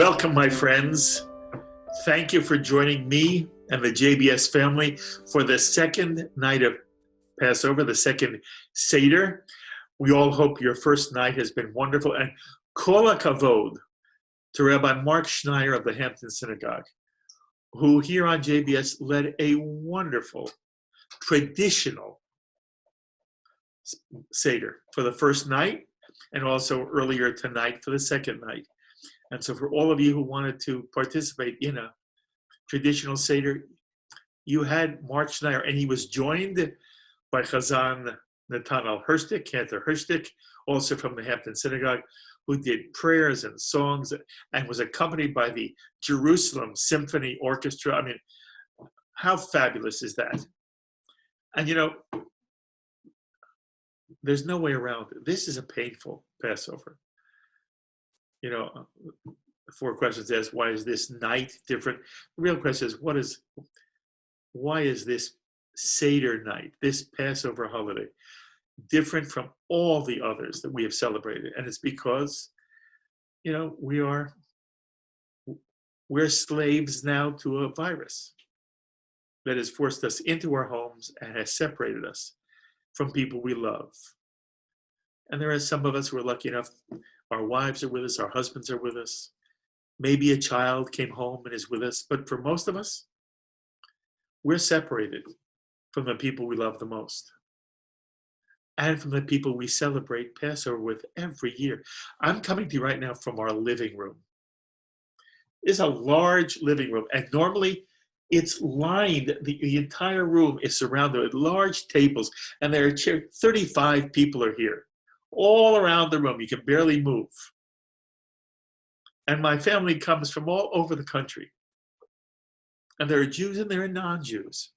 Welcome, my friends. Thank you for joining me and the JBS family for the second night of Passover, the second Seder. We all hope your first night has been wonderful. And kol hakavod to Rabbi Mark Schneier of the Hampton Synagogue, who here on JBS led a wonderful, traditional Seder for the first night and also earlier tonight for the second night. And so for all of you who wanted to participate in a traditional Seder, you had Mark Schneier, and he was joined by Chazan Nathanael Hirschtick, Cantor Hirschtick, also from the Hampton Synagogue, who did prayers and songs and was accompanied by the Jerusalem Symphony Orchestra. I mean, how fabulous is that? And you know, there's no way around it. This is a painful Passover. You know, the four questions asked, why is this night different? The real question is, why is this Seder night, this Passover holiday, different from all the others that we have celebrated? And it's because, you know, we're slaves now to a virus that has forced us into our homes and has separated us from people we love. And there are some of us who are lucky enough, our wives are with us, our husbands are with us. Maybe a child came home and is with us, but for most of us, we're separated from the people we love the most and from the people we celebrate Passover with every year. I'm coming to you right now from our living room. It's a large living room, and normally it's lined, the entire room is surrounded with large tables, and there are 35 people are here, all around the room. You can barely move. And my family comes from all over the country. And there are Jews and there are non-Jews.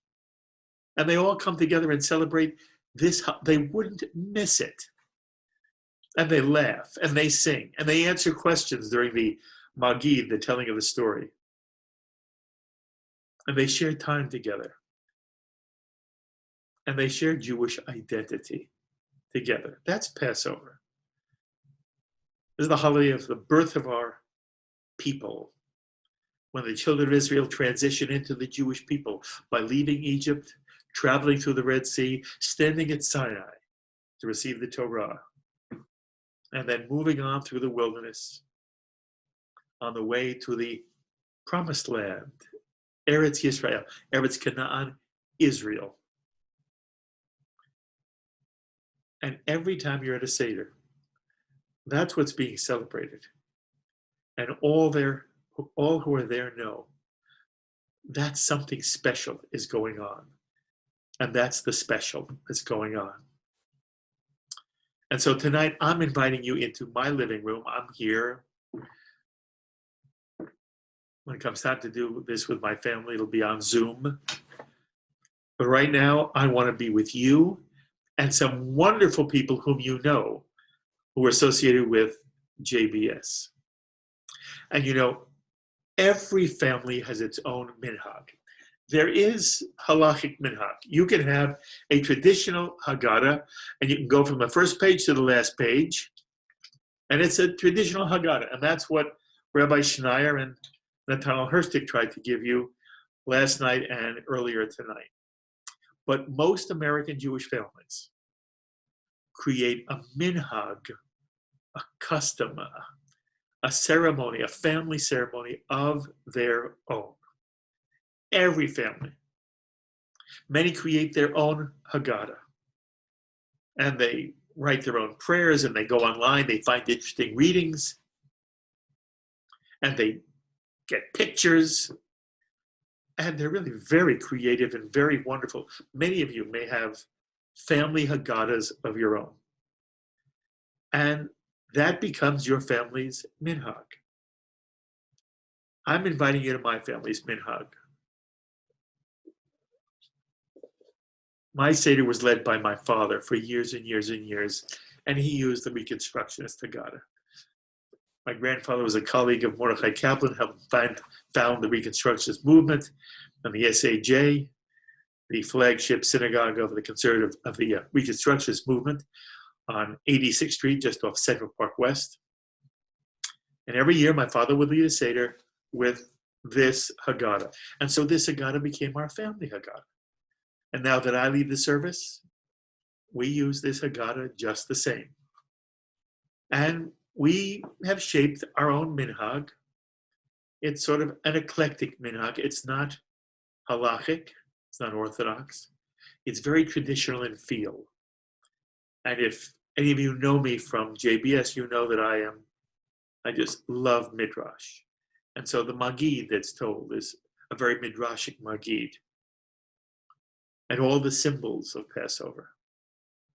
And they all come together and celebrate this. They wouldn't miss it. And they laugh and they sing and they answer questions during the Magid, the telling of the story. And they share time together. And they share Jewish identity together. That's Passover. This is the holiday of the birth of our people, when the children of Israel transition into the Jewish people by leaving Egypt, traveling through the Red Sea, standing at Sinai to receive the Torah, and then moving on through the wilderness on the way to the Promised Land, Eretz Yisrael, Eretz Canaan, Israel. And every time you're at a Seder, that's what's being celebrated. And all who are there know that something special is going on. And that's the special that's going on. And so tonight, I'm inviting you into my living room. I'm here. When it comes time to do this with my family, it'll be on Zoom. But right now, I want to be with you and some wonderful people whom you know who are associated with JBS. And you know, every family has its own minhag. There is halachic minhag. You can have a traditional Haggadah, and you can go from the first page to the last page, and it's a traditional Haggadah. And that's what Rabbi Schneier and Nathanael Hirschtick tried to give you last night and earlier tonight. But most American Jewish families create a minhag, a custom, a ceremony, a family ceremony of their own. Every family. Many create their own Haggadah. And they write their own prayers, and they go online, they find interesting readings, and they get pictures, and they're really very creative and very wonderful. Many of you may have family Haggadahs of your own. And that becomes your family's minhag. I'm inviting you to my family's minhag. My Seder was led by my father for years and years and years, and he used the Reconstructionist Haggadah. My grandfather was a colleague of Mordechai Kaplan, helped found the Reconstructionist movement, and the SAJ, the flagship synagogue of the Reconstructionist movement, on 86th Street, just off Central Park West. And every year my father would lead a Seder with this Haggadah. And so this Haggadah became our family Haggadah. And now that I lead the service, we use this Haggadah just the same. And we have shaped our own minhag. It's sort of an eclectic minhag. It's not halachic. It's not orthodox. It's very traditional in feel. And if any of you know me from JBS, you know that I just love Midrash. And so the Magid that's told is a very Midrashic Magid. And all the symbols of Passover,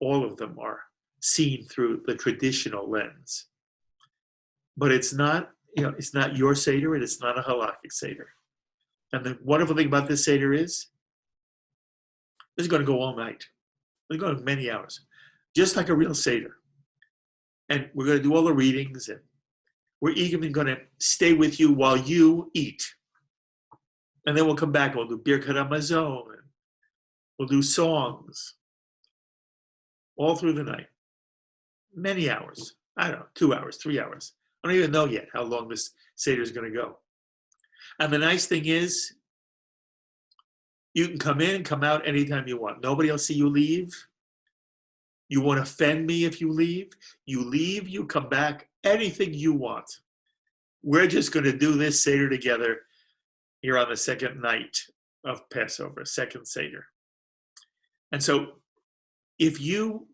all of them are seen through the traditional lens. But it's not, it's not your Seder, and it's not a halakhic Seder. And the wonderful thing about this Seder is, this is going to go all night. It's going to go many hours, just like a real Seder. And we're going to do all the readings, and we're even going to stay with you while you eat. And then we'll come back, we'll do Birkat HaMazon, and we'll do songs all through the night. Many hours. I don't know, 2 hours, 3 hours. I don't even know yet how long this Seder is going to go. And the nice thing is, you can come in, come out anytime you want. Nobody will see you leave. You won't offend me if you leave. You leave, you come back, anything you want. We're just going to do this Seder together here on the second night of Passover, second Seder. And so if you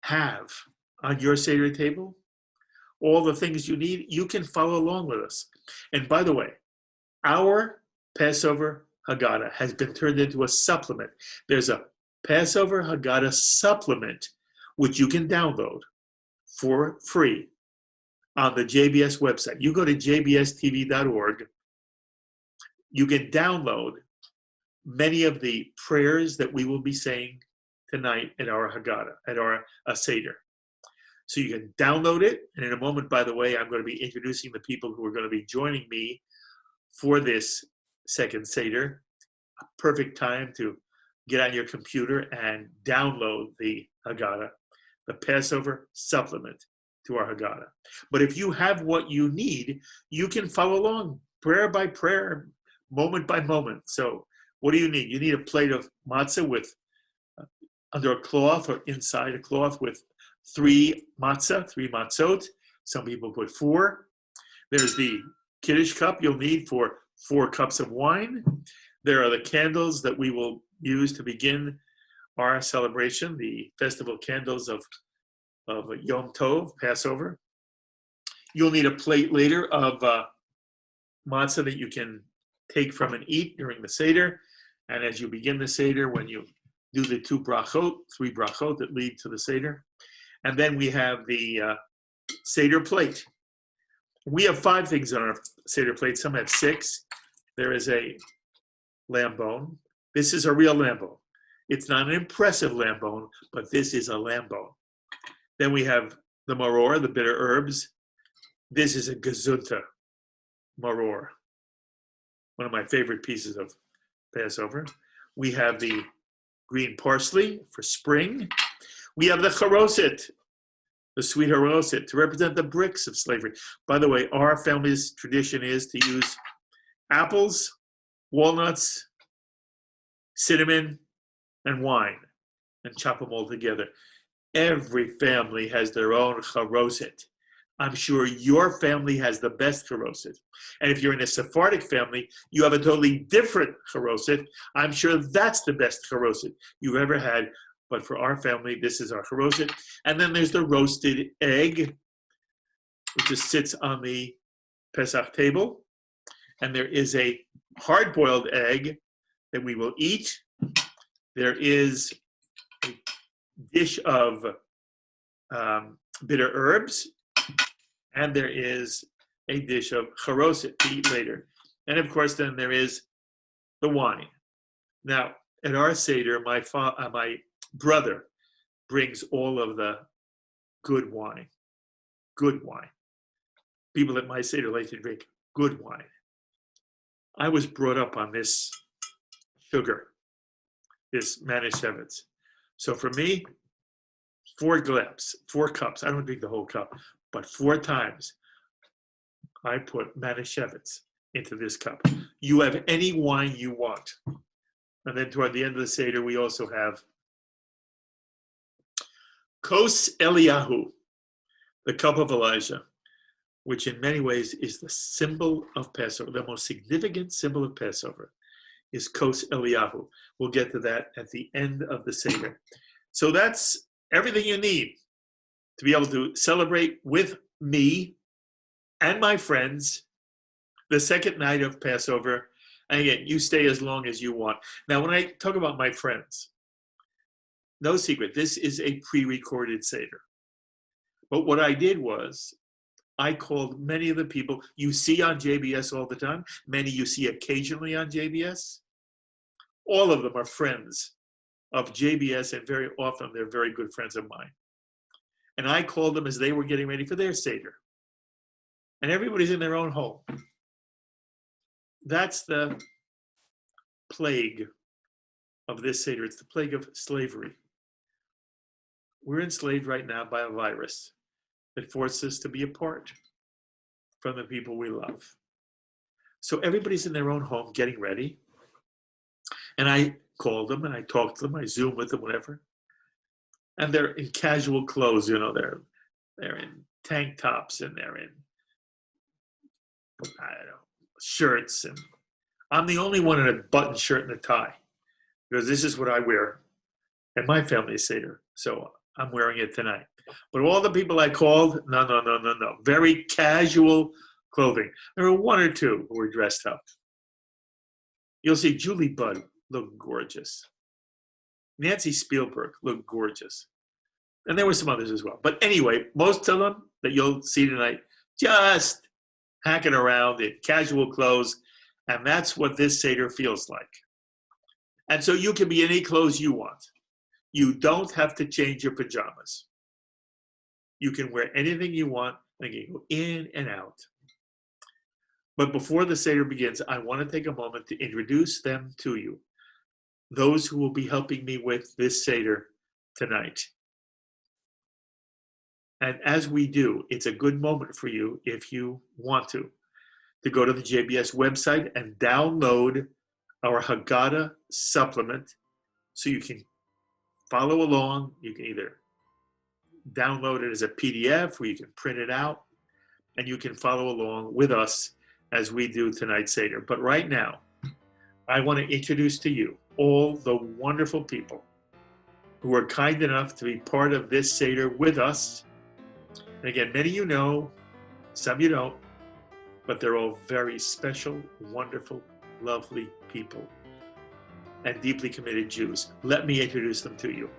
have on your Seder table all the things you need, you can follow along with us. And by the way, our Passover Haggadah has been turned into a supplement. There's a Passover Haggadah supplement which you can download for free on the JBS website. You go to jbstv.org. You can download many of the prayers that we will be saying tonight at our Haggadah, at our Seder. So you can download it. And in a moment, by the way, I'm going to be introducing the people who are going to be joining me for this second Seder. A perfect time to get on your computer and download the Haggadah, the Passover supplement to our Haggadah. But if you have what you need, you can follow along prayer by prayer, moment by moment. So what do you need? You need a plate of matzah with under a cloth or inside a cloth with 3 matzot. Some people put 4. There's the Kiddush cup you'll need for 4 cups of wine. There are the candles that we will use to begin our celebration, the festival candles of Yom Tov, Passover. You'll need a plate later of matzah that you can take from and eat during the Seder. And as you begin the Seder, when you do the 3 brachot that lead to the Seder. And then we have the Seder plate. We have 5 things on our Seder plate. Some have 6. There is a lamb bone. This is a real lamb bone. It's not an impressive lamb bone, but this is a lamb bone. Then we have the maror, the bitter herbs. This is a gezunta maror, one of my favorite pieces of Passover. We have the green parsley for spring. We have the charoset, the sweet charoset, to represent the bricks of slavery. By the way, our family's tradition is to use apples, walnuts, cinnamon, and wine, and chop them all together. Every family has their own charoset. I'm sure your family has the best charoset. And if you're in a Sephardic family, you have a totally different charoset. I'm sure that's the best charoset you've ever had. But for our family, this is our charoset. And then there's the roasted egg, which just sits on the Pesach table. And there is a hard-boiled egg that we will eat. There is a dish of bitter herbs, and there is a dish of charoset to eat later. And of course, then there is the wine. Now, at our Seder, my brother brings all of the good wine. Good wine. People at my Seder like to drink good wine. I was brought up on this sugar, this Manischewitz. So for me, 4 cups. I don't drink the whole cup, but 4 times. I put Manischewitz into this cup. You have any wine you want. And then toward the end of the Seder, we also have Kos Eliyahu, the cup of Elijah, which in many ways is the symbol of Passover. The most significant symbol of Passover is Kos Eliyahu. We'll get to that at the end of the Seder. So that's everything you need to be able to celebrate with me and my friends the second night of Passover. And again, you stay as long as you want. Now, when I talk about my friends, no secret, this is a pre-recorded Seder. But what I did was, I called many of the people you see on JBS all the time, many you see occasionally on JBS. All of them are friends of JBS, and very often they're very good friends of mine. And I called them as they were getting ready for their Seder. And everybody's in their own home. That's the plague of this Seder. It's the plague of slavery. We're enslaved right now by a virus that forces us to be apart from the people we love. So everybody's in their own home getting ready. And I called them and I talked to them, I Zoom with them, whatever. And they're in casual clothes, you know, they're in tank tops and they're in, I don't know, shirts. And I'm the only one in a button shirt and a tie, because this is what I wear at my family Seder. So I'm wearing it tonight. But all the people I called, no. Very casual clothing. There were one or two who were dressed up. You'll see Julie Budd looked gorgeous. Nancy Spielberg looked gorgeous. And there were some others as well. But anyway, most of them that you'll see tonight, just hacking around in casual clothes. And that's what this Seder feels like. And so you can be any clothes you want. You don't have to change your pajamas. You can wear anything you want and you can go in and out. But before the Seder begins, I want to take a moment to introduce them to you. Those who will be helping me with this Seder tonight. And as we do, it's a good moment for you, if you want to go to the JBS website and download our Haggadah supplement so you can follow along. You can either download it as a PDF or you can print it out and you can follow along with us as we do tonight's Seder. But right now, I want to introduce to you all the wonderful people who are kind enough to be part of this Seder with us. And again, many you know, some you don't, but they're all very special, wonderful, lovely people and deeply committed Jews. Let me introduce them to you.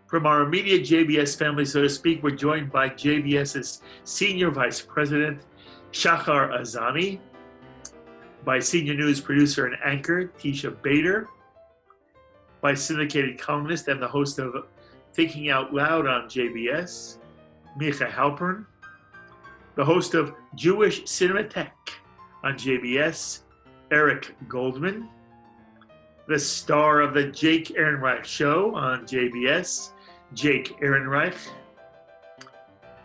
From our immediate JBS family, so to speak, we're joined by JBS's Senior Vice President, Shachar Azami, by Senior News Producer and Anchor, Tisha Bader, by syndicated columnist and the host of Thinking Out Loud on JBS, Micha Halpern, the host of Jewish Cinematheque on JBS, Eric Goldman, the star of the Jake Ehrenreich Show on JBS, Jake Ehrenreich,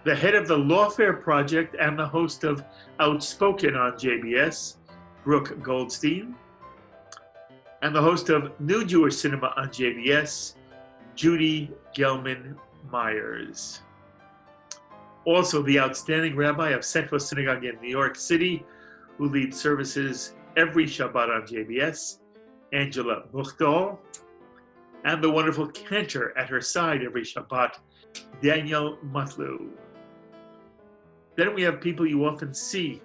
the head of the Lawfare Project and the host of Outspoken on JBS, Brooke Goldstein, and the host of New Jewish Cinema on JBS, Judy Gelman-Myers. Also, the outstanding rabbi of Central Synagogue in New York City, who leads services every Shabbat on JBS, Angela Buchdahl, and the wonderful cantor at her side every Shabbat, Daniel Mutlu. Then we have people you often see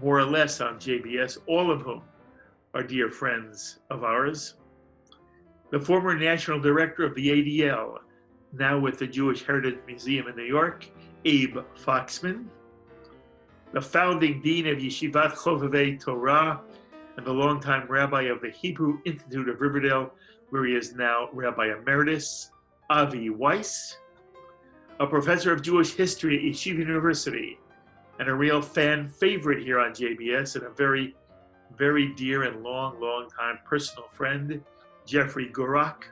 more or less on JBS, all of whom are dear friends of ours. The former national director of the ADL, now with the Jewish Heritage Museum in New York, Abe Foxman. The founding dean of Yeshivat Chovevei Torah and the longtime rabbi of the Hebrew Institute of Riverdale, where he is now Rabbi Emeritus, Avi Weiss. A professor of Jewish history at Yeshiva University and a real fan favorite here on JBS and a very, very dear and long time personal friend, Jeffrey Gorak.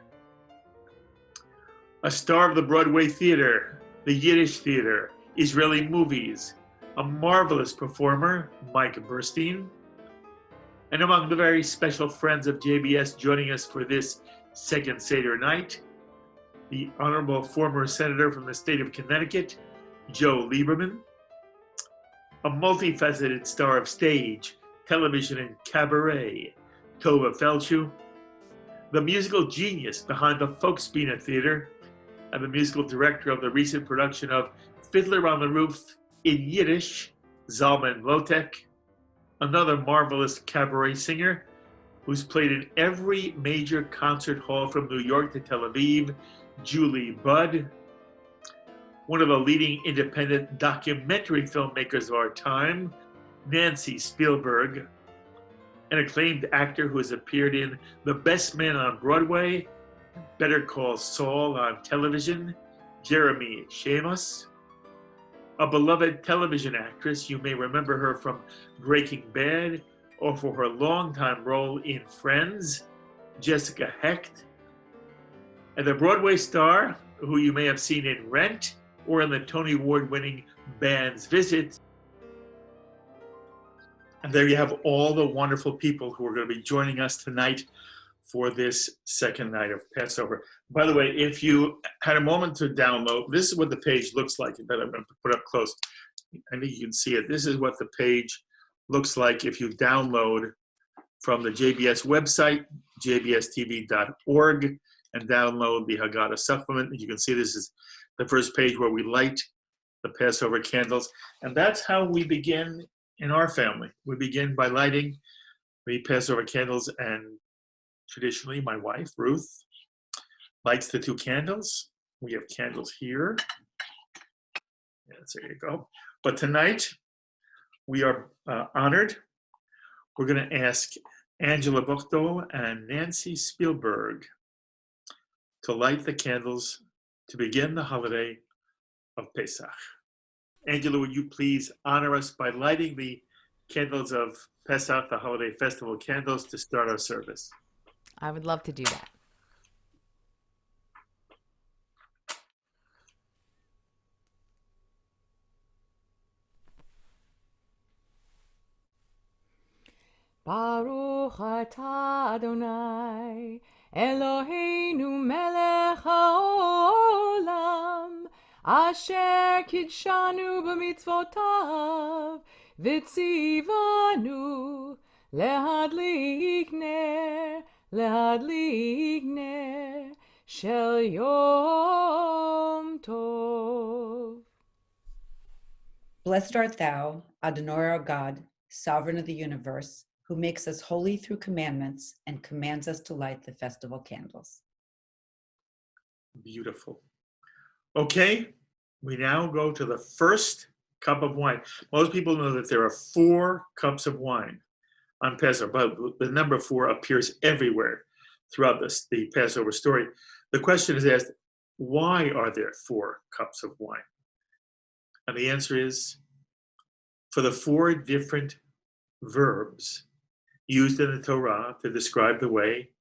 A star of the Broadway theater, the Yiddish theater, Israeli movies, a marvelous performer, Mike Burstein, and among the very special friends of JBS joining us for this second Seder night, the Honorable former Senator from the state of Connecticut, Joe Lieberman, a multifaceted star of stage, television, and cabaret, Tovah Feldshuh, the musical genius behind the Folkspina Theater, and the musical director of the recent production of Fiddler on the Roof in Yiddish, Zalmen Mlotek, another marvelous cabaret singer who's played in every major concert hall from New York to Tel Aviv, Julie Budd, one of the leading independent documentary filmmakers of our time, Nancy Spielberg, an acclaimed actor who has appeared in The Best Man on Broadway, Better Call Saul on television, Jeremy Shamos, a beloved television actress. You may remember her from Breaking Bad or for her longtime role in Friends, Jessica Hecht, and the Broadway star who you may have seen in Rent or in the Tony Award-winning Band's Visit. And there you have all the wonderful people who are going to be joining us tonight for this second night of Passover. By the way, if you had a moment to download, this is what the page looks like that I'm going to put up close. I think you can see it. This is what the page looks like if you download from the JBS website, jbstv.org, and download the Haggadah supplement. You can see this is the first page where we light the Passover candles. And that's how we begin in our family. We begin by lighting the Passover candles, and traditionally my wife, Ruth, lights the two candles. We have candles here. Yes, there you go. But tonight, we are honored. We're going to ask Angela Buchdahl and Nancy Spielberg to light the candles to begin the holiday of Pesach. Angela, would you please honor us by lighting the candles of Pesach, the holiday festival candles, to start our service? I would love to do that. Baruch atah Adonai, Eloheinu melech haolam, asher kidshanu b'mitzvotav, v'tzivanu lehadlik ner shel Yom Tov. Blessed art thou, Adonai our God, sovereign of the universe, who makes us holy through commandments and commands us to light the festival candles. Beautiful. Okay, we now go to the first cup of wine. Most people know that there are 4 cups of wine on Passover, but the number 4 appears everywhere throughout the Passover story. The question is asked, why are there 4 cups of wine? And the answer is, for the 4 different verbs used in the Torah to describe the way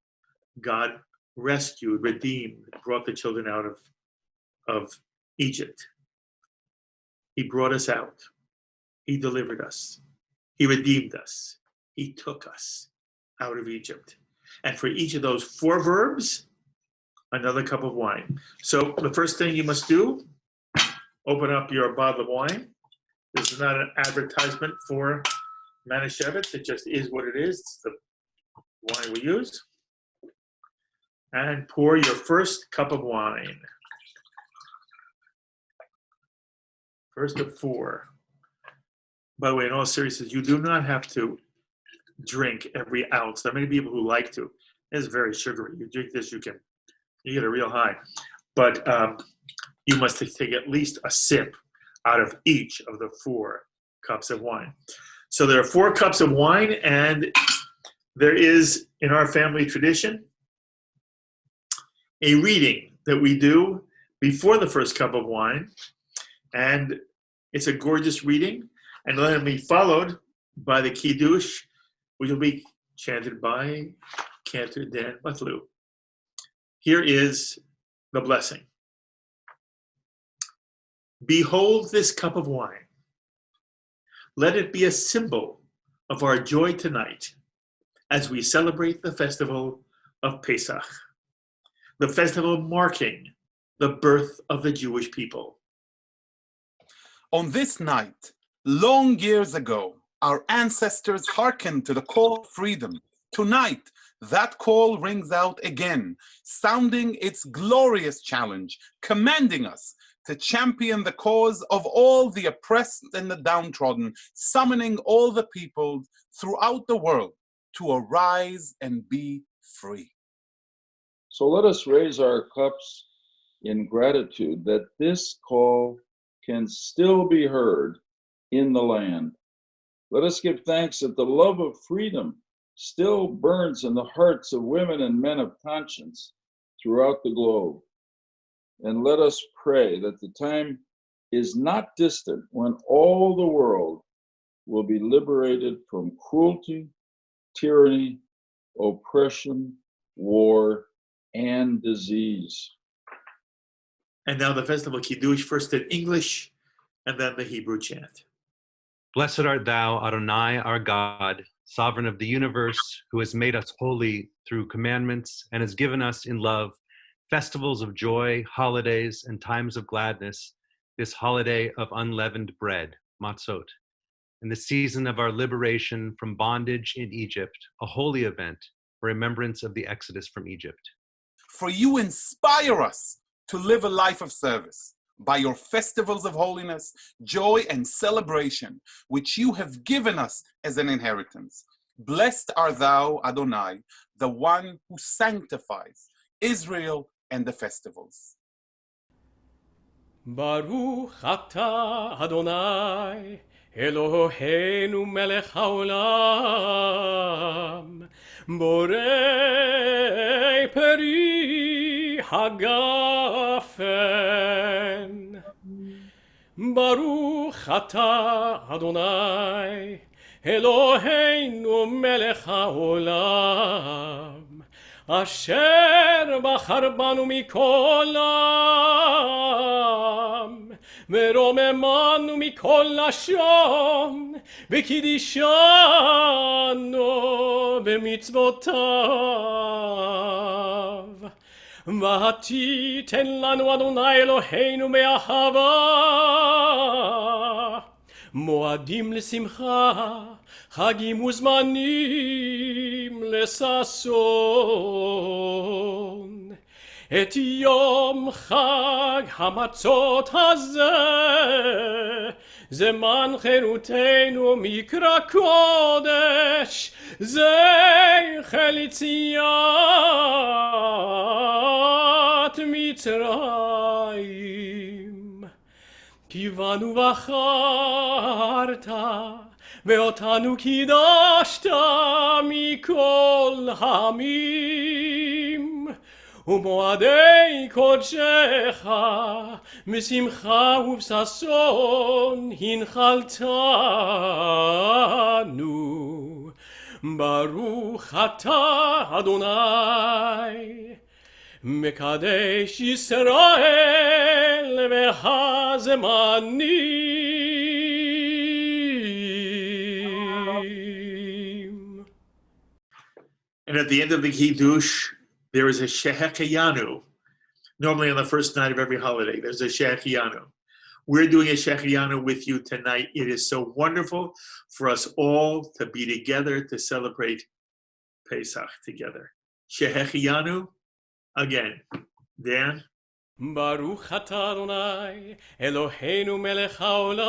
God rescued, redeemed, brought the children out of Egypt. He brought us out. He delivered us. He redeemed us. He took us out of Egypt. And for each of those 4 verbs, another cup of wine. So the first thing you must do, open up your bottle of wine. This is not an advertisement for Manischewitz. It just is what it is. It's the wine we use. And pour your first cup of wine. First of 4. By the way, in all seriousness, you do not have to drink every ounce. There are many people who like to. It's very sugary. You drink this, you get a real high. But you must take at least a sip out of each of the 4 cups of wine. So there are 4 cups of wine, and there is, in our family tradition, a reading that we do before the first cup of wine. And it's a gorgeous reading, and it'll be followed by the Kiddush, which will be chanted by Cantor Dan Butlew. Here is the blessing. Behold this cup of wine, let it be a symbol of our joy tonight as we celebrate the festival of Pesach, the festival marking the birth of the Jewish people. On this night, long years ago, our ancestors hearkened to the call of freedom. Tonight, that call rings out again, sounding its glorious challenge, commanding us to champion the cause of all the oppressed and the downtrodden, summoning all the people throughout the world to arise and be free. So let us raise our cups in gratitude that this call can still be heard in the land. Let us give thanks that the love of freedom still burns in the hearts of women and men of conscience throughout the globe. And let us pray that the time is not distant when all the world will be liberated from cruelty, tyranny, oppression, war, and disease. And now the festival Kiddush, first in English and then the Hebrew chant. Blessed art thou, Adonai, our God, sovereign of the universe, who has made us holy through commandments and has given us in love festivals of joy, holidays, and times of gladness, this holiday of unleavened bread, matzot, and the season of our liberation from bondage in Egypt, a holy event, a remembrance of the exodus from Egypt. For you inspire us to live a life of service by your festivals of holiness, joy, and celebration, which you have given us as an inheritance. Blessed art thou, Adonai, the one who sanctifies Israel and the festivals. Baruch atah Adonai, Eloheinu melech haolam, borei peri hagafen. Baruch atah Adonai, Eloheinu melech haolam, אשר בחר בנו מכל עם, ורוממנו מכל לשון, וקידישנו במצוותיו. ותיתן לנו אדוני אלוהינו מאהבה, מועדים לשמחה, חגים וזמנים לששון. את יום חג המצות הזה, זמן חירותנו מקרא קודש, זכר ליציאת מצרים. כי בנו בחרת, ואותנו קידשת מכל העמים, ומועדי קודשך משמחה ובששון הנחלתנו. ברוך אתה אדוני, מקדש ישראל והזמנים. And at the end of the Kiddush, there is a Shehecheyanu. Normally on the first night of every holiday, there's a Shehecheyanu. We're doing a Shehecheyanu with you tonight. It is so wonderful for us all to be together to celebrate Pesach together. Shehecheyanu, again. Dan? ברוך אתה אדוני אלוהינו מלך העולם,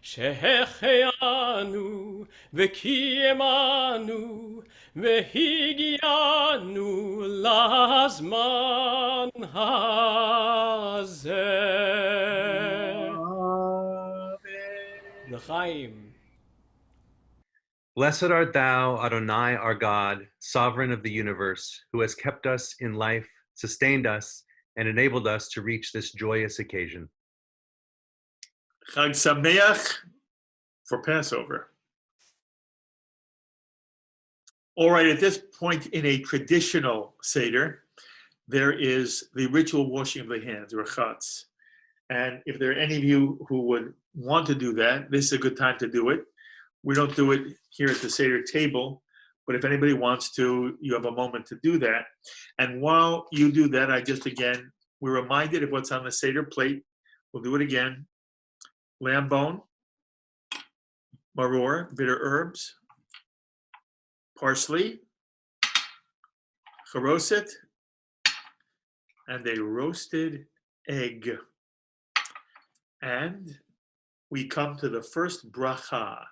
שהחיינו וקיימנו והגיענו לזמן הזה. לחיים. Blessed art thou, Adonai, our God, sovereign of the universe, who has kept us in life, sustained us, and enabled us to reach this joyous occasion. Chag Sameach for Passover. All right, at this point in a traditional Seder, there is the ritual washing of the hands, rachatz. And if there are any of you who would want to do that, this is a good time to do it. We don't do it here at the Seder table, but if anybody wants to, you have a moment to do that. And while you do that, we're reminded of what's on the Seder plate. We'll do it again. Lamb bone, maror, bitter herbs, parsley, charoset, and a roasted egg. And we come to the first bracha,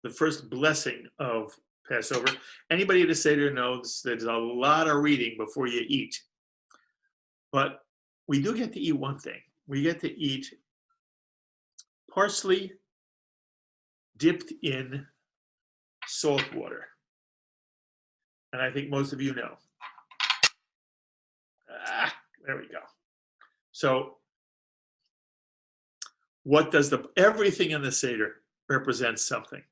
the first blessing of Passover. Anybody at the Seder knows there's a lot of reading before you eat. But we do get to eat one thing. We get to eat parsley dipped in salt water. And I think most of you know. There we go. So what does everything in the Seder represents something.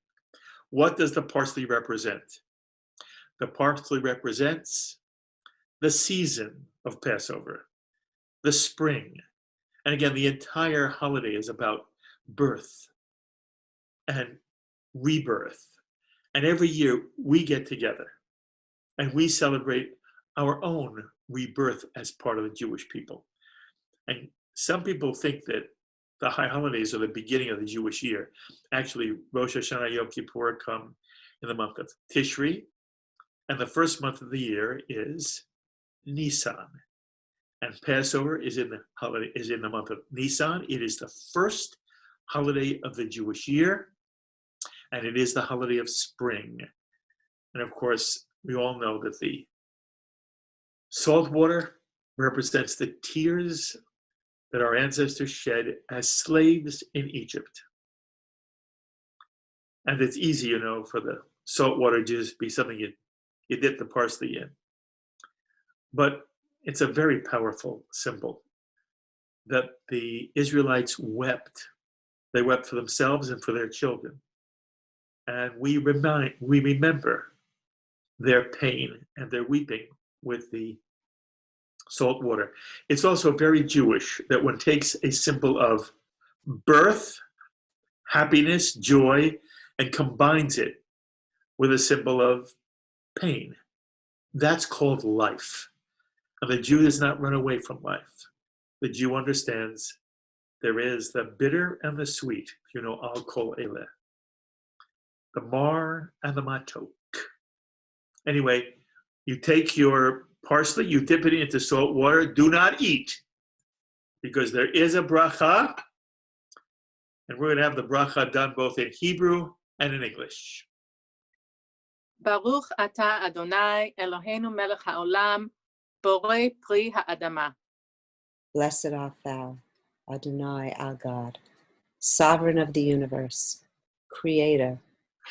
What does the parsley represent? The parsley represents the season of Passover, the spring. And again, the entire holiday is about birth and rebirth. And every year we get together and we celebrate our own rebirth as part of the Jewish people. And some people think that the high holidays are the beginning of the Jewish year. Actually, Rosh Hashanah, Yom Kippur come in the month of Tishri, and the first month of the year is Nisan. And Passover is in the month of Nisan. It is the first holiday of the Jewish year, and it is the holiday of spring. And of course, we all know that the salt water represents the tears that our ancestors shed as slaves in Egypt. And it's easy, for the salt water to just be something you dip the parsley in. But it's a very powerful symbol that the Israelites wept. They wept for themselves and for their children. And we remember their pain and their weeping with the salt water. It's also very Jewish that one takes a symbol of birth, happiness, joy, and combines it with a symbol of pain. That's called life. And the Jew does not run away from life. The Jew understands there is the bitter and the sweet, al kol eleh, the mar and the matok. Anyway, you take your parsley, you dip it into salt water. Do not eat, because there is a bracha, and we're going to have the bracha done both in Hebrew and in English. Baruch atah Adonai Eloheinu melech haolam, borei pri ha'adama. Blessed art thou, Adonai our God, sovereign of the universe, creator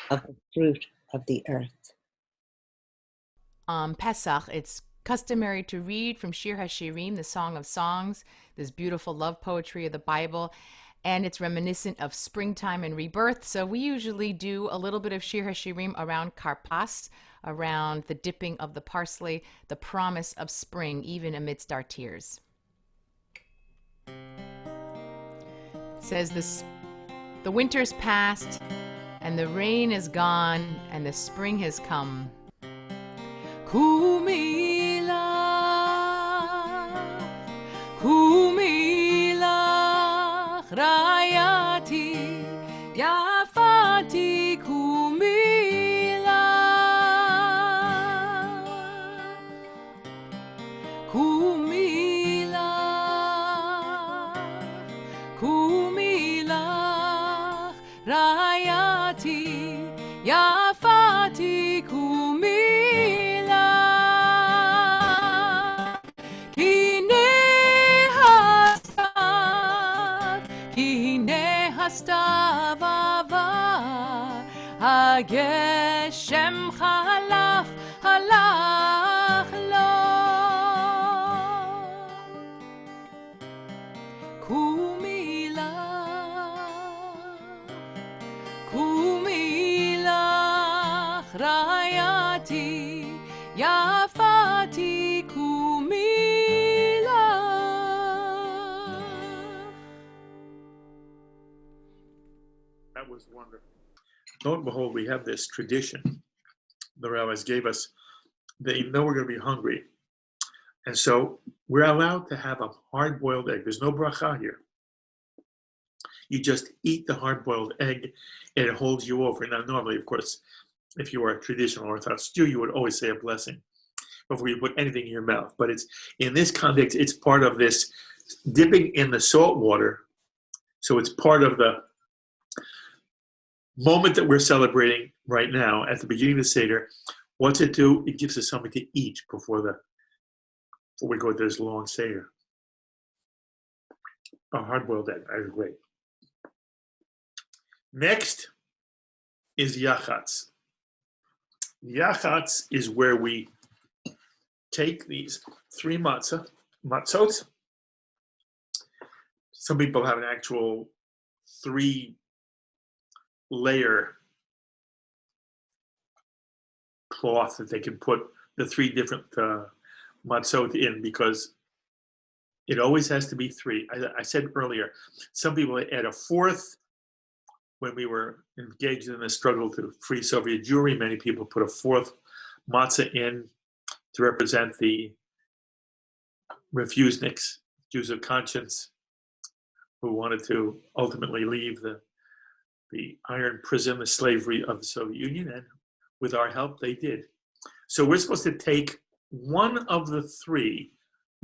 of the fruit of the earth. On Pesach, it's customary to read from Shir HaShirim, the Song of Songs, this beautiful love poetry of the Bible, and it's reminiscent of springtime and rebirth. So we usually do a little bit of Shir HaShirim around Karpas, around the dipping of the parsley, the promise of spring, even amidst our tears. It says this: the winter's past, and the rain is gone, and the spring has come. Kumila, kumila, rayati, yafati, kumila, kumila, kumila, rayati, yafati, kumila. הסתיו עבר, הגשם חלף, הלך לו. קומי לך, רעייתי, יפתי, קומי לך. That was wonderful. Lo and behold, we have this tradition the rabbis gave us. They know we're going to be hungry. And so we're allowed to have a hard-boiled egg. There's no bracha here. You just eat the hard-boiled egg, and it holds you over. Now, normally, of course, if you are a traditional Orthodox Jew, you would always say a blessing before you put anything in your mouth. But it's in this context, it's part of this dipping in the salt water. So it's part of the moment that we're celebrating right now at the beginning of the Seder. What's it do? It gives us something to eat before we go to this long Seder. A hard-boiled egg. That is great. Next is yachatz. Yachatz is where we take these 3 matzot. Some people have an actual 3-layer cloth that they can put the 3 different matzot in, because it always has to be 3. I said earlier, some people add a 4th. When we were engaged in the struggle to free Soviet Jewry, many people put a 4th matzah in to represent the refuseniks, Jews of conscience, who wanted to ultimately leave the iron prison, the slavery of the Soviet Union, and with our help, they did. So we're supposed to take one of the 3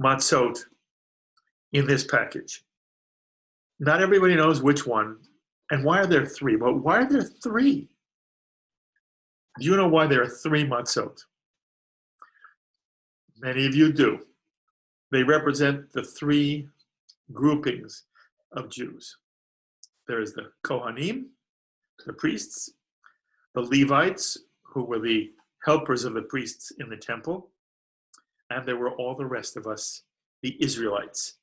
matzot in this package. Not everybody knows which one. And why are there 3? Well, why are there 3? Do you know why there are 3 matzot? Many of you do. They represent the 3 groupings of Jews. There is the Kohanim, the priests, the Levites, who were the helpers of the priests in the temple, and there were all the rest of us, the Israelites.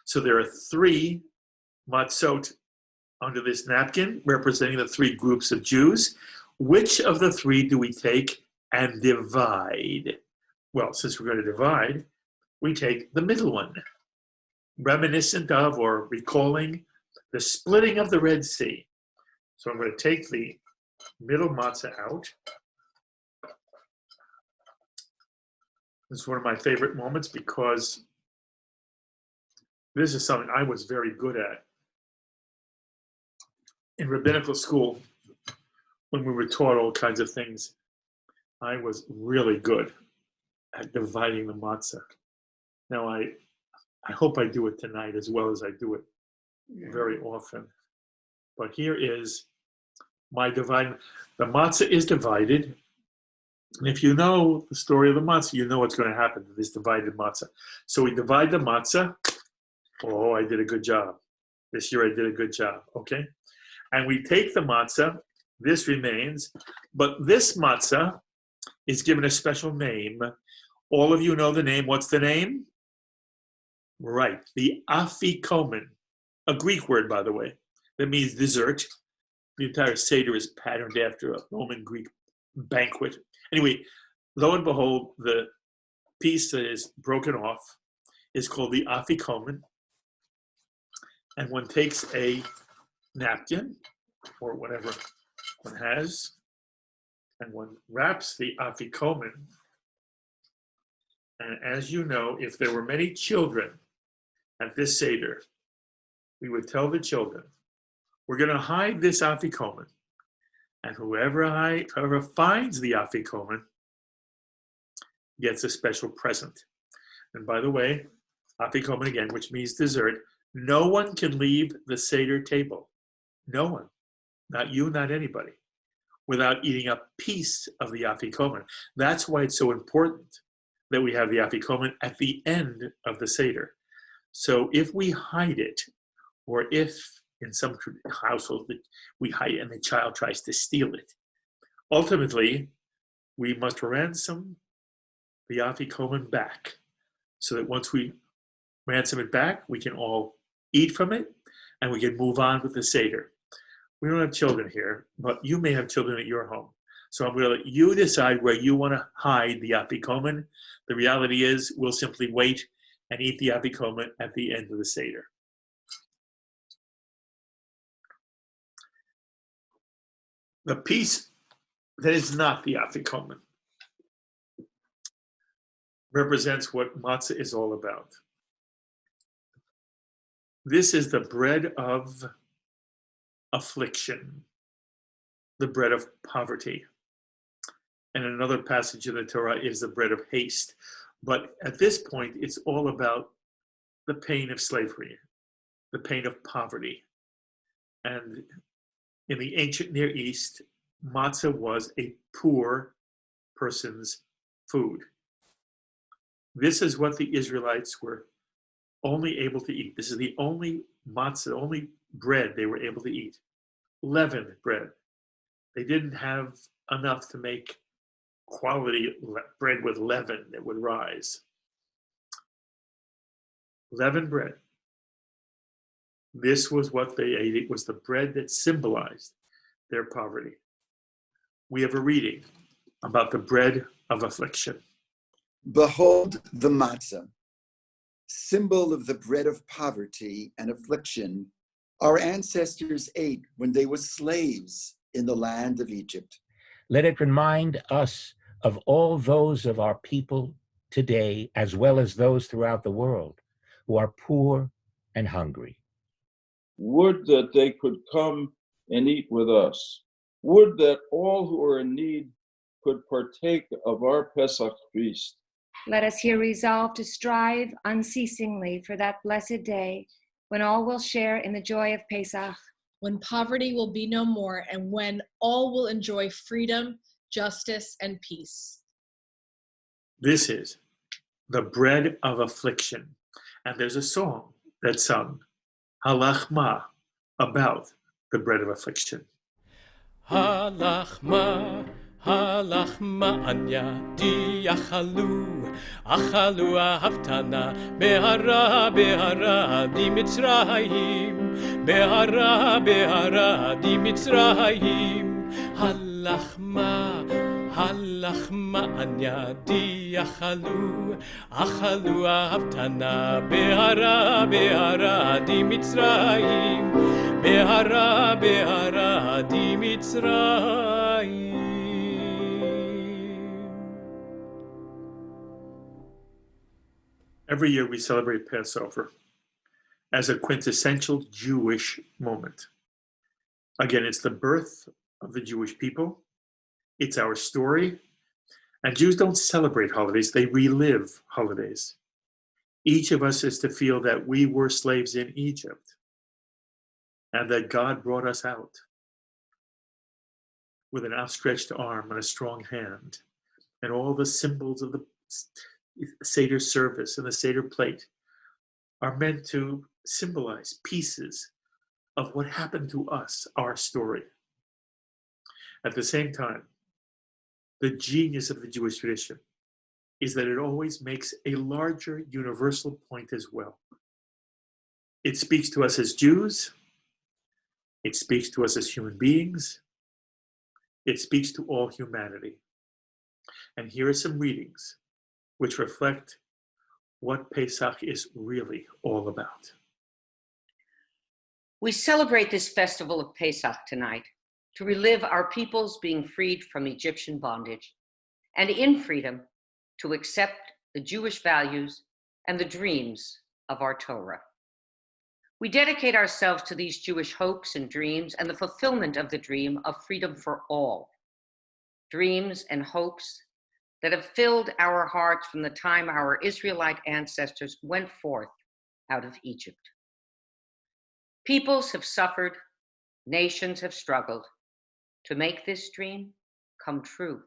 So there are 3 matzot under this napkin, representing the 3 groups of Jews. Which of the 3 do we take and divide? Well, since we're going to divide, we take the middle one, reminiscent of or recalling the splitting of the Red Sea. So I'm going to take the middle matzah out. This is one of my favorite moments because this is something I was very good at. In rabbinical school, when we were taught all kinds of things, I was really good at dividing the matzah. Now, I hope I do it tonight as well as I do it very often. But here is my dividing. The matzah is divided. And if you know the story of the matzah, you know what's going to happen to this divided matzah. So we divide the matzah. Oh, I did a good job. This year I did a good job, okay? And we take the matzah, this remains, but this matzah is given a special name. All of you know the name. What's the name? Right, the afikomen, a Greek word, by the way, that means dessert. The entire Seder is patterned after a Roman Greek banquet. Anyway, lo and behold, the piece that is broken off is called the afikomen. And one takes a napkin or whatever one has, and one wraps the afikomen. And as you know, if there were many children at this Seder, we would tell the children, we're going to hide this afikomen, and whoever finds the afikomen gets a special present. And by the way, afikomen again, which means dessert, no one can leave the Seder table. No one, not you, not anybody, without eating a piece of the afikomen. That's why it's so important that we have the afikomen at the end of the Seder. So if we hide it, or if in some households we hide it and the child tries to steal it, ultimately we must ransom the afikomen back, so that once we ransom it back, we can all eat from it and we can move on with the Seder. We don't have children here, but you may have children at your home. So I'm going to let you decide where you want to hide the afikomen. The reality is we'll simply wait and eat the afikomen at the end of the Seder. The piece that is not the afikomen represents what matzah is all about. This is the bread of affliction, the bread of poverty. And another passage in the Torah is the bread of haste. But at this point, it's all about the pain of slavery, the pain of poverty. And in the ancient Near East, matzah was a poor person's food. This is what the Israelites were only able to eat. This is the only matzah, the only bread they were able to eat. Leavened bread. They didn't have enough to make quality bread with leaven that would rise. Leavened bread. This was what they ate. It was the bread that symbolized their poverty. We have a reading about the bread of affliction. Behold the matzah, symbol of the bread of poverty and affliction our ancestors ate when they were slaves in the land of Egypt. Let it remind us of all those of our people today, as well as those throughout the world, who are poor and hungry. Would that they could come and eat with us. Would that all who are in need could partake of our Pesach feast. Let us here resolve to strive unceasingly for that blessed day when all will share in the joy of Pesach. When poverty will be no more and when all will enjoy freedom, justice, and peace. This is the bread of affliction. And there's a song that's sung, Halachma, about the bread of affliction. Halachma, halachma anya di achalu, achalu ahavtana, behara, behara di Mitzrayim, behara, behara di Mitzrayim, halachma, halachma anya di achalu, achalu ahavtana, behara, behara di Mitzrayim, behara, behara di Mitzrayim. Every year we celebrate Passover as a quintessential Jewish moment. Again, it's the birth of the Jewish people. It's our story. And Jews don't celebrate holidays, they relive holidays. Each of us is to feel that we were slaves in Egypt and that God brought us out with an outstretched arm and a strong hand. And all the symbols of the Seder service and the Seder plate are meant to symbolize pieces of what happened to us, our story. At the same time, the genius of the Jewish tradition is that it always makes a larger universal point as well. It speaks to us as Jews, it speaks to us as human beings, it speaks to all humanity. And here are some readings which reflect what Pesach is really all about. We celebrate this festival of Pesach tonight to relive our peoples being freed from Egyptian bondage, and in freedom to accept the Jewish values and the dreams of our Torah. We dedicate ourselves to these Jewish hopes and dreams and the fulfillment of the dream of freedom for all. Dreams and hopes that have filled our hearts from the time our Israelite ancestors went forth out of Egypt. Peoples have suffered, nations have struggled to make this dream come true.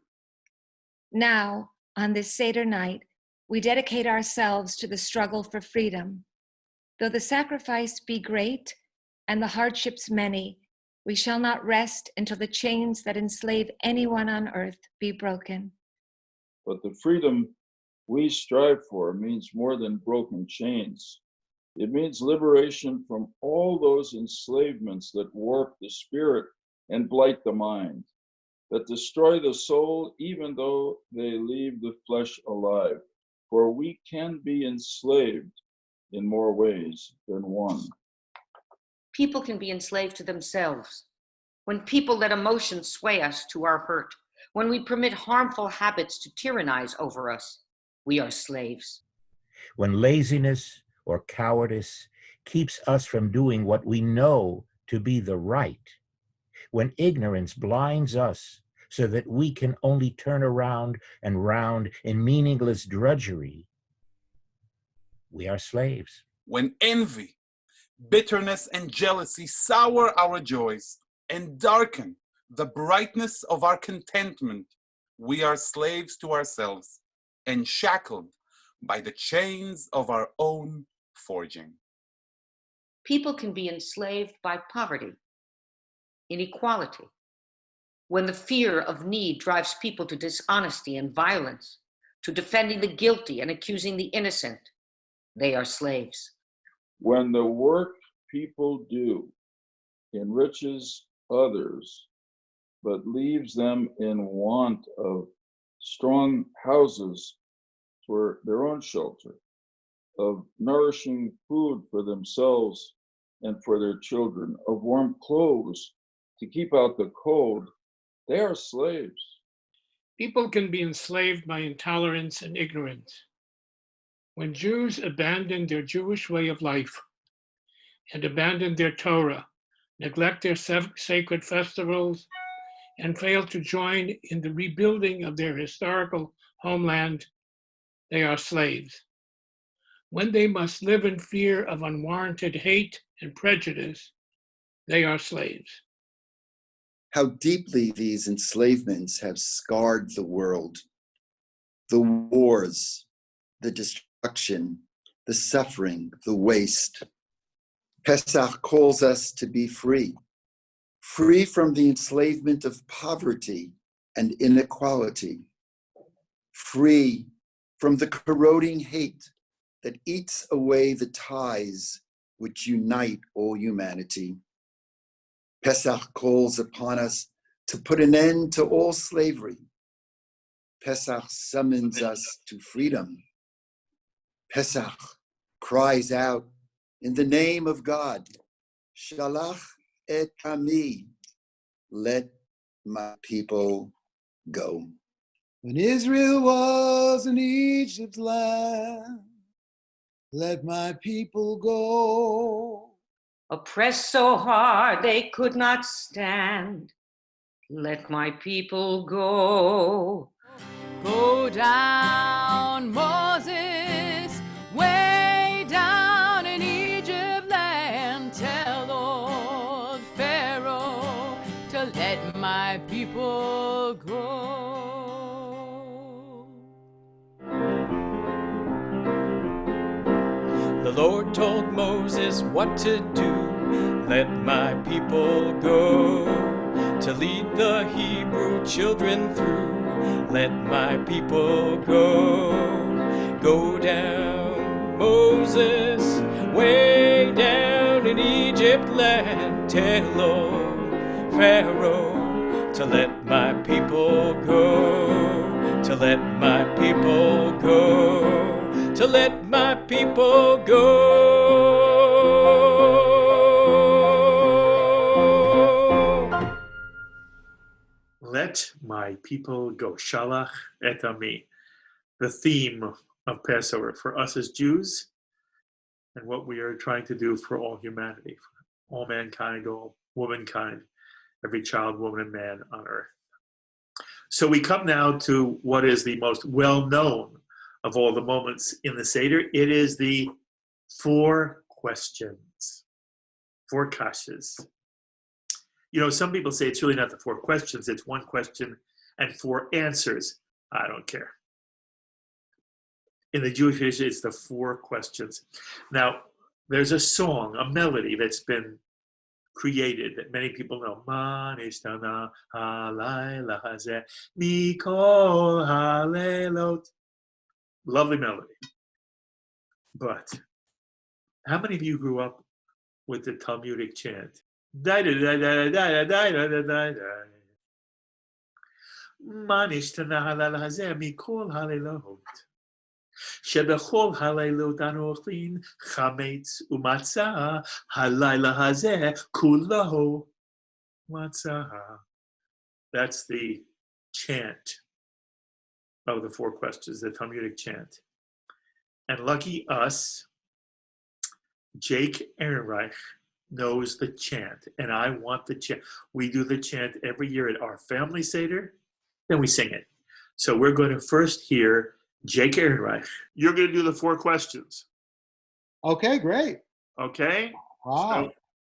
Now, on this Seder night, we dedicate ourselves to the struggle for freedom. Though the sacrifice be great and the hardships many, we shall not rest until the chains that enslave anyone on earth be broken. But the freedom we strive for means more than broken chains. It means liberation from all those enslavements that warp the spirit and blight the mind, that destroy the soul even though they leave the flesh alive. For we can be enslaved in more ways than one. People can be enslaved to themselves, when people let emotions sway us to our hurt, when we permit harmful habits to tyrannize over us, we are slaves. When laziness or cowardice keeps us from doing what we know to be the right, when ignorance blinds us so that we can only turn around and round in meaningless drudgery, we are slaves. When envy, bitterness, and jealousy sour our joys and darken the brightness of our contentment, we are slaves to ourselves and shackled by the chains of our own forging. People can be enslaved by poverty, inequality, when the fear of need drives people to dishonesty and violence, to defending the guilty and accusing the innocent. They are slaves. When the work people do enriches others, but leaves them in want of strong houses for their own shelter, of nourishing food for themselves and for their children, of warm clothes to keep out the cold, they are slaves. People can be enslaved by intolerance and ignorance. When Jews abandon their Jewish way of life and abandon their Torah, neglect their sacred festivals, and fail to join in the rebuilding of their historical homeland, they are slaves. When they must live in fear of unwarranted hate and prejudice, they are slaves. How deeply these enslavements have scarred the world. The wars, the destruction, the suffering, the waste. Pesach calls us to be free, free from the enslavement of poverty and inequality, free from the corroding hate that eats away the ties which unite all humanity. Pesach calls upon us to put an end to all slavery. Pesach summons us to freedom. Pesach cries out in the name of God, Shalach et Ami, let my people go. When Israel was in Egypt's land, let my people go. Oppressed so hard they could not stand, let my people go. Go down, Moses, way down in Egypt land. Tell old Pharaoh to let my people go. The Lord told Moses what to do. Let my people go to lead the Hebrew children through. Let my people go. Go down, Moses, way down in Egypt land. Tell old Pharaoh to let my people go. To let my people go. To let my people go. Let my people go. Shalach et Ami. The theme of Passover for us as Jews and what we are trying to do for all humanity, for all mankind, all womankind, every child, woman, and man on earth. So we come now to what is the most well-known of all the moments in the Seder. It is the 4 questions, 4 kashas. You know, some people say it's really not the 4 questions, it's 1 question and 4 answers. I don't care. In the Jewish tradition, it's the 4 questions. Now, there's a song, a melody that's been created that many people know. Ma nishtana halayla hazeh mikol halelot. Lovely melody. But how many of you grew up with the Talmudic chant? Ma nishtana halayla hazeh mikol halelot. שבכל הלילות אנו אוכלים חמץ ומצה, הלילה הזה כולו matzah. That's the chant of the four questions, the Talmudic chant. And lucky us, Jake Ehrenreich knows the chant, and I want the chant. We do the chant every year at our family Seder, then we sing it. So we're going to first hear Jake Ehrenreich. You're going to do the four questions. Okay, great. Okay? Wow. So,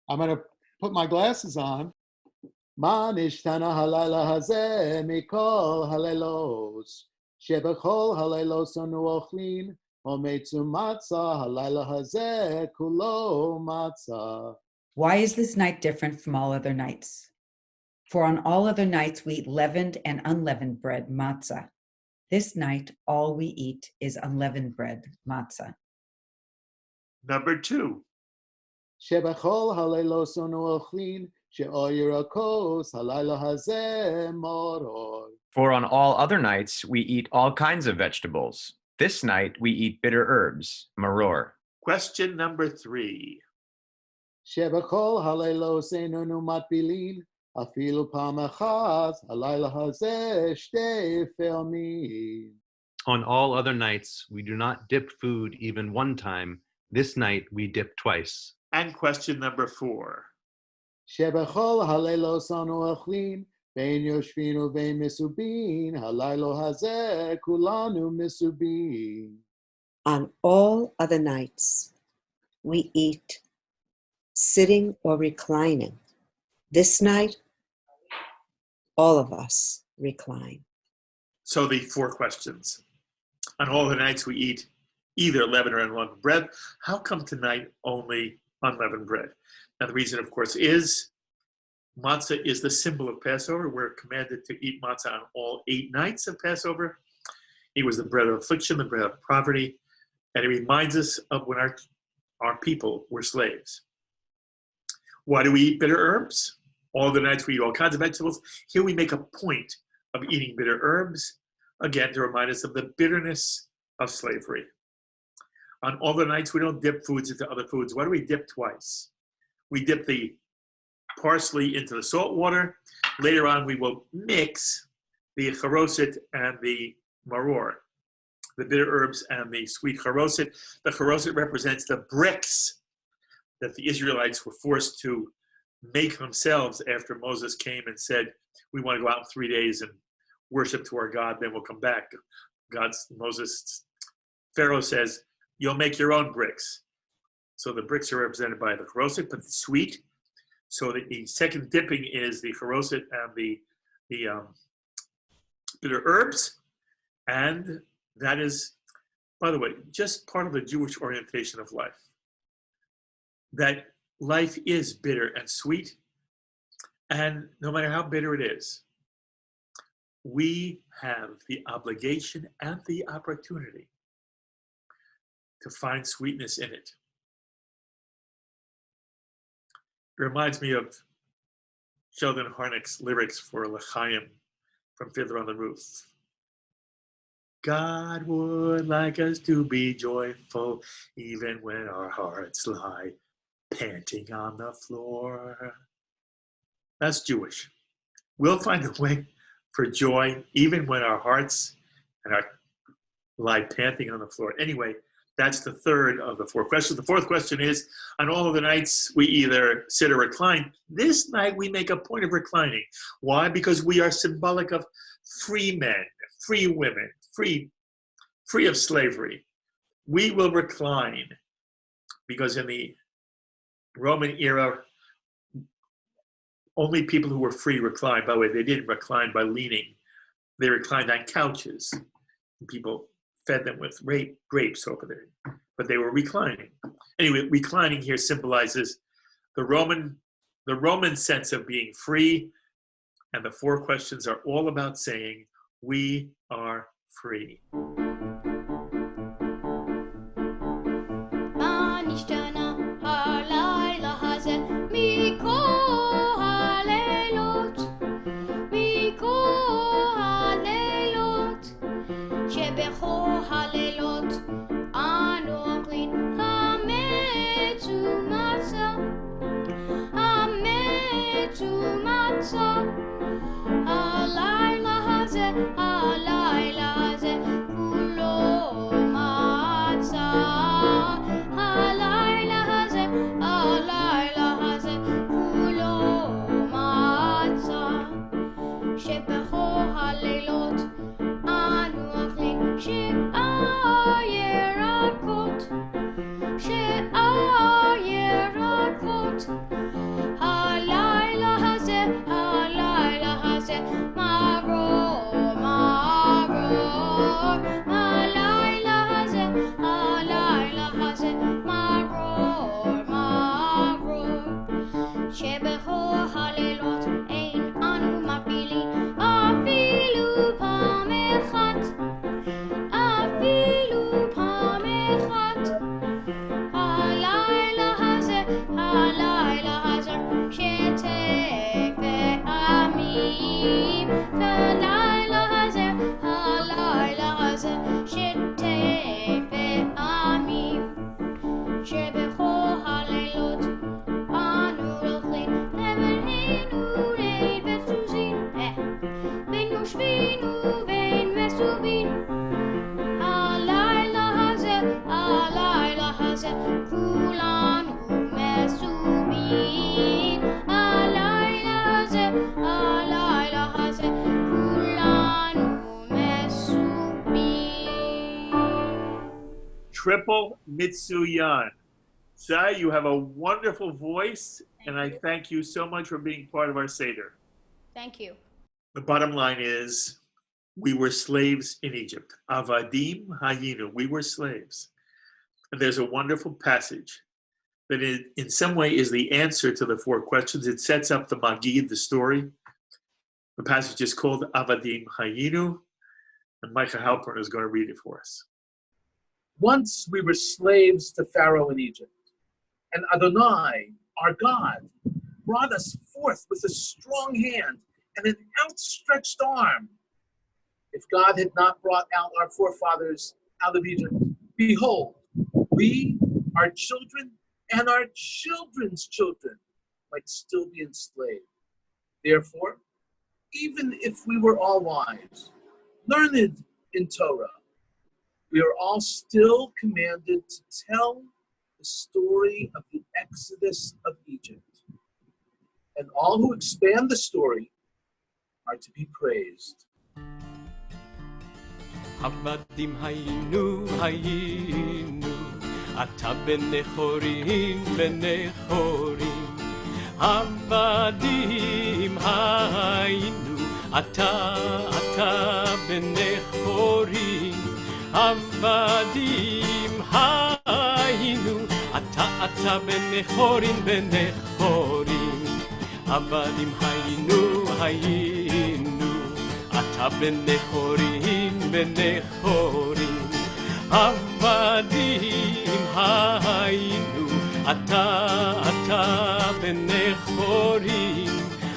I'm going to put my glasses on. Ma nishtana halayla hazeh mikol halelos shebechol halelos anu ochlin ometzu matzah halayla hazeh kulo matzah. Why is this night different from all other nights? For on all other nights we eat leavened and unleavened bread, matzah. This night, all we eat is unleavened bread, matzah. number 2. Shebechol halelos anu ochlin she'oyirakos halayla hazeh moror. For on all other nights we eat all kinds of vegetables. This night we eat bitter herbs, maror. Question number 3. Shebechol halelos enunu matbilin afilu pam achat halayla hazeh shtei felmin. On all other nights, we do not dip food even one time. This night, we dip twice. And question number 4. Shebechol halelos anu ochlin bein yoshvin uvein misubin halaylo hazeh kulanu misubin. On all other nights, we eat sitting or reclining. This night, all of us recline. So the 4 questions. On all the nights we eat either leavened or unleavened bread. How come tonight only unleavened bread? Now the reason, of course, is matzah is the symbol of Passover. We're commanded to eat matzah on all 8 nights of Passover. It was the bread of affliction, the bread of poverty, and it reminds us of when our people were slaves. Why do we eat bitter herbs? All the nights we eat all kinds of vegetables. Here we make a point of eating bitter herbs, again, to remind us of the bitterness of slavery. On all the nights, we don't dip foods into other foods. Why do we dip twice? We dip the parsley into the salt water. Later on, we will mix the charoset and the maror, the bitter herbs and the sweet charoset. The charoset represents the bricks that the Israelites were forced to make themselves after Moses came and said, we want to go out in 3 days and worship to our God, then we'll come back. Pharaoh says, you'll make your own bricks. So the bricks are represented by the charoset, but the sweet. So the second dipping is the charoset and the bitter herbs. And that is, by the way, just part of the Jewish orientation of life. That life is bitter and sweet. And no matter how bitter it is, we have the obligation and the opportunity to find sweetness in it. It reminds me of Sheldon Harnick's lyrics for L'chaim from Fiddler on the Roof. God would like us to be joyful even when our hearts lie panting on the floor. That's Jewish. We'll find a way for joy even when our hearts lie panting on the floor. Anyway, that's the third of the 4 questions. The 4th question is, on all of the nights we either sit or recline. This night we make a point of reclining. Why? Because we are symbolic of free men, free women, free of slavery. We will recline because in the Roman era, only people who were free reclined. By the way, they didn't recline by leaning. They reclined on couches. People fed them with grapes over there, but they were reclining. Anyway, reclining here symbolizes the Roman sense of being free, and the 4 questions are all about saying we are free. Triple Mitsuyan. Zai, you have a wonderful voice, and I thank you so much for being part of our Seder. Thank you. The bottom line is, we were slaves in Egypt. Avadim hayinu, we were slaves. And there's a wonderful passage that in some way is the answer to the four questions. It sets up the Magid, the story. The passage is called Avadim hayinu, and Micah Halpern is going to read it for us. Once we were slaves to Pharaoh in Egypt, and Adonai, our God, brought us forth with a strong hand and an outstretched arm. If God had not brought out our forefathers out of Egypt, behold, we, our children, and our children's children might still be enslaved. Therefore, even if we were all wise, learned in Torah, we are all still commanded to tell the story of the Exodus of Egypt. And all who expand the story are to be praised. עבדים היינו, אתה בנחורים, עבדים היינו, אתה בנחורים, עבדים היינו, אתה בנחורים, עבדים היינו, אתה בנחורים, עבדים היינו, אתה בנחורים,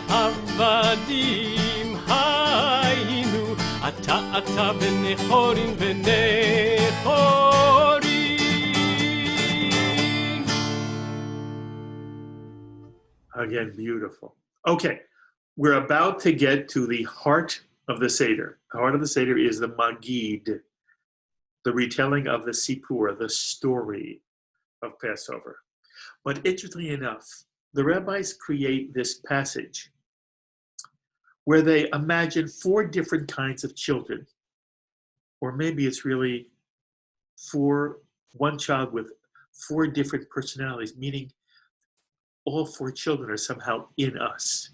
עבדים היינו, אתה בנחורים, Again, beautiful. Okay, we're about to get to the heart of the Seder. The heart of the Seder is the Magid, the retelling of the Sipur, the story of Passover. But interestingly enough, the rabbis create this passage where they imagine four different kinds of children, or maybe it's really one child with four different personalities, meaning all four children are somehow in us.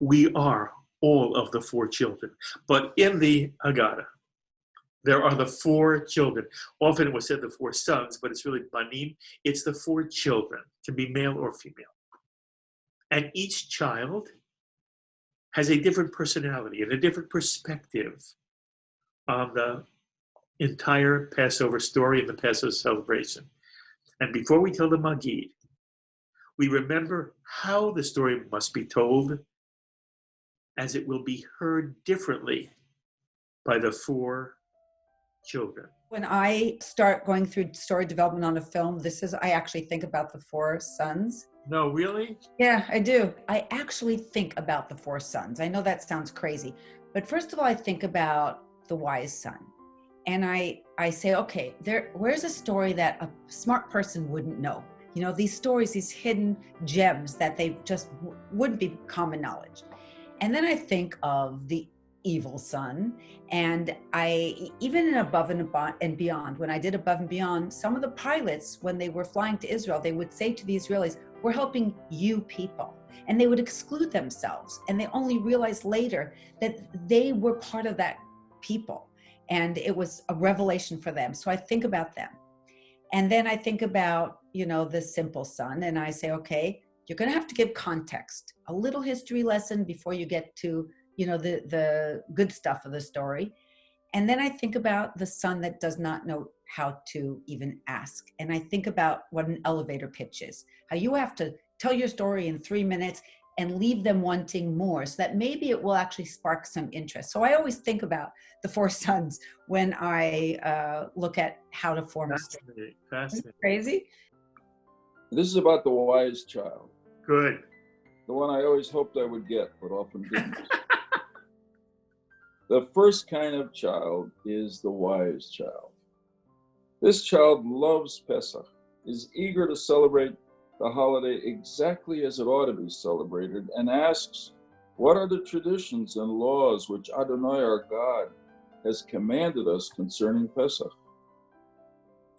We are all of the four children. But in the Haggadah, there are the four children. Often it was said the four sons, but it's really banim. It's the four children. It can be male or female. And each child has a different personality and a different perspective on the entire Passover story and the Passover celebration. And before we tell the Magid, we remember how the story must be told, as it will be heard differently by the four children. When I start going through story development on a film, I actually think about the four sons. No, really? Yeah, I do. I actually think about the four sons. I know that sounds crazy, but first of all, I think about the wise son. And I say, okay, where's a story that a smart person wouldn't know? You know, these stories, these hidden gems that they just wouldn't be common knowledge. And then I think of the evil son. And even in Above and Beyond, when I did Above and Beyond, some of the pilots, when they were flying to Israel, they would say to the Israelis, we're helping you people. And they would exclude themselves. And they only realized later that they were part of that people. And it was a revelation for them. So I think about them. And then I think about, the simple son. And I say, okay, you're going to have to give context, a little history lesson before you get to, the good stuff of the story. And then I think about the son that does not know how to even ask. And I think about what an elevator pitch is, how you have to tell your story in 3 minutes and leave them wanting more so that maybe it will actually spark some interest. So I always think about the four sons when I look at how to form a story. Fascinating. Crazy? This is about the wise child. Good. The one I always hoped I would get, but often didn't. The first kind of child is the wise child. This child loves Pesach, is eager to celebrate the holiday exactly as it ought to be celebrated, and asks, what are the traditions and laws which Adonai our God has commanded us concerning Pesach?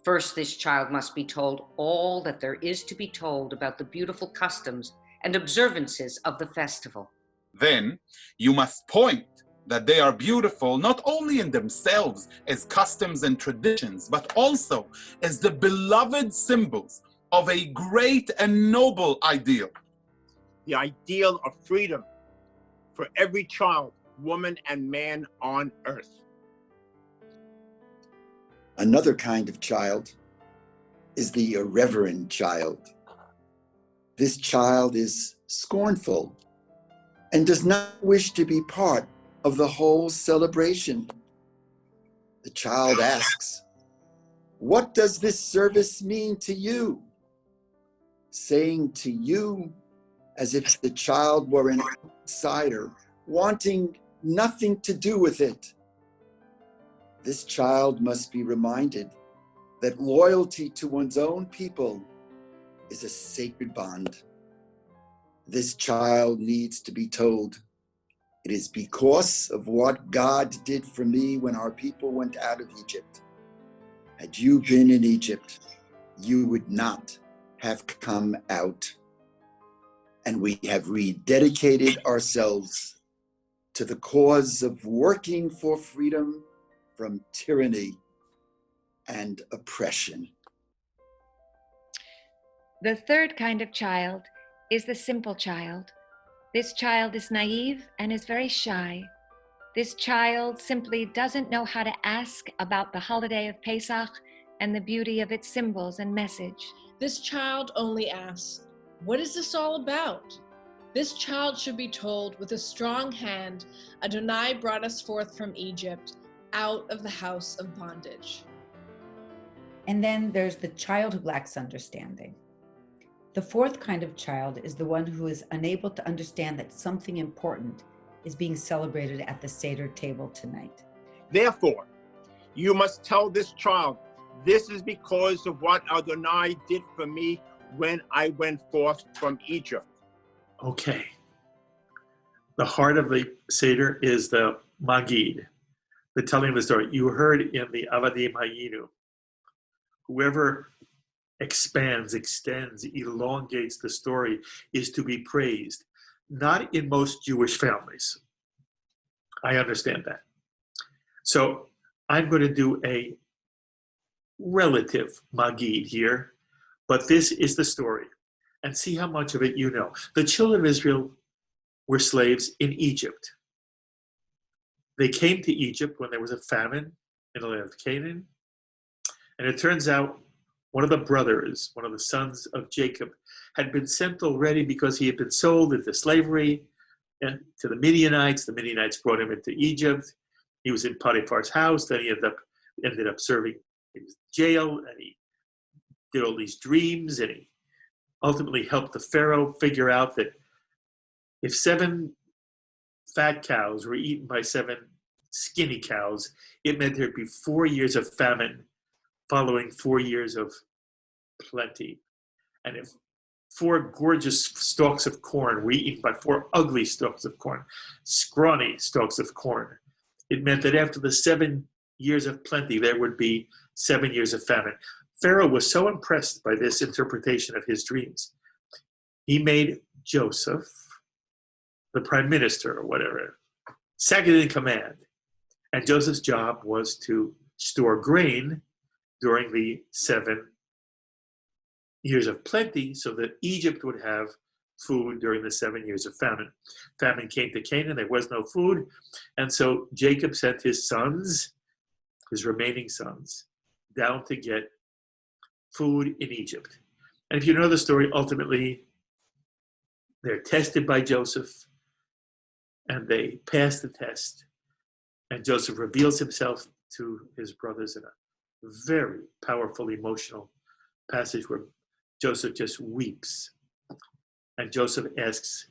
First, this child must be told all that there is to be told about the beautiful customs and observances of the festival. Then you must point that they are beautiful not only in themselves as customs and traditions, but also as the beloved symbols of a great and noble ideal. The ideal of freedom for every child, woman, and man on earth. Another kind of child is the irreverent child. This child is scornful and does not wish to be part of the whole celebration. The child asks, what does this service mean to you? Saying to you as if the child were an outsider, wanting nothing to do with it. This child must be reminded that loyalty to one's own people is a sacred bond. This child needs to be told, it is because of what God did for me when our people went out of Egypt. Had you been in Egypt, you would not have come out. And we have rededicated ourselves to the cause of working for freedom from tyranny and oppression. The third kind of child is the simple child. This child is naive and is very shy. This child simply doesn't know how to ask about the holiday of Pesach and the beauty of its symbols and message. This child only asks, what is this all about? This child should be told with a strong hand, Adonai brought us forth from Egypt, out of the house of bondage. And then there's the child who lacks understanding. The fourth kind of child is the one who is unable to understand that something important is being celebrated at the Seder table tonight. Therefore, you must tell this child, this is because of what Adonai did for me when I went forth from Egypt. Okay. The heart of the Seder is the Magid, the telling of the story. You heard in the Avadim Hayinu, whoever expands, extends, elongates the story is to be praised. Not in most Jewish families. I understand that. So I'm going to do a relative Magid here, but this is the story. And see how much of it you know. The children of Israel were slaves in Egypt. They came to Egypt when there was a famine in the land of Canaan. And it turns out one of the brothers, one of the sons of Jacob, had been sent already because he had been sold into slavery and to the Midianites. The Midianites brought him into Egypt. He was in Potiphar's house. Then he ended up ended up serving in jail, and he did all these dreams, and he ultimately helped the Pharaoh figure out that if 7 fat cows were eaten by 7 skinny cows, it meant there'd be 4 years of famine following 4 years of plenty. And if 4 gorgeous stalks of corn were eaten by 4 ugly stalks of corn, scrawny stalks of corn, it meant that after the 7 years of plenty, there would be 7 years of famine. Pharaoh was so impressed by this interpretation of his dreams, he made Joseph the prime minister or whatever, second in command. And Joseph's job was to store grain during the 7 years of plenty so that Egypt would have food during the 7 years of famine. Famine came to Canaan, there was no food, and so Jacob sent his sons, his remaining sons, down to get food in Egypt. And if you know the story, ultimately they're tested by Joseph and they pass the test, and Joseph reveals himself to his brothers in a very powerful emotional passage where Joseph just weeps. And Joseph asks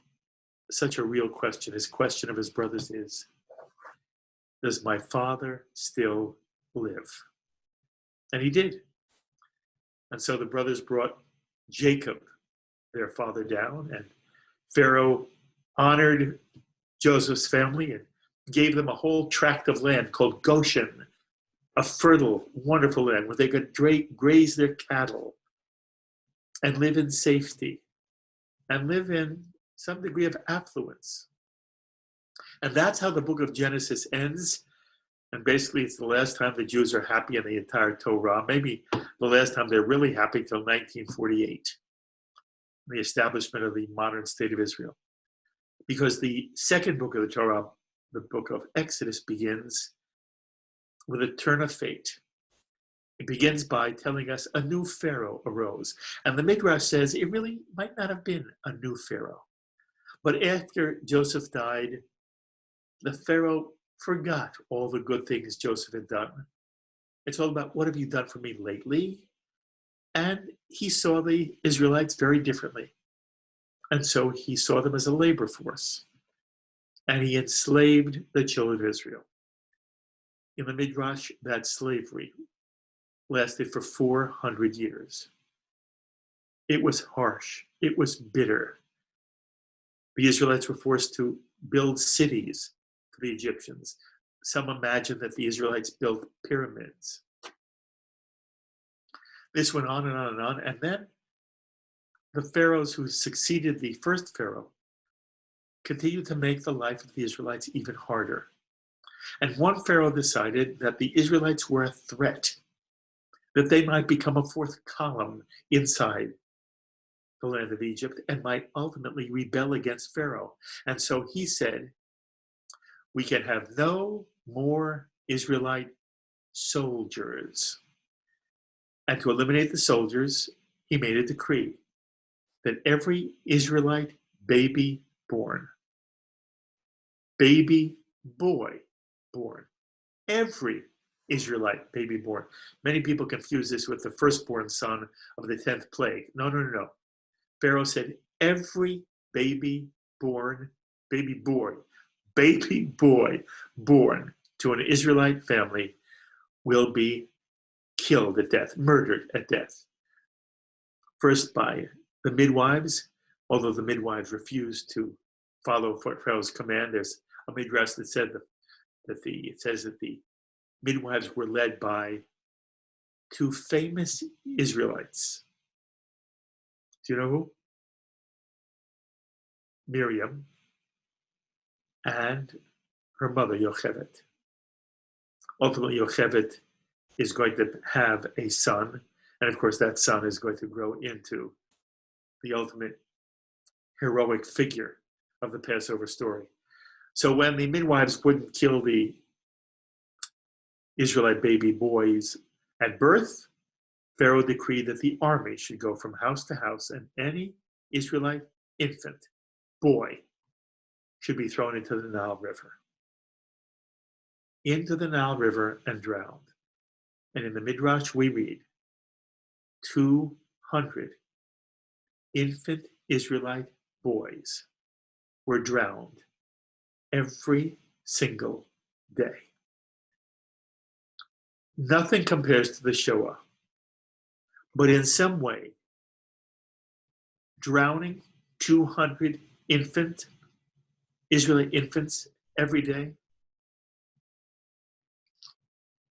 such a real question. His question of his brothers is, does my father still live? And he did. And so the brothers brought Jacob, their father, down, and Pharaoh honored Joseph's family and gave them a whole tract of land called Goshen, a fertile, wonderful land where they could graze their cattle and live in safety and live in some degree of affluence. And that's how the book of Genesis ends. And basically, it's the last time the Jews are happy in the entire Torah, maybe the last time they're really happy till 1948, the establishment of the modern state of Israel. Because the second book of the Torah, the book of Exodus, begins with a turn of fate. It begins by telling us a new Pharaoh arose. And the Midrash says it really might not have been a new Pharaoh. But after Joseph died, the Pharaoh forgot all the good things Joseph had done. It's all about, what have you done for me lately? And he saw the Israelites very differently. And so he saw them as a labor force. And he enslaved the children of Israel. In the Midrash, that slavery lasted for 400 years. It was harsh. It was bitter. The Israelites were forced to build cities for the Egyptians. Some imagine that the Israelites built pyramids. This went on and on and on. And then the pharaohs who succeeded the first Pharaoh continued to make the life of the Israelites even harder. And one Pharaoh decided that the Israelites were a threat, that they might become a fourth column inside the land of Egypt and might ultimately rebel against Pharaoh. And so he said, we can have no more Israelite soldiers. And to eliminate the soldiers, he made a decree that every Israelite baby born, baby boy born, every Israelite baby born. Many people confuse this with the firstborn son of the 10th plague. No. Pharaoh said every baby born, baby boy born to an Israelite family will be killed at death, murdered at death. First by the midwives, although the midwives refused to follow Pharaoh's command. There's a midrash that said it says that the midwives were led by 2 famous Israelites. Do you know who? Miriam and her mother, Yocheved. Ultimately, Yocheved is going to have a son, and of course that son is going to grow into the ultimate heroic figure of the Passover story. So when the midwives wouldn't kill the Israelite baby boys at birth, Pharaoh decreed that the army should go from house to house, and any Israelite infant, boy, should be thrown into the Nile River. Into the Nile River and drowned. And in the Midrash, we read 200 infant Israelite boys were drowned every single day. Nothing compares to the Shoah. But in some way, drowning 200 Israeli infants every day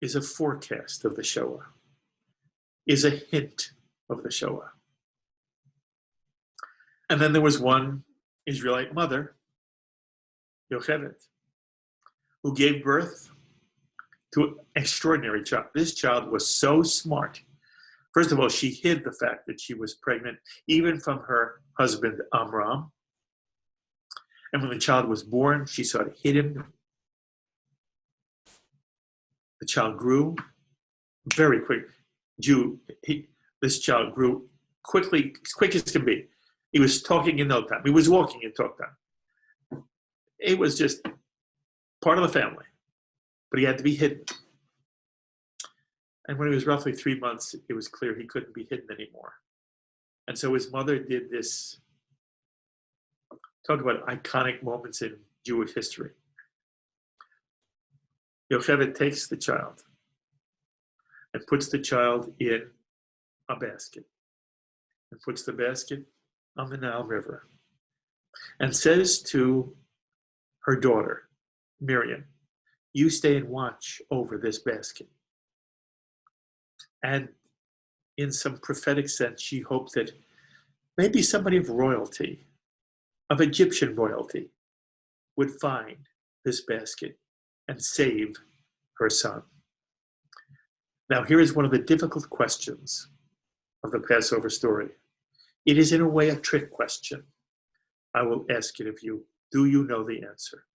is a forecast of the Shoah, is a hint of the Shoah. And then there was one Israelite mother, Yocheved, who gave birth to an extraordinary child. This child was so smart. First of all, she hid the fact that she was pregnant, even from her husband, Amram. And when the child was born, she sort of hid him. The child grew very quick. This child grew quickly, as quick as can be. He was talking in no time. He was walking in talk time. It was just part of the family, but he had to be hidden. And when he was roughly 3 months, it was clear he couldn't be hidden anymore. And so his mother did this, talk about iconic moments in Jewish history. Yocheved takes the child and puts the child in a basket and puts the basket on the Nile River and says to her daughter, Miriam, you stay and watch over this basket. And in some prophetic sense, she hoped that maybe somebody of royalty, of Egyptian royalty, would find this basket and save her son. Now, here is one of the difficult questions of the Passover story. It is in a way a trick question. I will ask it of you. Do you know the answer?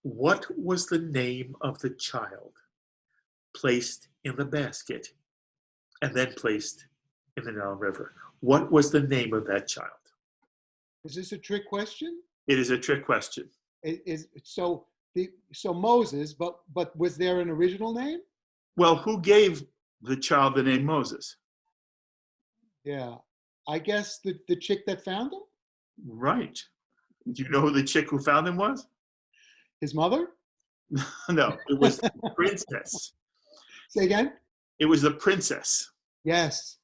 What was the name of the child placed in the basket and then placed in the Nile River? What was the name of that child? Is this a trick question? It is a trick question. So Moses, but was there an original name? Well, who gave the child the name Moses? Yeah, I guess the chick that found him? Right. Do you know who the chick who found him was? His mother? No, it was the princess. Say again? It was the princess. Yes.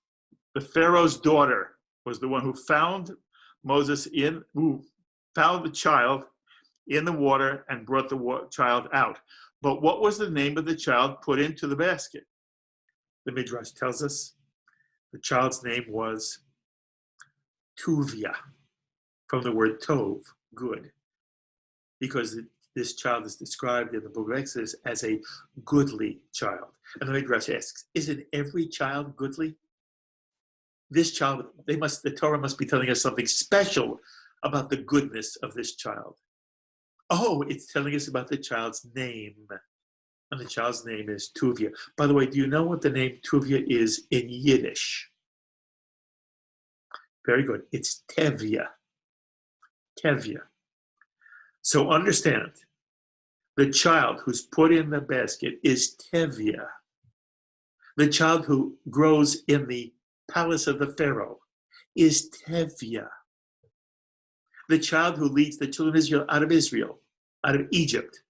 The Pharaoh's daughter was the one who found Moses who found the child in the water and brought the child out. But what was the name of the child put into the basket? The Midrash tells us the child's name was Tuvia, from the word tov, good, because this child is described in the book of Exodus as a goodly child. And the Midrash asks, isn't every child goodly? This child, the Torah must be telling us something special about the goodness of this child. Oh, it's telling us about the child's name. And the child's name is Tuvia. By the way, do you know what the name Tuvia is in Yiddish? Very good. It's Tevya. Tevya. So understand, the child who's put in the basket is Tevya. The child who grows in the palace of the Pharaoh is Tevya. The child who leads the children of Israel, out of Egypt,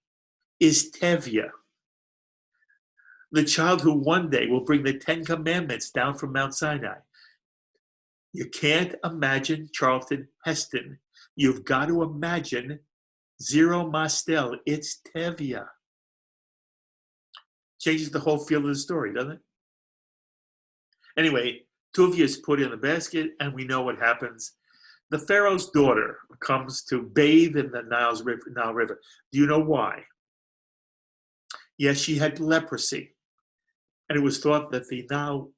is Tevya. The child who one day will bring the 10 Commandments down from Mount Sinai. You can't imagine Charlton Heston. You've got to imagine Zero Mostel. It's Tevya. Changes the whole feel of the story, doesn't it? Anyway, Tuvia is put in the basket, and we know what happens. The Pharaoh's daughter comes to bathe in the Nile River. Do you know why? Yes, she had leprosy. And it was thought that the Nile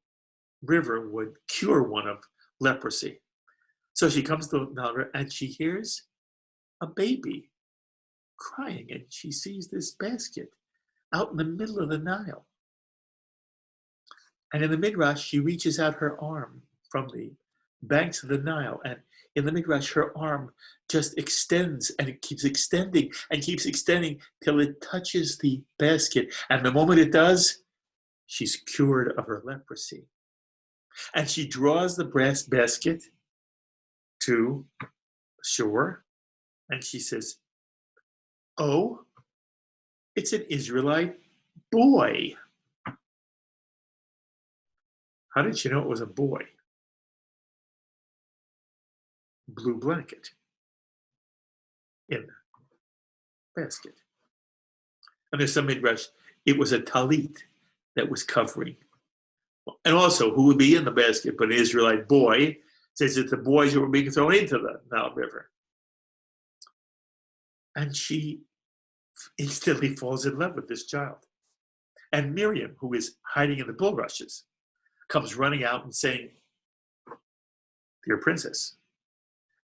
River would cure one of leprosy. So she comes to the Nile River and she hears a baby crying, and she sees this basket out in the middle of the Nile. And in the Midrash, she reaches out her arm from the banks of the Nile. And in the Midrash, her arm just extends, and it keeps extending and keeps extending till it touches the basket. And the moment it does, she's cured of her leprosy. And she draws the brass basket to shore, and she says, "Oh, it's an Israelite boy." How did she know it was a boy? Blue blanket in the basket. And there's some midrash, it was a talit that was covering. And also, who would be in the basket but an Israelite boy, says it's the boys who were being thrown into the Nile River. And she instantly falls in love with this child. And Miriam, who is hiding in the bulrushes, comes running out and saying, "Dear princess,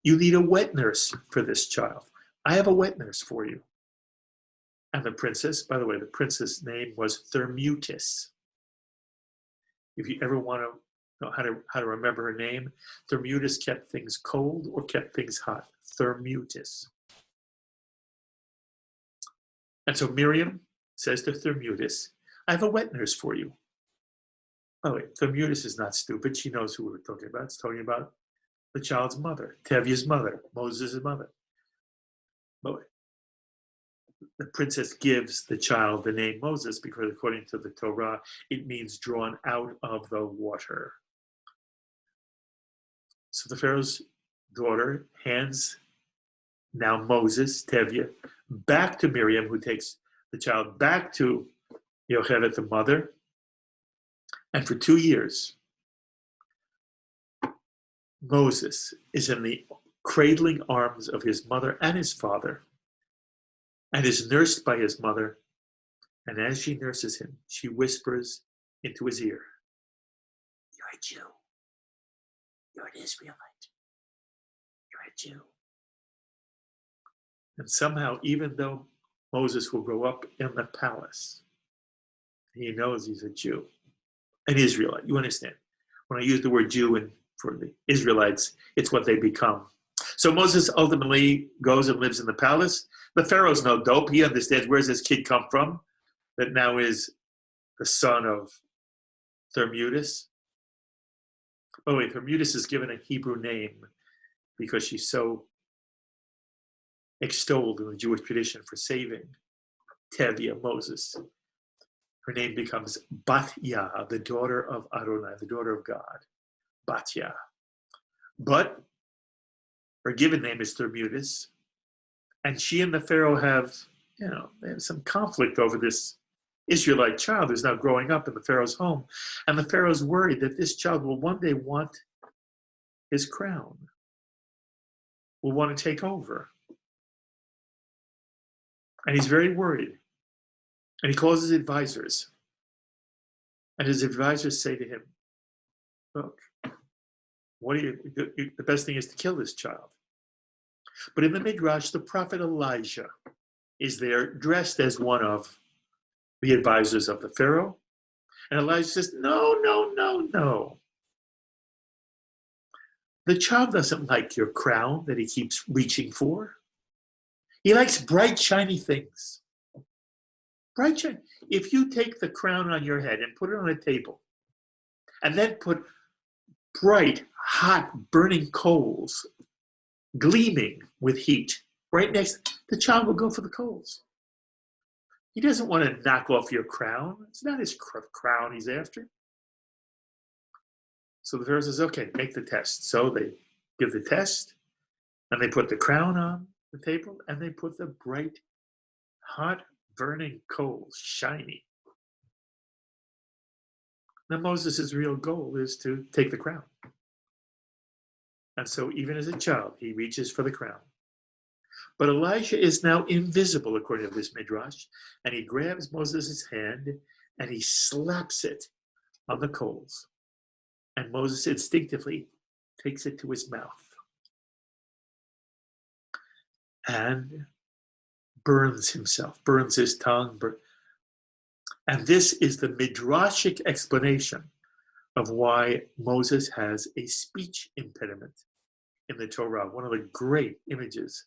you need a wet nurse for this child. I have a wet nurse for you." And the princess, by the way, the princess' name was Thermutis. If you ever want to know how to remember her name, Thermutis kept things cold or kept things hot. Thermutis. And so Miriam says to Thermutis, "I have a wet nurse for you." Oh wait, Thermutis is not stupid. She knows who we're talking about. It's talking about the child's mother, Tevye's mother, Moses' mother. But the princess gives the child the name Moses because according to the Torah, it means drawn out of the water. So the Pharaoh's daughter hands now Moses, Tevye, back to Miriam, who takes the child back to Yocheved, the mother. And for 2 years, Moses is in the cradling arms of his mother and his father and is nursed by his mother. And as she nurses him, she whispers into his ear, "You're a Jew. You're an Israelite. You're a Jew." And somehow, even though Moses will grow up in the palace, he knows he's a Jew, an Israelite. You understand? When I use the word Jew and for the Israelites, it's what they become. So Moses ultimately goes and lives in the palace. The Pharaoh's no dope. He understands, where's this kid come from that now is the son of Thermutis. Oh wait, Thermutis is given a Hebrew name because she's so extolled in the Jewish tradition for saving Tevye, Moses. Her name becomes Batya, the daughter of Adonai, the daughter of God. Batya. But her given name is Thermutis, and she and the Pharaoh have, they have some conflict over this Israelite child who's now growing up in the Pharaoh's home. And the Pharaoh's worried that this child will one day want his crown, will want to take over. And he's very worried. And he calls his advisors. And his advisors say to him, "Look, the best thing is to kill this child." But in the Midrash, the prophet Elijah is there dressed as one of the advisors of the Pharaoh. And Elijah says, "No, no, no, no. The child doesn't like your crown that he keeps reaching for. He likes bright, shiny things. Bright, shiny. If you take the crown on your head and put it on a table, and then put bright, hot, burning coals, gleaming with heat, right next, the child will go for the coals. He doesn't want to knock off your crown. It's not his crown he's after." So the Pharaoh says, "Okay, make the test." So they give the test, and they put the crown on the table, and they put the bright, hot, burning coals, shiny. Now Moses' real goal is to take the crown. And so even as a child, he reaches for the crown. But Elijah is now invisible, according to this Midrash, and he grabs Moses' hand and he slaps it on the coals. And Moses instinctively takes it to his mouth and burns himself, burns his tongue. And this is the Midrashic explanation of why Moses has a speech impediment in the Torah. One of the great images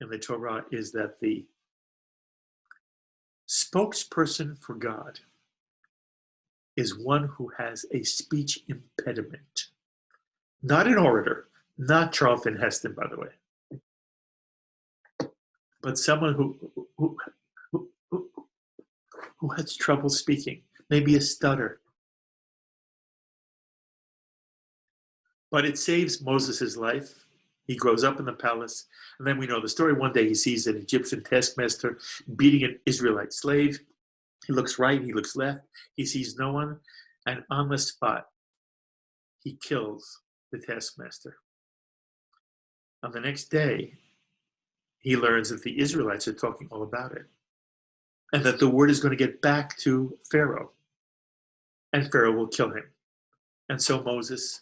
in the Torah is that the spokesperson for God is one who has a speech impediment. Not an orator, not Charlton Heston, by the way, but someone who has trouble speaking, maybe a stutter. But it saves Moses' life. He grows up in the palace, and then we know the story. One day he sees an Egyptian taskmaster beating an Israelite slave. He looks right, he looks left, he sees no one, and on the spot, he kills the taskmaster. On the next day, he learns that the Israelites are talking all about it, and that the word is going to get back to Pharaoh, and Pharaoh will kill him. And so Moses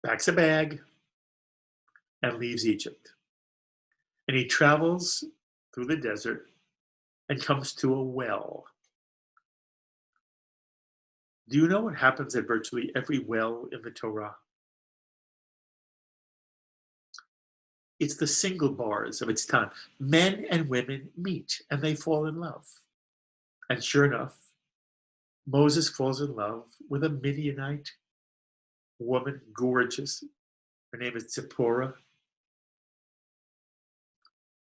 packs a bag and leaves Egypt. And he travels through the desert and comes to a well. Do you know what happens at virtually every well in the Torah? It's the single bars of its time. Men and women meet and they fall in love. And sure enough, Moses falls in love with a Midianite woman, gorgeous. Her name is Zipporah.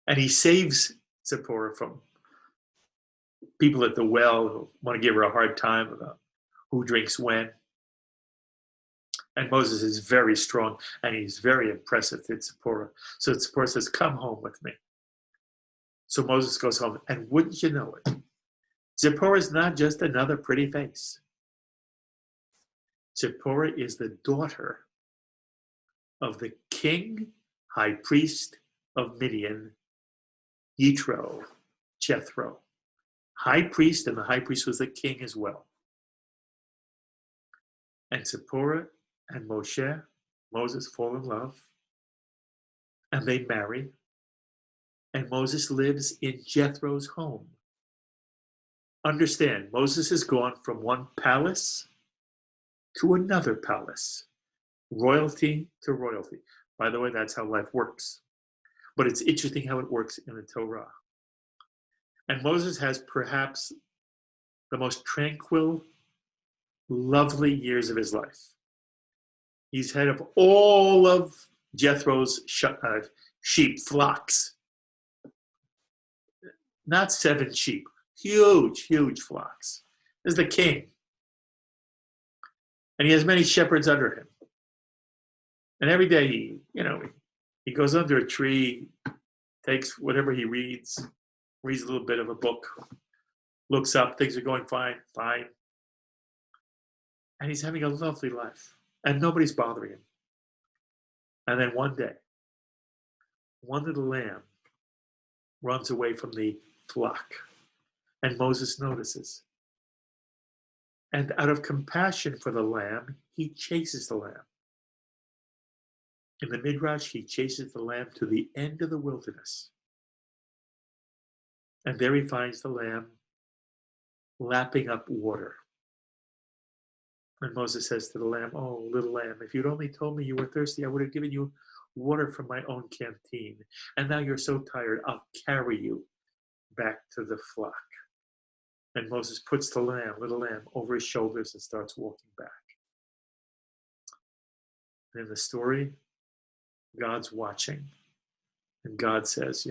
And he saves Zipporah from people at the well who want to give her a hard time about who drinks when. And Moses is very strong and he's very impressive to Zipporah. So Zipporah says, come home with me. So Moses goes home, and wouldn't you know it, Zipporah is not just another pretty face. Zipporah is the daughter of the king, high priest of Midian, Jethro. High priest, and the high priest was the king as well. And Zipporah and Moses fall in love, and they marry, and Moses lives in Jethro's home. Understand, Moses has gone from one palace to another palace, royalty to royalty. By the way, that's how life works. But it's interesting how it works in the Torah. And Moses has perhaps the most tranquil, lovely years of his life. He's head of all of Jethro's sheep flocks. Not 7 sheep, huge, huge flocks. There's the king. And he has many shepherds under him. And every day he goes under a tree, takes whatever he reads a little bit of a book, looks up, things are going fine. And he's having a lovely life. And nobody's bothering him. And then one day, one little lamb runs away from the flock. And Moses notices. And out of compassion for the lamb, he chases the lamb. In the Midrash, he chases the lamb to the end of the wilderness. And there he finds the lamb lapping up water. And Moses says to the lamb, oh, little lamb, if you'd only told me you were thirsty, I would have given you water from my own canteen. And now you're so tired, I'll carry you back to the flock. And Moses puts the little lamb, over his shoulders and starts walking back. And in the story, God's watching. And God says,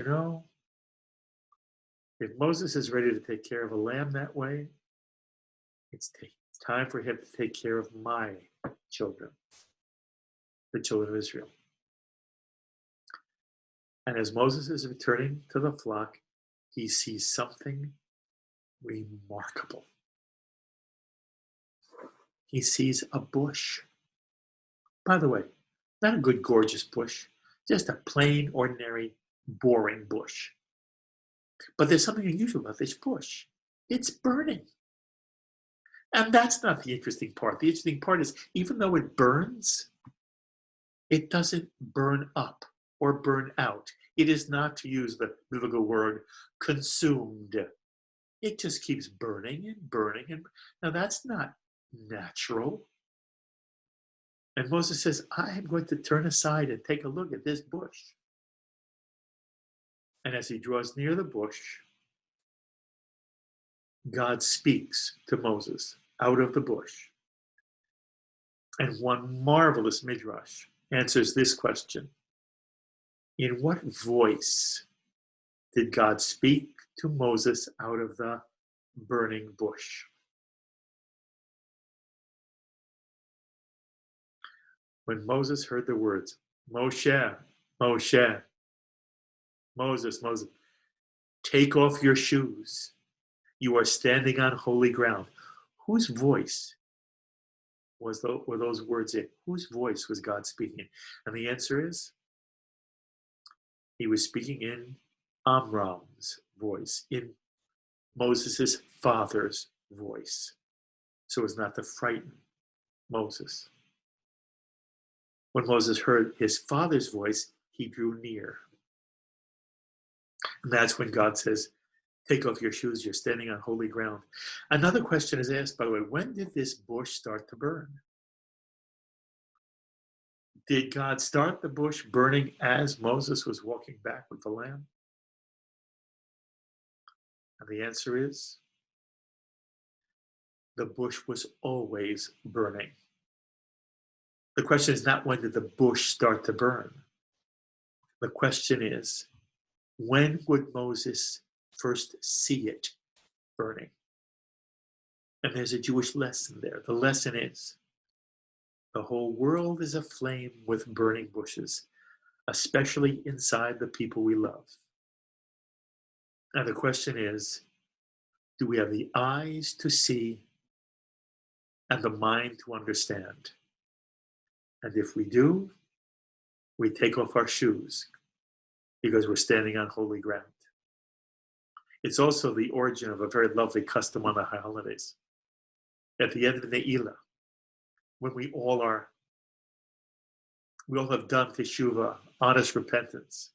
if Moses is ready to take care of a lamb that way, it's time for him to take care of my children, the children of Israel. And as Moses is returning to the flock, he sees something remarkable. He sees a bush. By the way, not a good, gorgeous bush, just a plain, ordinary, boring bush. But there's something unusual about this bush. It's burning. And that's not the interesting part. The interesting part is, even though it burns, it doesn't burn up or burn out. It is not, to use the biblical word, consumed. It just keeps burning and burning. And now that's not natural. And Moses says, I am going to turn aside and take a look at this bush. And as he draws near the bush, God speaks to Moses out of the bush. And one marvelous midrash answers this question. In what voice did God speak to Moses out of the burning bush? When Moses heard the words, Moshe, Moshe, Moses, Moses, take off your shoes. You are standing on holy ground. Whose voice were those words in? Whose voice was God speaking in? And the answer is, he was speaking in Amram's voice, in Moses' father's voice. So as not to frighten Moses. When Moses heard his father's voice, he drew near. And that's when God says, take off your shoes, you're standing on holy ground. Another question is asked, by the way, when did this bush start to burn? Did God start the bush burning as Moses was walking back with the lamb? And the answer is, the bush was always burning. The question is not when did the bush start to burn? The question is, when would Moses first see it burning? And there's a Jewish lesson there. The lesson is, the whole world is aflame with burning bushes, especially inside the people we love. And the question is, do we have the eyes to see and the mind to understand? And if we do, we take off our shoes because we're standing on holy ground. It's also the origin of a very lovely custom on the holidays. At the end of the Ne'ilah, when we all have done teshuvah, honest repentance,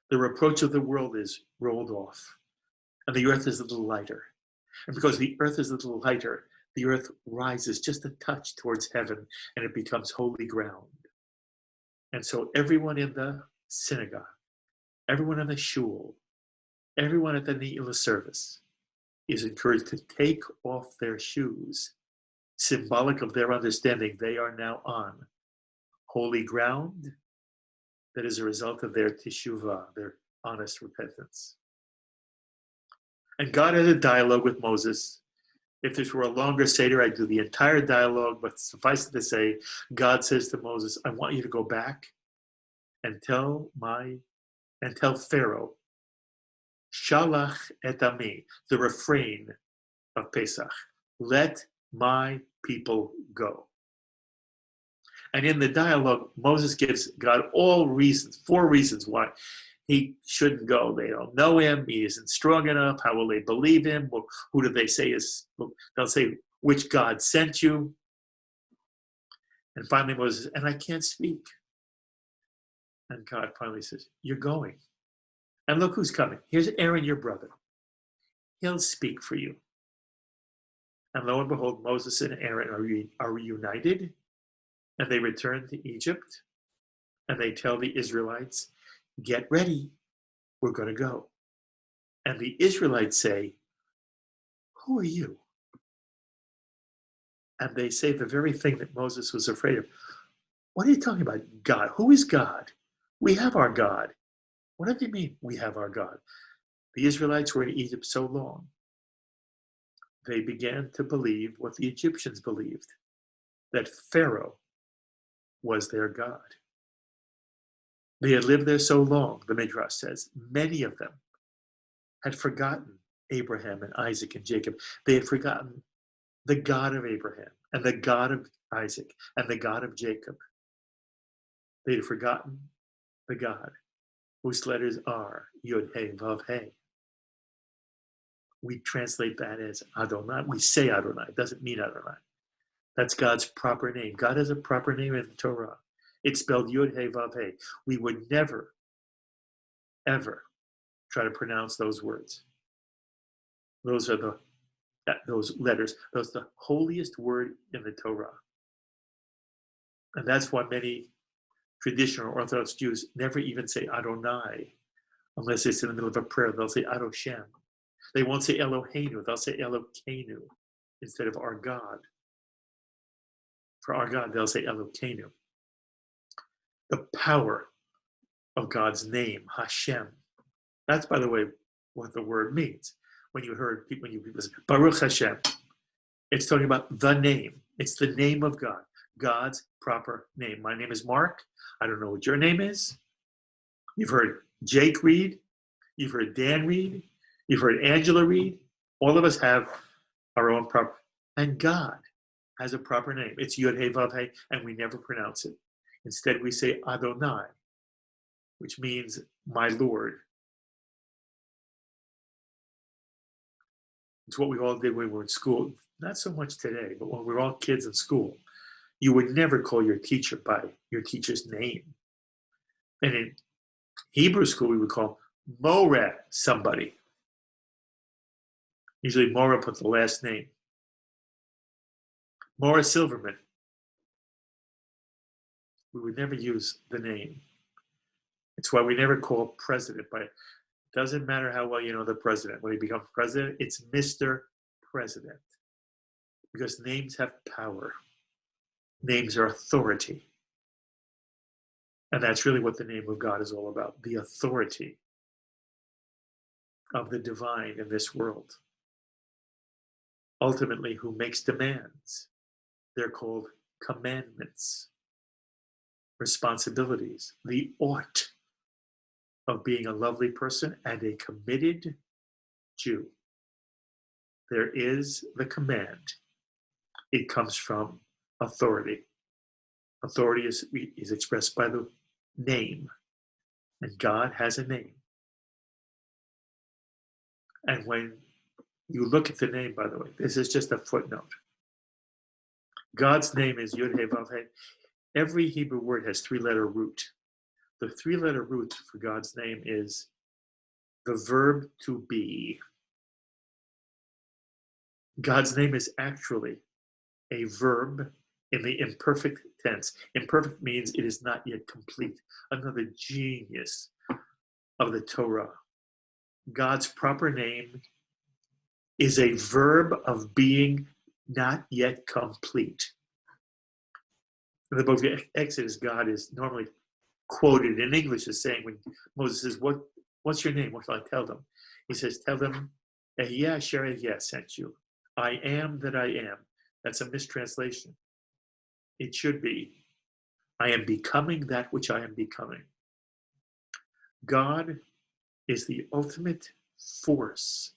the reproach of the world is rolled off, and the earth is a little lighter. And because the earth is a little lighter, the earth rises just a touch towards heaven, and it becomes holy ground. And so everyone in the synagogue, everyone in the shul, everyone at the Ne'ilah service is encouraged to take off their shoes, symbolic of their understanding they are now on holy ground that is a result of their teshuvah, their honest repentance. And God had a dialogue with Moses. If this were a longer Seder, I'd do the entire dialogue, but suffice it to say, God says to Moses, I want you to go back and tell Pharaoh, Shalach et ami, the refrain of Pesach, let my people go. And in the dialogue, Moses gives God four reasons why he shouldn't go. They don't know him. He isn't strong enough. How will they believe him? Well, who do they say is? They'll say, which God sent you? And finally Moses, and I can't speak. And God finally says, you're going. And look who's coming. Here's Aaron, your brother. He'll speak for you. And lo and behold, Moses and Aaron are reunited, and they return to Egypt, and they tell the Israelites, get ready, we're going to go. And the Israelites say, who are you? And they say the very thing that Moses was afraid of. What are you talking about? God. Who is God? We have our God. What do you mean we have our God? The Israelites were in Egypt so long, they began to believe what the Egyptians believed, that Pharaoh was their God. They had lived there so long, the Midrash says, many of them had forgotten Abraham and Isaac and Jacob. They had forgotten the God of Abraham and the God of Isaac and the God of Jacob. They had forgotten the God whose letters are Yud Hey Vav Hey. We translate that as Adonai. We say Adonai. It doesn't mean Adonai. That's God's proper name. God has a proper name in the Torah. It's spelled Yud Hey Vav Hey. We would never, ever try to pronounce those words. Those are the those letters. That's the holiest word in the Torah. And that's why many traditional Orthodox Jews never even say Adonai unless it's in the middle of a prayer. They'll say Adoshem. They won't say Eloheinu. They'll say Elokeinu instead of our God. For our God, they'll say Elokeinu. The power of God's name, Hashem. That's, by the way, what the word means. When you say Baruch Hashem, it's talking about the name. It's the name of God, God's proper name. My name is Mark. I don't know what your name is. You've heard Jake read. You've heard Dan read. You've heard Angela read. All of us have our own proper, and God has a proper name. It's Yod He Vav He, and we never pronounce it. Instead, we say Adonai, which means my Lord. It's what we all did when we were in school. Not so much today, but when we were all kids in school, you would never call your teacher by your teacher's name. And in Hebrew school, we would call Moreh somebody. Usually Moreh put the last name. Moreh Silverman. We would never use the name. It's why we never call president by it. Doesn't matter how well you know the president. When he becomes president, it's Mr. President. Because names have power. Names are authority. And that's really what the name of God is all about. The authority of the divine in this world. Ultimately, who makes demands. They're called commandments. Responsibilities. The ought of being a lovely person and a committed Jew. There is the command. It comes from authority. Authority is expressed by the name. And God has a name. And when you look at the name, by the way, this is just a footnote. God's name is Yud He Vav He. Every Hebrew word has three-letter root. The three-letter root for God's name is the verb to be. God's name is actually a verb in the imperfect tense. Imperfect means it is not yet complete. Another genius of the Torah. God's proper name is a verb of being not yet complete. In the book of Exodus, God is normally quoted in English as saying, when Moses says, what's your name? What shall I tell them? He says, tell them, Ehyeh Asher Ehyeh sent you. I am that I am. That's a mistranslation. It should be, I am becoming that which I am becoming. God is the ultimate force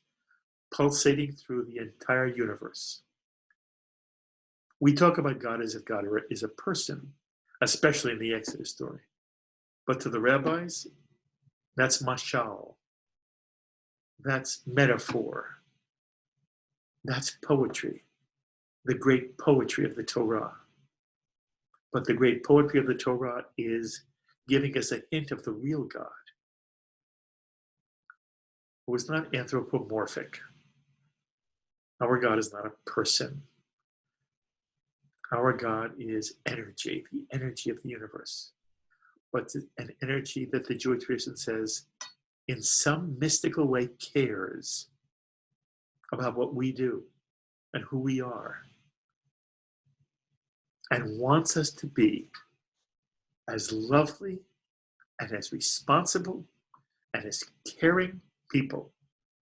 pulsating through the entire universe. We talk about God as if God is a person, especially in the Exodus story. But to the rabbis, that's mashal. That's metaphor. That's poetry. The great poetry of the Torah. But the great poetry of the Torah is giving us a hint of the real God, who is not anthropomorphic. Our God is not a person. Our God is energy, the energy of the universe. But an energy that the Jewish tradition says, in some mystical way, cares about what we do and who we are, and wants us to be as lovely and as responsible and as caring people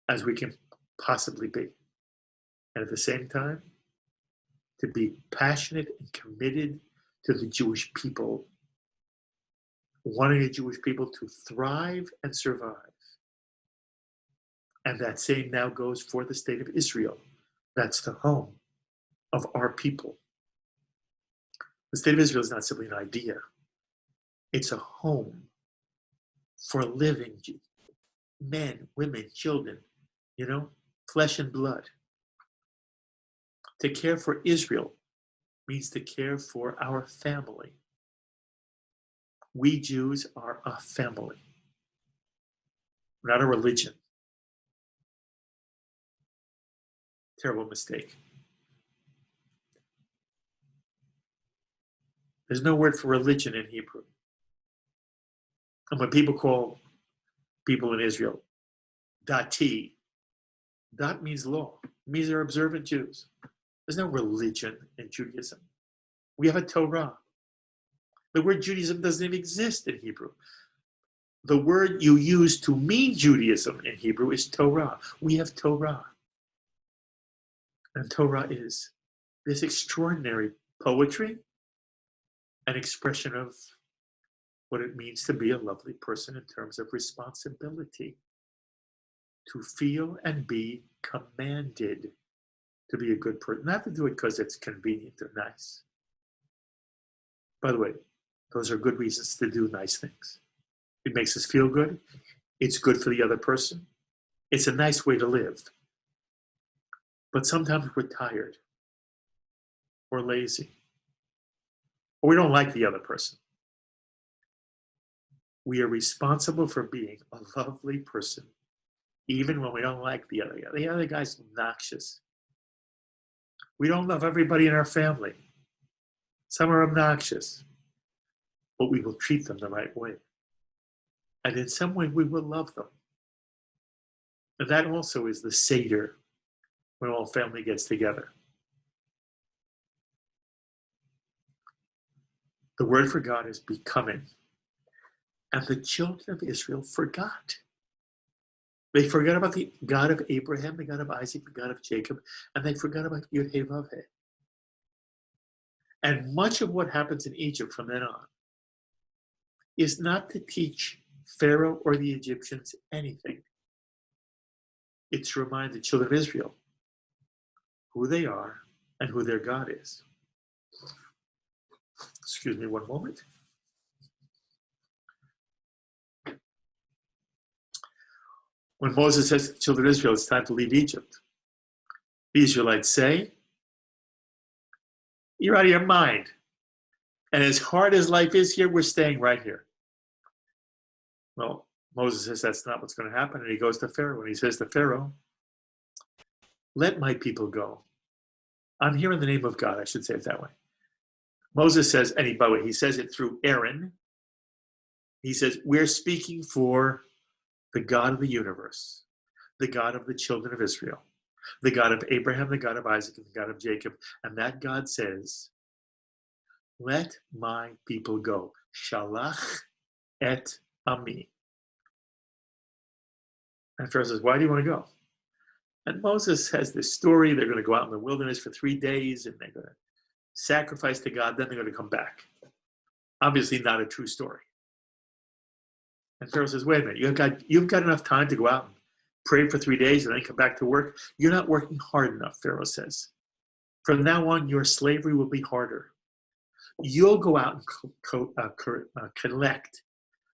as we can possibly be. And at the same time, to be passionate and committed to the Jewish people, wanting the Jewish people to thrive and survive. And that same now goes for the state of Israel. That's the home of our people. The state of Israel is not simply an idea. It's a home for living men, women, children, flesh and blood. To care for Israel means to care for our family. We Jews are a family, not a religion. Terrible mistake. There's no word for religion in Hebrew. And when people call people in Israel dati, dat means law. It means they're observant Jews. There's no religion in Judaism. We have a Torah. The word Judaism doesn't even exist in Hebrew. The word you use to mean Judaism in Hebrew is Torah. We have Torah. And Torah is this extraordinary poetry, an expression of what it means to be a lovely person in terms of responsibility, to feel and be commanded to be a good person, not to do it because it's convenient or nice. By the way, those are good reasons to do nice things. It makes us feel good. It's good for the other person. It's a nice way to live. But sometimes we're tired or lazy, or we don't like the other person. We are responsible for being a lovely person, even when we don't like the other guy. The other guy's obnoxious. We don't love everybody in our family. Some are obnoxious, but we will treat them the right way. And in some way, we will love them. And that also is the Seder, when all family gets together. The word for God is becoming. And the children of Israel forgot. They forgot about the God of Abraham, the God of Isaac, the God of Jacob, and they forgot about Yud-Heh-Vav-Heh. And much of what happens in Egypt from then on is not to teach Pharaoh or the Egyptians anything. It's to remind the children of Israel who they are and who their God is. Excuse me one moment. When Moses says to the children of Israel, it's time to leave Egypt, the Israelites say, you're out of your mind. And as hard as life is here, we're staying right here. Well, Moses says that's not what's going to happen. And he goes to Pharaoh and he says to Pharaoh, let my people go. I'm here in the name of God. I should say it that way. Moses says, and by the way, he says it through Aaron. He says, we're speaking for the God of the universe, the God of the children of Israel, the God of Abraham, the God of Isaac, and the God of Jacob. And that God says, let my people go. Shalach et ami. And Pharaoh says, why do you want to go? And Moses has this story. They're going to go out in the wilderness for 3 days and they're going to sacrifice to God. Then they're going to come back. Obviously not a true story. And Pharaoh says, wait a minute, you've got enough time to go out and pray for 3 days and then come back to work. You're not working hard enough, Pharaoh says. From now on, your slavery will be harder. You'll go out and collect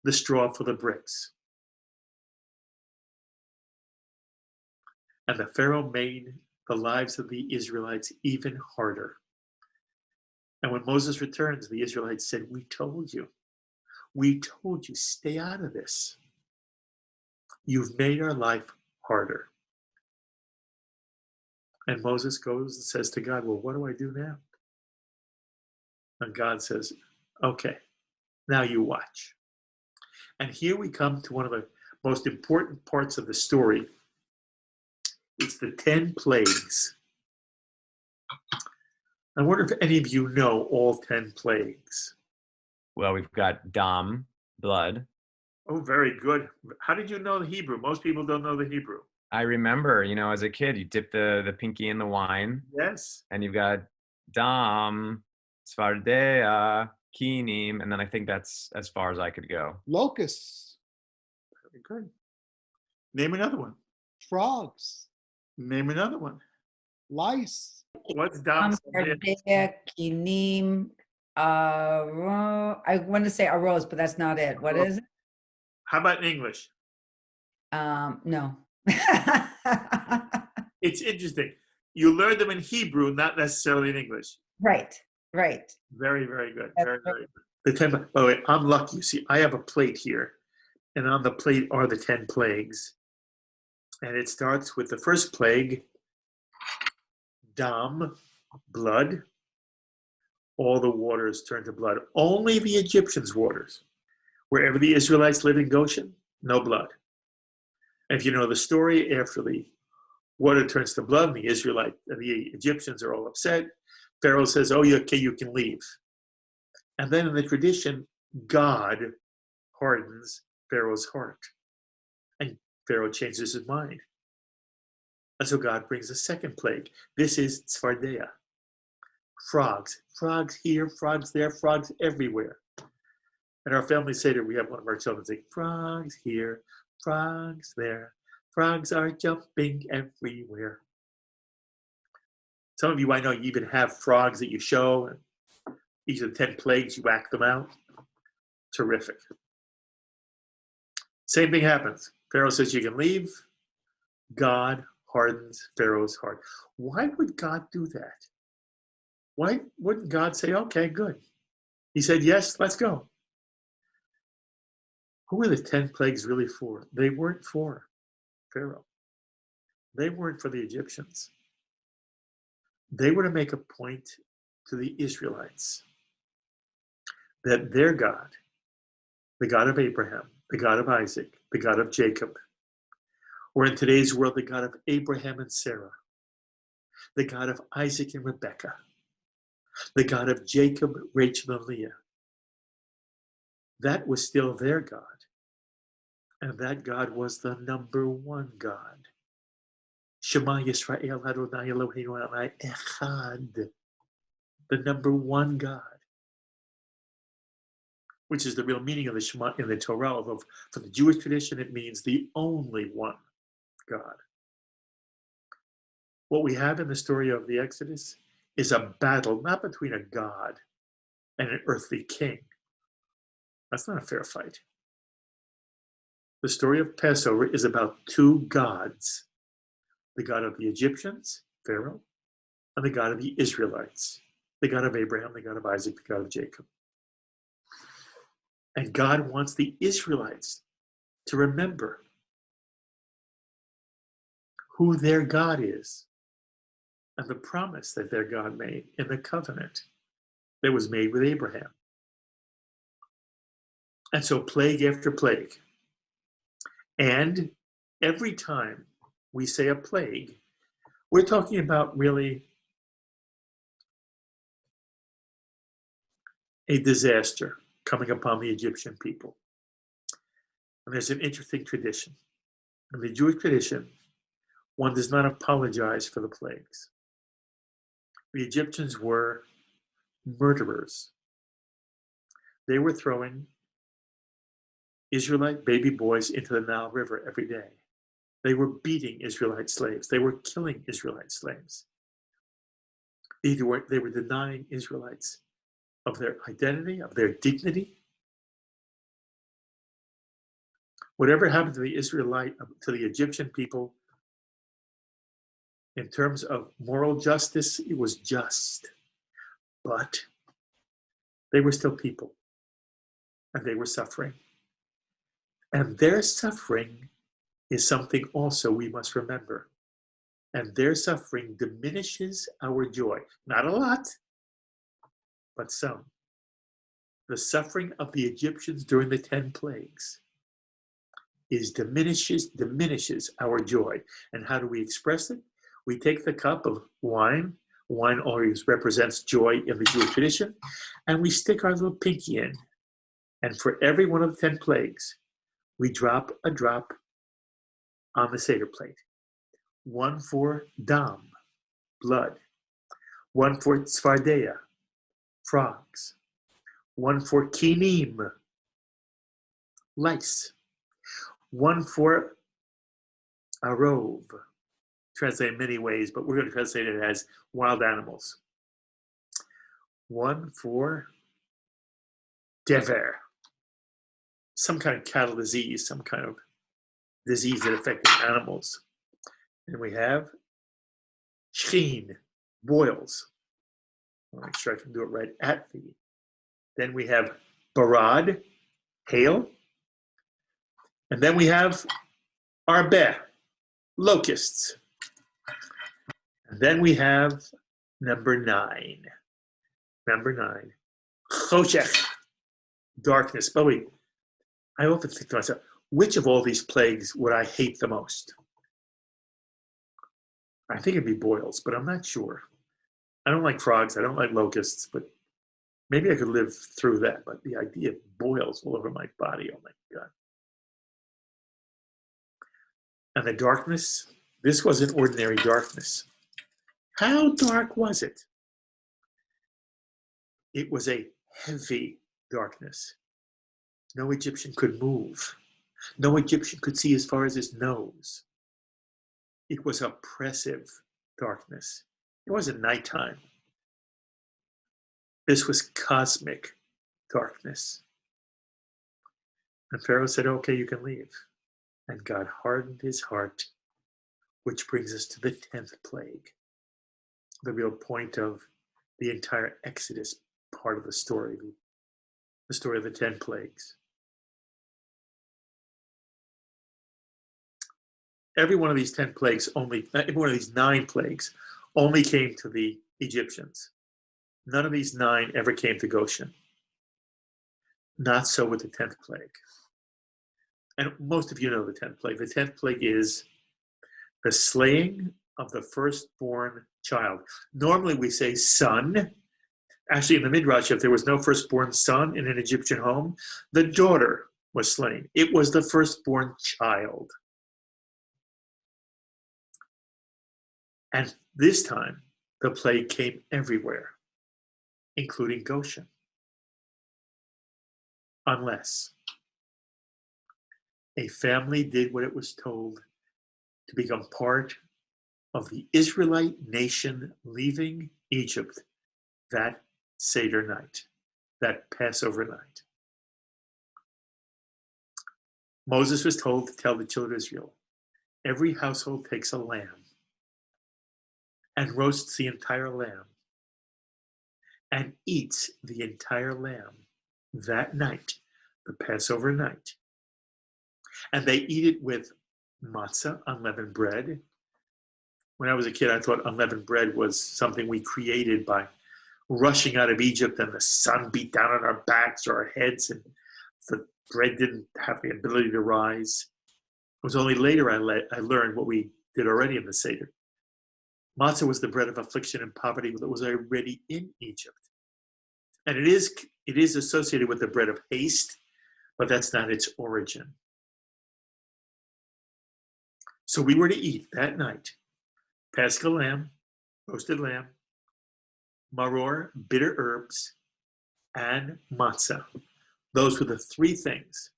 the straw for the bricks. And the Pharaoh made the lives of the Israelites even harder. And when Moses returns, the Israelites said, we told you, stay out of this. You've made our life harder. And Moses goes and says to God, well, what do I do now? And God says, okay, now you watch. And here we come to one of the most important parts of the story. It's the 10 plagues. I wonder if any of you know all 10 plagues. Well, we've got dam, blood. Oh, very good. How did you know the Hebrew? Most people don't know the Hebrew. I remember, as a kid, you dip the pinky in the wine. Yes. And you've got dam, svardea, kinim, and then I think that's as far as I could go. Locusts. Very good. Name another one. Frogs. Name another one. Lice. What's dam? Kinim. I want to say arroz, but that's not it. What is it? How about in English? No. It's interesting. You learn them in Hebrew, not necessarily in English. Right. Very, very good. Very, very good. The 10, by the way, I'm lucky. You see, I have a plate here, and on the plate are the 10 plagues. And it starts with the first plague, dam, blood. All the waters turned to blood. Only the Egyptians' waters. Wherever the Israelites lived in Goshen, no blood. And if you know the story, after the water turns to blood, and the Egyptians are all upset, Pharaoh says, oh, okay, you can leave. And then in the tradition, God hardens Pharaoh's heart. And Pharaoh changes his mind. And so God brings a second plague. This is Tzfardea. Frogs. Frogs here, frogs there, frogs everywhere. In our family Seder, we have one of our children say, frogs here, frogs there. Frogs are jumping everywhere. Some of you, I know, you even have frogs that you show. And each of the 10 plagues, you whack them out. Terrific. Same thing happens. Pharaoh says you can leave. God hardens Pharaoh's heart. Why would God do that? Why wouldn't God say, okay, good? He said, yes, let's go. Who were the 10 plagues really for? They weren't for Pharaoh. They weren't for the Egyptians. They were to make a point to the Israelites that their God, the God of Abraham, the God of Isaac, the God of Jacob, or in today's world, the God of Abraham and Sarah, the God of Isaac and Rebekah, the God of Jacob, Rachel, and Leah. That was still their God. And that God was the number one God. Shema Yisrael Adonai Eloheinu Adonai Echad. The number one God. Which is the real meaning of the Shema in the Torah. For the Jewish tradition, it means the only one God. What we have in the story of the Exodus is a battle, not between a God and an earthly king. That's not a fair fight. The story of Passover is about two gods, the God of the Egyptians, Pharaoh, and the God of the Israelites, the God of Abraham, the God of Isaac, the God of Jacob. And God wants the Israelites to remember who their God is and the promise that their God made in the covenant that was made with Abraham. And so plague after plague. And every time we say a plague, we're talking about really a disaster coming upon the Egyptian people. And there's an interesting tradition. In the Jewish tradition, one does not apologize for the plagues. The Egyptians were murderers. They were throwing Israelite baby boys into the Nile River every day. They were beating Israelite slaves. They were killing Israelite slaves. They were denying Israelites of their identity, of their dignity. Whatever happened to the Egyptian people, in terms of moral justice, it was just. But they were still people. And they were suffering. And their suffering is something also we must remember. And their suffering diminishes our joy. Not a lot, but some. The suffering of the Egyptians during the 10 plagues diminishes our joy. And how do we express it? We take the cup of wine. Wine always represents joy in the Jewish tradition. And we stick our little pinky in. And for every one of the 10 plagues, we drop a drop on the Seder plate. One for dam, blood. One for tzfardea, frogs. One for kinim, lice. One for arov, translated in many ways, but we're going to translate it as wild animals. One for dever, some kind of cattle disease, some kind of disease that affected animals. And we have shchin, boils. I'll make sure I can do it right at the. Then we have barad, hail. And then we have arbeh, locusts. And then we have number 9. Number 9. Choshech, darkness. But wait, I often think to myself, which of all these plagues would I hate the most? I think it'd be boils, but I'm not sure. I don't like frogs. I don't like locusts, but maybe I could live through that. But the idea of boils all over my body, oh my God. And the darkness, this wasn't ordinary darkness. How dark was it? It was a heavy darkness. No Egyptian could move. No Egyptian could see as far as his nose. It was oppressive darkness. It wasn't nighttime. This was cosmic darkness. And Pharaoh said, okay, you can leave. And God hardened his heart, which brings us to the 10th plague, the real point of the entire Exodus part of the story of the 10 plagues. Every one of these 10 plagues every one of these 9 plagues only came to the Egyptians. None of these 9 ever came to Goshen. Not so with the 10th plague. And most of you know the 10th plague. The 10th plague is the slaying of the firstborn child. Normally we say son. Actually, in the Midrash, if there was no firstborn son in an Egyptian home, the daughter was slain. It was the firstborn child. And this time, the plague came everywhere, including Goshen. Unless a family did what it was told to become part of the Israelite nation leaving Egypt that Seder night, that Passover night. Moses was told to tell the children of Israel, every household takes a lamb and roasts the entire lamb and eats the entire lamb that night, the Passover night. And they eat it with matzah, unleavened bread. When I was a kid, I thought unleavened bread was something we created by rushing out of Egypt and the sun beat down on our backs or our heads and the bread didn't have the ability to rise. It was only later I learned what we did already in the Seder. Matzah was the bread of affliction and poverty that was already in Egypt. And it is associated with the bread of haste, but that's not its origin. So we were to eat that night Paschal lamb, roasted lamb, maror, bitter herbs, and matzah. Those were the 3 things,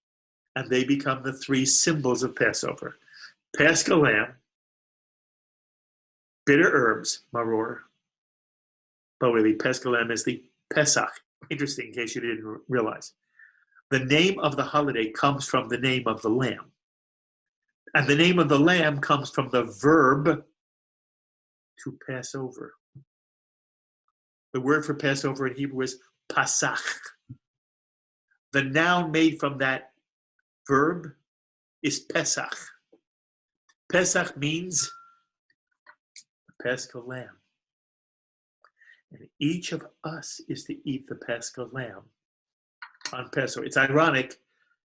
and they become the 3 symbols of Passover. Paschal lamb, bitter herbs, maror. By the way, the Paschal lamb is the Pesach. Interesting, in case you didn't realize. The name of the holiday comes from the name of the lamb. And the name of the lamb comes from the verb to pass over. The word for Passover in Hebrew is Pasach. The noun made from that verb is Pesach. Pesach means the Paschal lamb. And each of us is to eat the Paschal lamb on Passover. It's ironic,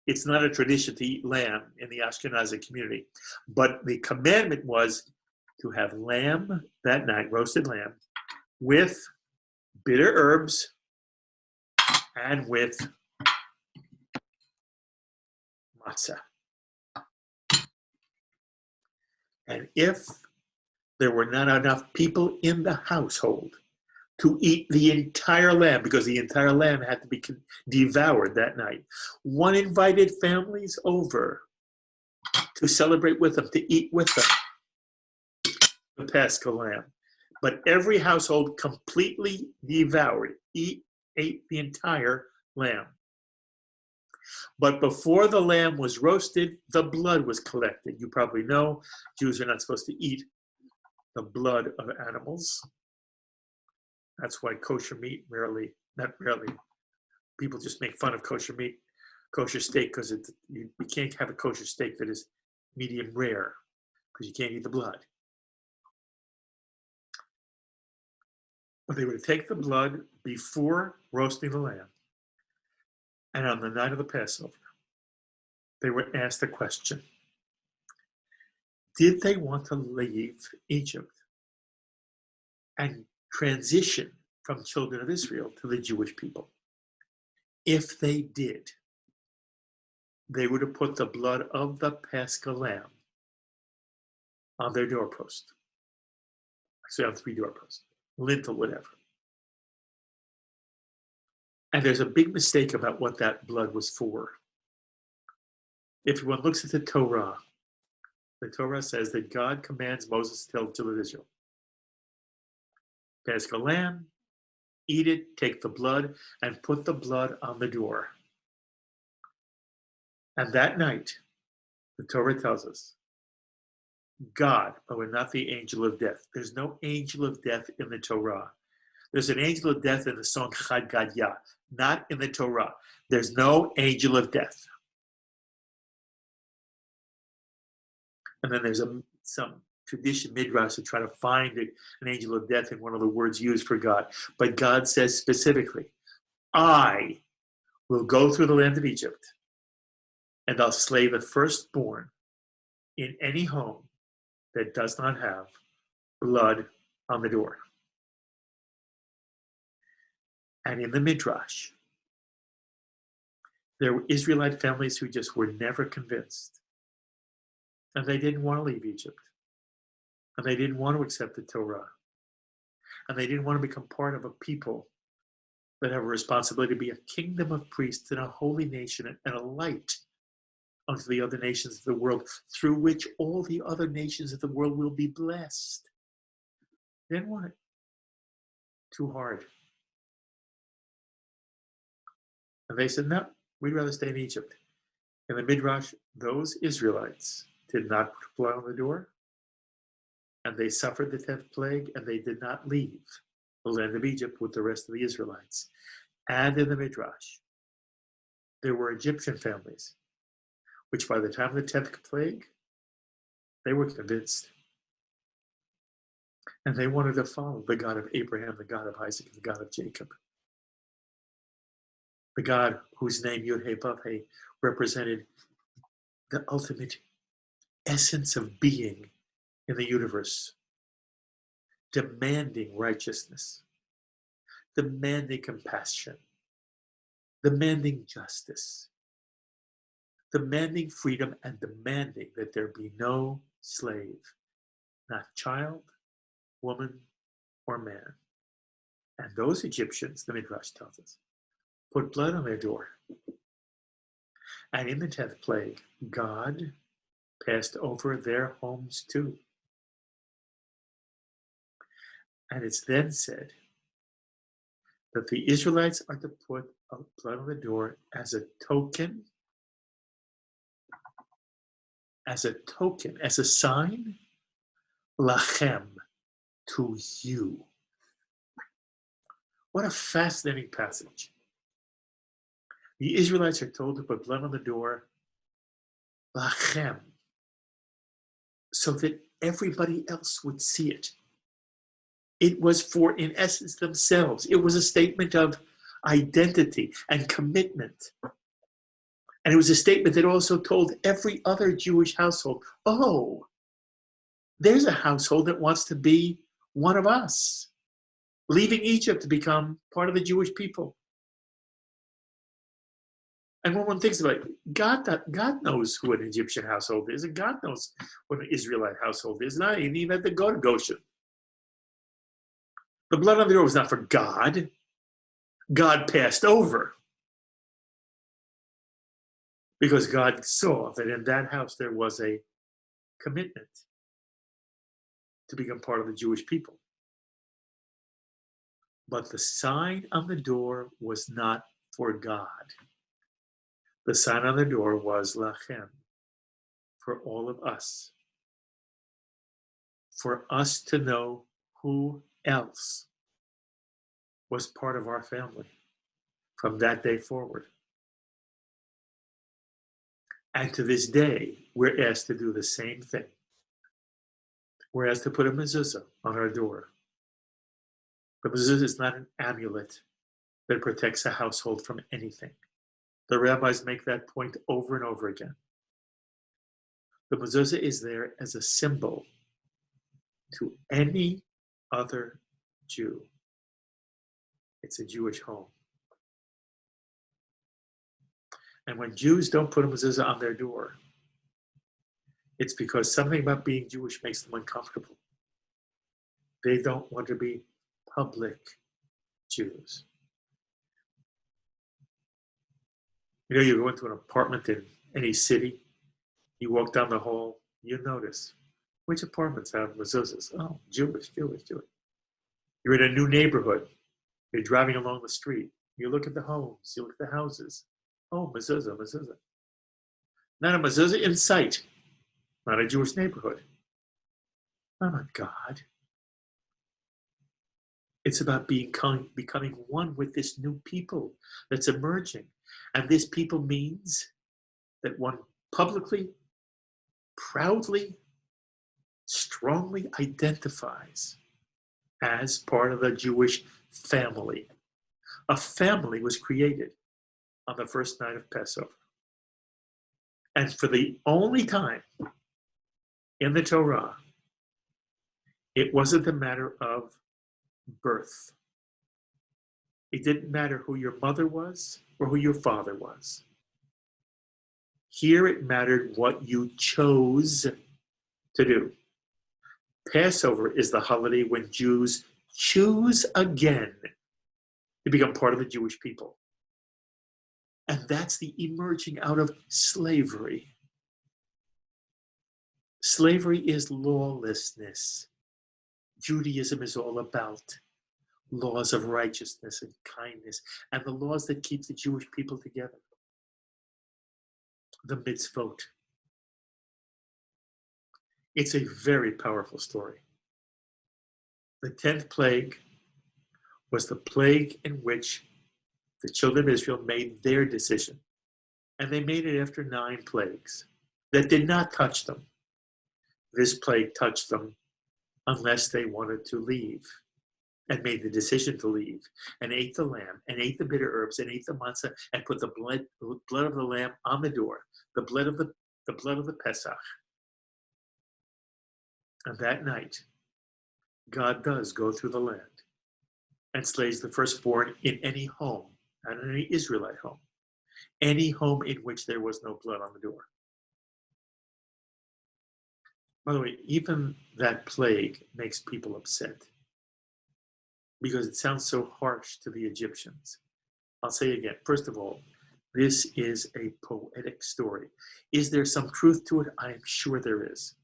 it's not a tradition to eat lamb in the Ashkenazi community, but the commandment was to have lamb that night, roasted lamb, with bitter herbs and with matzah. And if there were not enough people in the household to eat the entire lamb, because the entire lamb had to be devoured that night, one invited families over to celebrate with them, to eat with them the Paschal lamb. But every household completely devoured, ate the entire lamb. But before the lamb was roasted, the blood was collected. You probably know Jews are not supposed to eat the blood of animals. That's why kosher meat not rarely, people just make fun of kosher meat, kosher steak, because you can't have a kosher steak that is medium rare, because you can't eat the blood. But they would take the blood before roasting the lamb. And on the night of the Passover, they were asked a question. Did they want to leave Egypt and transition from children of Israel to the Jewish people? If they did, they would have put the blood of the Paschal lamb on their doorpost. Actually, on 3 doorposts, lintel, whatever. And there's a big mistake about what that blood was for. If one looks at the Torah says that God commands Moses to tell the children of Israel, Paschal lamb, eat it, take the blood, and put the blood on the door. And that night, the Torah tells us, God, but we're not the angel of death. There's no angel of death in the Torah. There's an angel of death in the song Haggadah, not in the Torah. There's no angel of death. And then there's some tradition, midrash, to try to find an angel of death in one of the words used for God. But God says specifically, I will go through the land of Egypt, and I'll slay the firstborn in any home that does not have blood on the door. And in the midrash, there were Israelite families who just were never convinced. And they didn't want to leave Egypt. And they didn't want to accept the Torah. And they didn't want to become part of a people that have a responsibility to be a kingdom of priests and a holy nation and a light unto the other nations of the world, through which all the other nations of the world will be blessed. They didn't want it. Too hard. And they said, no, we'd rather stay in Egypt. In the Midrash, those Israelites did not put blood on the door, and they suffered the 10th plague, and they did not leave the land of Egypt with the rest of the Israelites. And in the Midrash, there were Egyptian families, which by the time of the 10th plague, they were convinced. And they wanted to follow the God of Abraham, the God of Isaac, and the God of Jacob. The God whose name Yud-Heh-Vav-Heh represented the ultimate essence of being in the universe, demanding righteousness, demanding compassion, demanding justice, demanding freedom, and demanding that there be no slave, not child, woman, or man. And those Egyptians, the Midrash tells us, put blood on their door. And in the 10th plague, God passed over their homes too. And it's then said that the Israelites are to put blood on the door as a token, as a sign, lachem, to you. What a fascinating passage. The Israelites are told to put blood on the door, lachem, so that everybody else would see it. It was for, in essence, themselves. It was a statement of identity and commitment. And it was a statement that also told every other Jewish household, oh, there's a household that wants to be one of us, leaving Egypt to become part of the Jewish people. And when one thinks about it, God knows who an Egyptian household is, and God knows what an Israelite household is. Not even had to go to Goshen. The blood on the door was not for God. God passed over. Because God saw that in that house there was a commitment to become part of the Jewish people. But the sign on the door was not for God. The sign on the door was lachem, for all of us. For us to know who else was part of our family from that day forward. And to this day, we're asked to do the same thing. We're asked to put a mezuzah on our door The mezuzah is not an amulet that protects a household from anything. The rabbis make that point over and over again. The mezuzah is there as a symbol to any other Jew. It's a Jewish home. And when Jews don't put a mezuzah on their door, it's because something about being Jewish makes them uncomfortable. They don't want to be public Jews. You know, you go into an apartment in any city, you walk down the hall, you notice which apartments have mezuzahs. Oh, Jewish, Jewish, Jewish. You're in a new neighborhood. You're driving along the street. You look at the homes. You look at the houses. Oh, mezuzah, mezuzah. Not a mezuzah in sight. Not a Jewish neighborhood. Not a God. It's about becoming one with this new people that's emerging. And this people means that one publicly, proudly, strongly identifies as part of the Jewish family. A family was created on the first night of Passover. And for the only time in the Torah, it wasn't a matter of birth. It didn't matter who your mother was or who your father was. Here it mattered what you chose to do. Passover is the holiday when Jews choose again to become part of the Jewish people. And that's the emerging out of slavery. Slavery is lawlessness. Judaism is all about laws of righteousness and kindness and the laws that keep the Jewish people together. The mitzvot. It's a very powerful story. The 10th plague was the plague in which the children of Israel made their decision. And they made it after 9 plagues that did not touch them. This plague touched them unless they wanted to leave and made the decision to leave and ate the lamb and ate the bitter herbs and ate the matzah and put the blood of the lamb on the door, the blood of the Pesach. And that night, God does go through the land and slays the firstborn in any home, not in any Israelite home, any home in which there was no blood on the door. By the way, even that plague makes people upset because it sounds so harsh to the Egyptians. I'll say again, first of all, this is a poetic story. Is there some truth to it? I am sure there is.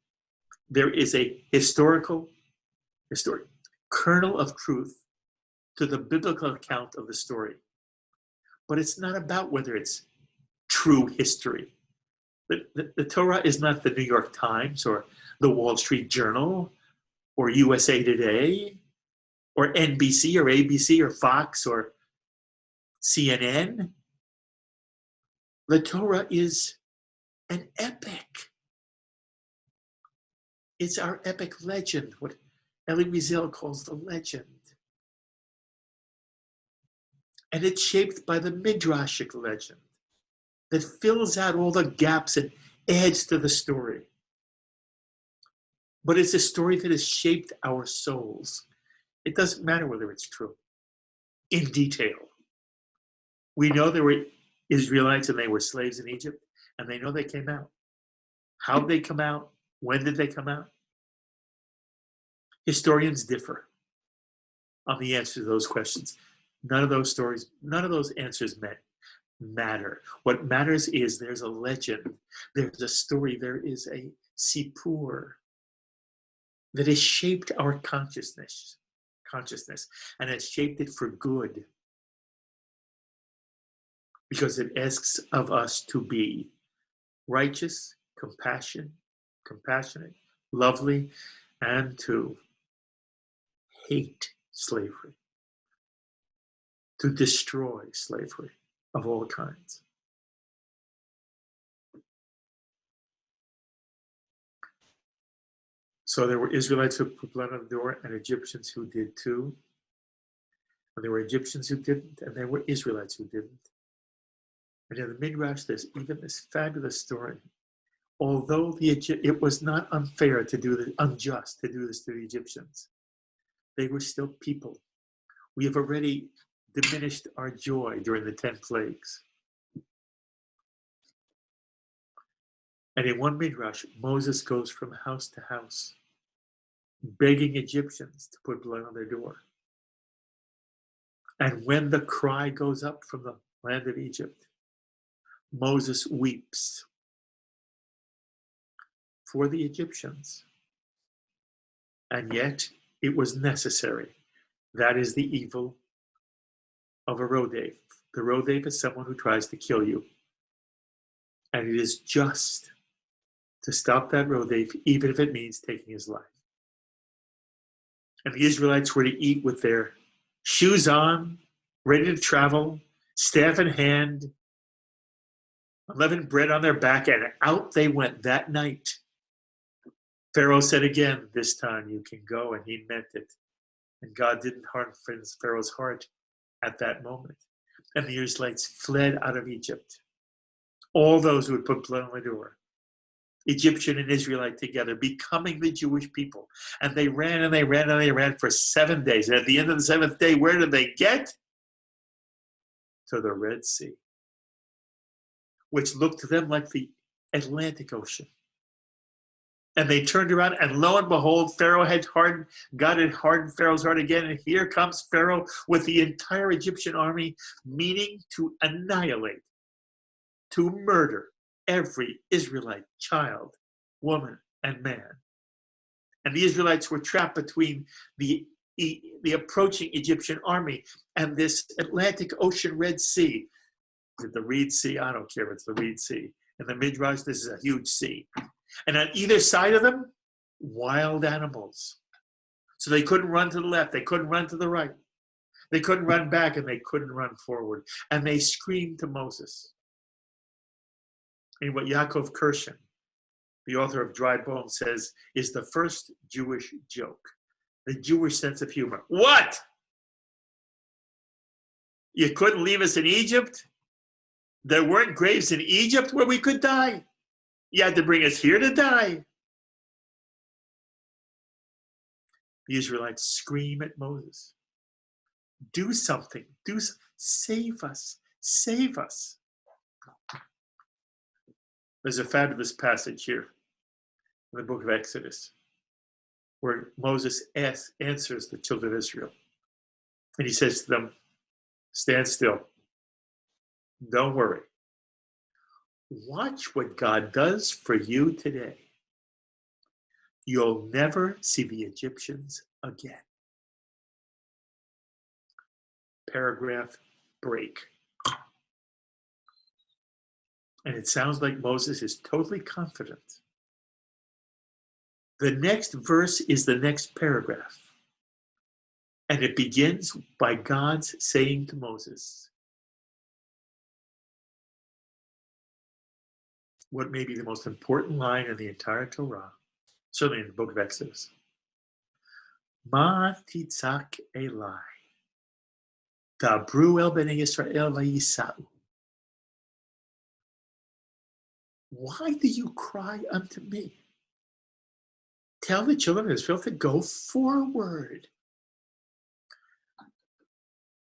There is a historic kernel of truth to the biblical account of the story. But it's not about whether it's true history. The Torah is not the New York Times or the Wall Street Journal or USA Today or NBC or ABC or Fox or CNN. The Torah is an epic. It's our epic legend, what Elie Wiesel calls the legend. And it's shaped by the Midrashic legend that fills out all the gaps and adds to the story. But it's a story that has shaped our souls. It doesn't matter whether it's true. In detail. We know there were Israelites and they were slaves in Egypt, and they know they came out. How did they come out? When did they come out? Historians differ on the answer to those questions. None of those answers matter. What matters is there's a legend, there's a story, there is a sipur that has shaped our consciousness, and has shaped it for good. Because it asks of us to be righteous, compassionate, lovely, and to hate slavery, to destroy slavery of all kinds. So there were Israelites who put blood on the door and Egyptians who did too. And there were Egyptians who didn't, and there were Israelites who didn't. And in the Midrash, there's even this fabulous story. Although it was not unfair to do this, unjust to do this to the Egyptians, they were still people. We have already diminished our joy during the 10 plagues. And in one Midrash, Moses goes from house to house, begging Egyptians to put blood on their door. And when the cry goes up from the land of Egypt, Moses weeps for the Egyptians. And yet, it was necessary. That is the evil of a Rodef. The Rodef is someone who tries to kill you. And it is just to stop that Rodef, even if it means taking his life. And the Israelites were to eat with their shoes on, ready to travel, staff in hand, unleavened bread on their back, and out they went that night. Pharaoh said again, this time you can go, and he meant it. And God didn't harm Pharaoh's heart at that moment. And the Israelites fled out of Egypt. All those who had put blood on the door, Egyptian and Israelite together, becoming the Jewish people. And they ran and they ran and they ran for 7 days. And at the end of the 7th day, where did they get? To the Red Sea, which looked to them like the Atlantic Ocean. And they turned around, and lo and behold, Pharaoh had God had hardened Pharaoh's heart again. And here comes Pharaoh with the entire Egyptian army, meaning to annihilate, to murder every Israelite child, woman, and man. And the Israelites were trapped between the approaching Egyptian army and this Atlantic Ocean Red Sea. Is it the Reed Sea? I don't care if it's the Reed Sea. In the Midrash, this is a huge sea. And on either side of them, wild animals. So they couldn't run to the left. They couldn't run to the right. They couldn't run back, and they couldn't run forward. And they screamed to Moses. And what Yaakov Kershen, the author of Dry Bones, says is the first Jewish joke. The Jewish sense of humor. What? You couldn't leave us in Egypt? There weren't graves in Egypt where we could die. You had to bring us here to die. The Israelites scream at Moses. Do something. Save us. Save us. There's a fabulous passage here in the book of Exodus where Moses answers the children of Israel. And he says to them, stand still. Don't worry. Watch what God does for you today. You'll never see the Egyptians again. Paragraph break. And it sounds like Moses is totally confident. The next verse is the next paragraph. And it begins by God's saying to Moses, what may be the most important line in the entire Torah, certainly in the book of Exodus. Ma titzak elai, dabru el bnei Yisrael vayisau. Why do you cry unto me? Tell the children of Israel to go forward.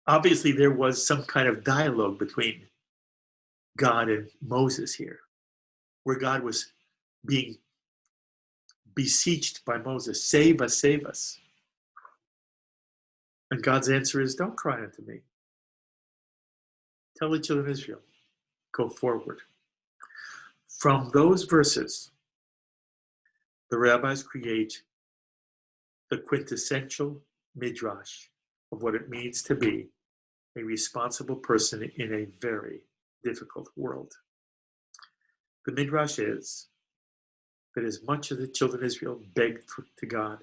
Obviously, there was some kind of dialogue between God and Moses here, where God was being beseeched by Moses, save us, save us. And God's answer is, don't cry unto me. Tell the children of Israel, go forward. From those verses, the rabbis create the quintessential midrash of what it means to be a responsible person in a very difficult world. The midrash is that as much as the children of Israel begged to God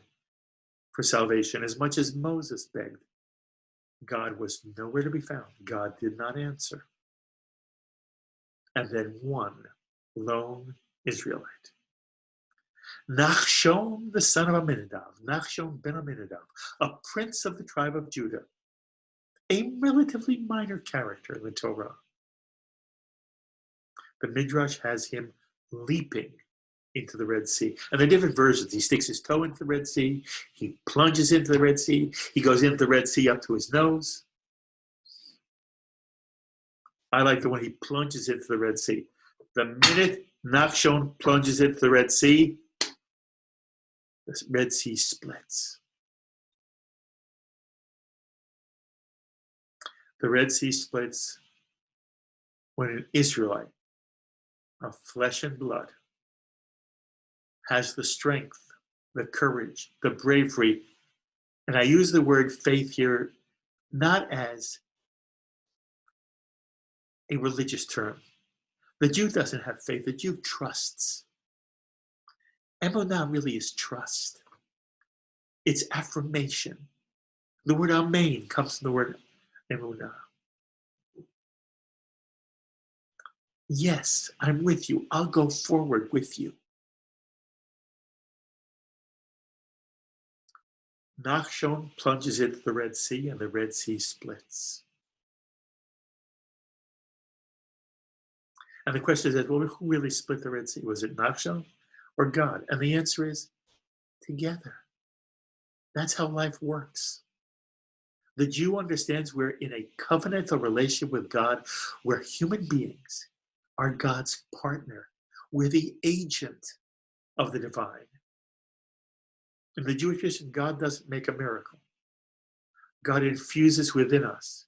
for salvation, as much as Moses begged, God was nowhere to be found. God did not answer. And then one lone Israelite, Nachshon, the son of Aminadab, Nachshon ben Aminadab, a prince of the tribe of Judah, a relatively minor character in the Torah. The Midrash has him leaping into the Red Sea. And there are different versions. He sticks his toe into the Red Sea. He plunges into the Red Sea. He goes into the Red Sea up to his nose. I like the one he plunges into the Red Sea. The minute Nachshon plunges into the Red Sea, the Red Sea splits. The Red Sea splits when an Israelite of flesh and blood has the strength, the courage, the bravery, and I use the word faith here not as a religious term. The Jew doesn't have faith, the Jew trusts. Emunah really is trust. It's affirmation. The word amen comes from the word emunah. Yes, I'm with you. I'll go forward with you. Nachshon plunges into the Red Sea and the Red Sea splits. And the question is, well, who really split the Red Sea? Was it Nachshon or God? And the answer is together. That's how life works. The Jew understands we're in a covenantal relationship with God where human beings are God's partner. We're the agent of the divine. In the Jewish tradition, God doesn't make a miracle. God infuses within us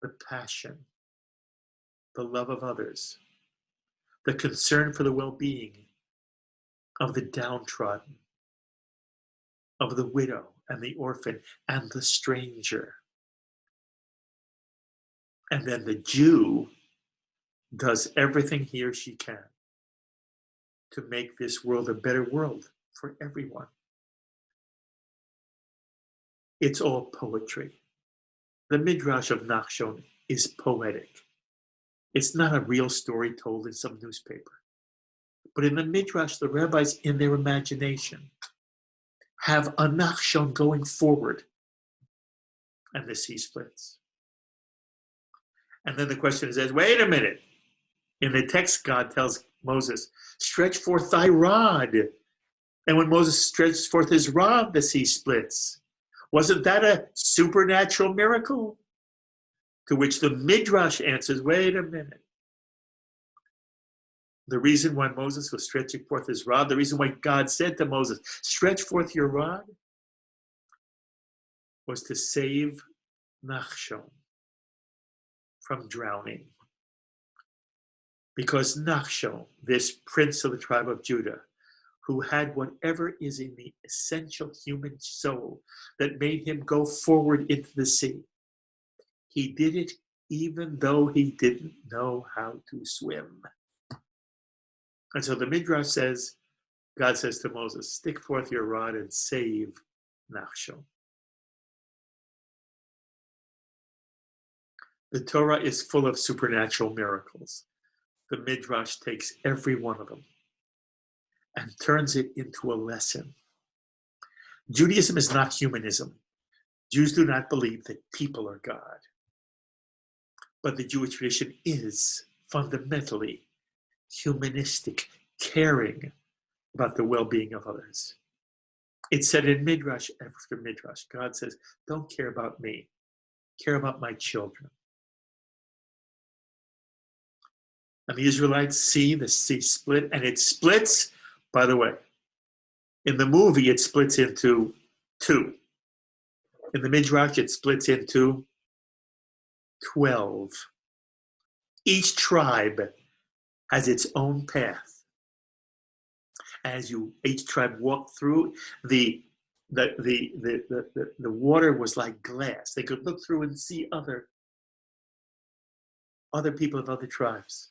the passion, the love of others, the concern for the well-being of the downtrodden, of the widow and the orphan and the stranger. And then the Jew does everything he or she can to make this world a better world for everyone. It's all poetry. The Midrash of Nachshon is poetic. It's not a real story told in some newspaper. But in the Midrash, the rabbis, in their imagination, have a Nachshon going forward, and the sea splits. And then the question is, wait a minute. In the text, God tells Moses, stretch forth thy rod. And when Moses stretches forth his rod, the sea splits. Wasn't that a supernatural miracle? To which the Midrash answers, wait a minute. The reason why Moses was stretching forth his rod, the reason why God said to Moses, stretch forth your rod, was to save Nachshon from drowning. Because Nachshon, this prince of the tribe of Judah, who had whatever is in the essential human soul that made him go forward into the sea, he did it even though he didn't know how to swim. And so the Midrash says, God says to Moses, stick forth your rod and save Nachshon. The Torah is full of supernatural miracles. The Midrash takes every one of them and turns it into a lesson. Judaism is not humanism. Jews do not believe that people are God. But the Jewish tradition is fundamentally humanistic, caring about the well-being of others. It's said in Midrash after Midrash, God says, don't care about me, care about my children. And the Israelites see the sea split, and it splits, by the way, in the movie it splits into two. In the Midrash it splits into 12. Each tribe has its own path. As each tribe walked through, the water was like glass. They could look through and see other people of other tribes.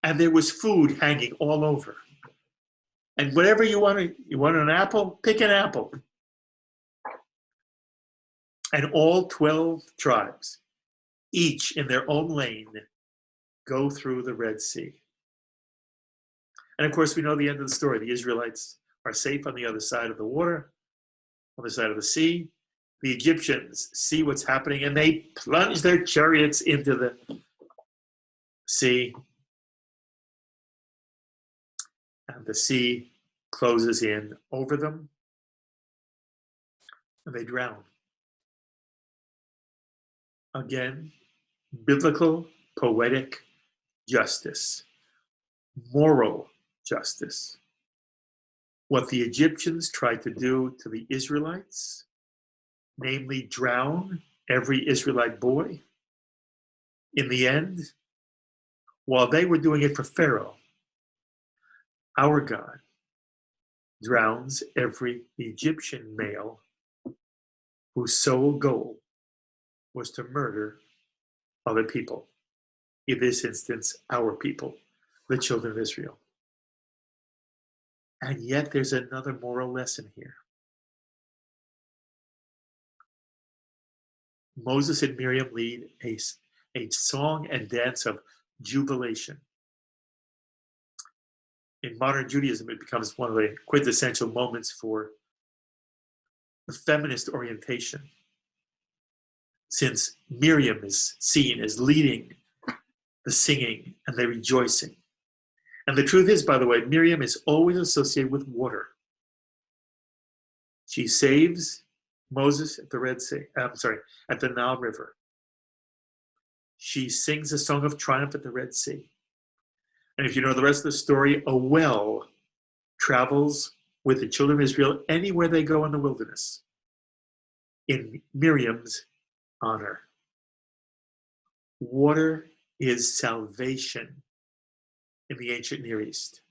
And there was food hanging all over. And whatever you want an apple, pick an apple. And all 12 tribes, each in their own lane, go through the Red Sea. And of course, we know the end of the story. The Israelites are safe on the other side of the water, on the side of the sea. The Egyptians see what's happening and they plunge their chariots into the sea. And the sea closes in over them and they drown. Again, biblical, poetic justice, moral justice. What the Egyptians tried to do to the Israelites, namely drown every Israelite boy, in the end, while they were doing it for Pharaoh, our God drowns every Egyptian male whose sole goal was to murder other people. In this instance, our people, the children of Israel. And yet there's another moral lesson here. Moses and Miriam lead a song and dance of jubilation. In modern Judaism, it becomes one of the quintessential moments for the feminist orientation, since Miriam is seen as leading the singing and the rejoicing. And the truth is, by the way, Miriam is always associated with water. She saves Moses at the Red Sea, at the Nile River. She sings a song of triumph at the Red Sea. And if you know the rest of the story, a well travels with the children of Israel anywhere they go in the wilderness in Miriam's honor. Water is salvation in the ancient Near East.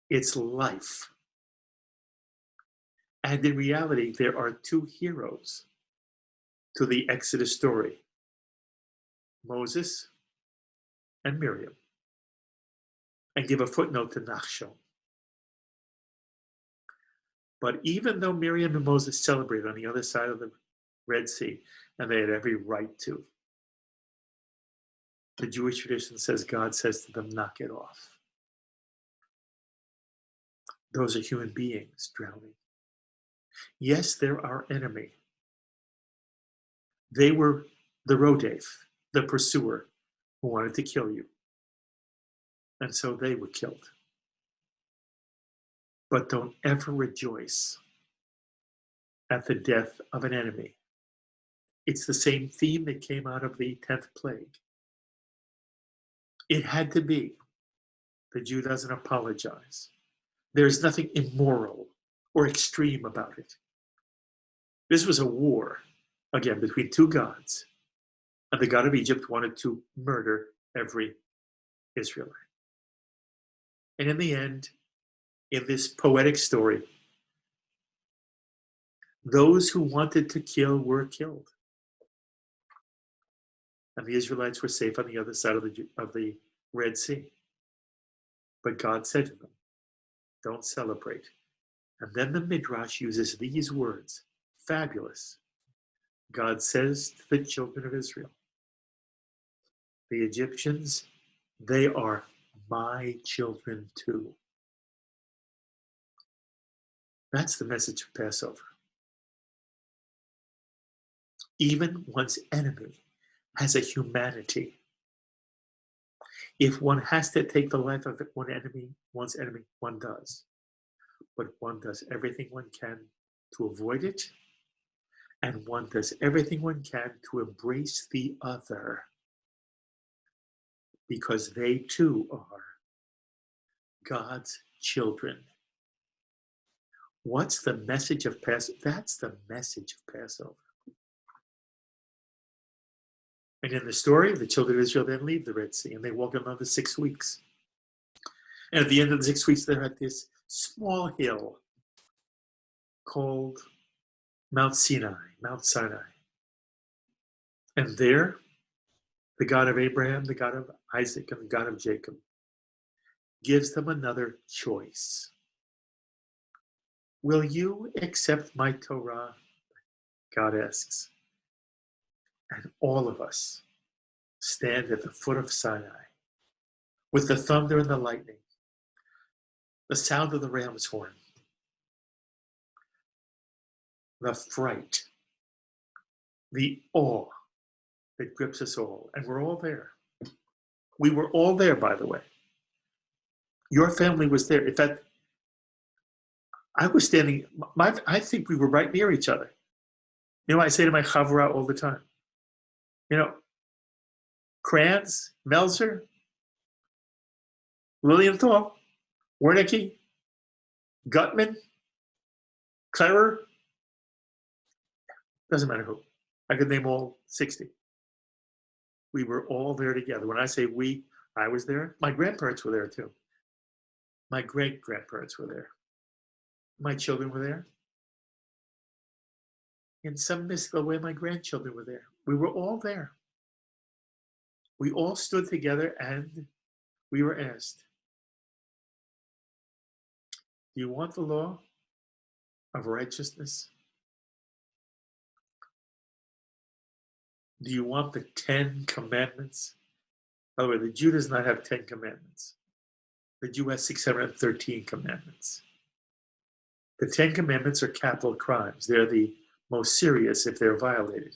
It's life. And in reality, there are two heroes to the Exodus story, Moses and Miriam. And give a footnote to Nachshon. But even though Miriam and Moses celebrated on the other side of the Red Sea, and they had every right to, the Jewish tradition says God says to them, knock it off. Those are human beings drowning. Yes, they're our enemy. They were the Rodef, the pursuer, who wanted to kill you. And so they were killed. But don't ever rejoice at the death of an enemy. It's the same theme that came out of the 10th plague. It had to be. The Jew doesn't apologize. There's nothing immoral or extreme about it. This was a war, again, between two gods. And the god of Egypt wanted to murder every Israelite. And in the end, in this poetic story, those who wanted to kill were killed. And the Israelites were safe on the other side of the Red Sea. But God said to them, don't celebrate. And then the Midrash uses these words, fabulous. God says to the children of Israel, the Egyptians, they are my children too. That's the message of Passover. Even one's enemy has a humanity. If one has to take the life of one's enemy, one does. But one does everything one can to avoid it, and one does everything one can to embrace the other, because they too are God's children. What's the message of Passover? That's the message of Passover. And in the story, the children of Israel then leave the Red Sea and they walk another 6 weeks. And at the end of the 6 weeks, they're at this small hill called Mount Sinai. And there, the God of Abraham, the God of Isaac, and the God of Jacob gives them another choice. Will you accept my Torah? God asks. And all of us stand at the foot of Sinai with the thunder and the lightning, the sound of the ram's horn, the fright the awe that grips us all. And we're all there. We were all there, by the way. Your family was there. In fact, I was standing, I think we were right near each other. You know, I say to my chavura all the time, you know, Kranz, Melzer, Lilienthal, Wernicke, Gutman, Clerer, doesn't matter who. I could name all 60. We were all there together. When I say we, I was there. My grandparents were there too. My great-grandparents were there. My children were there. In some mystical way, my grandchildren were there. We were all there. We all stood together and we were asked, do you want the law of righteousness? Do you want the 10 commandments? By the way, the Jew does not have 10 commandments. The Jew has 613 commandments. The 10 commandments are capital crimes. They're the most serious if they're violated.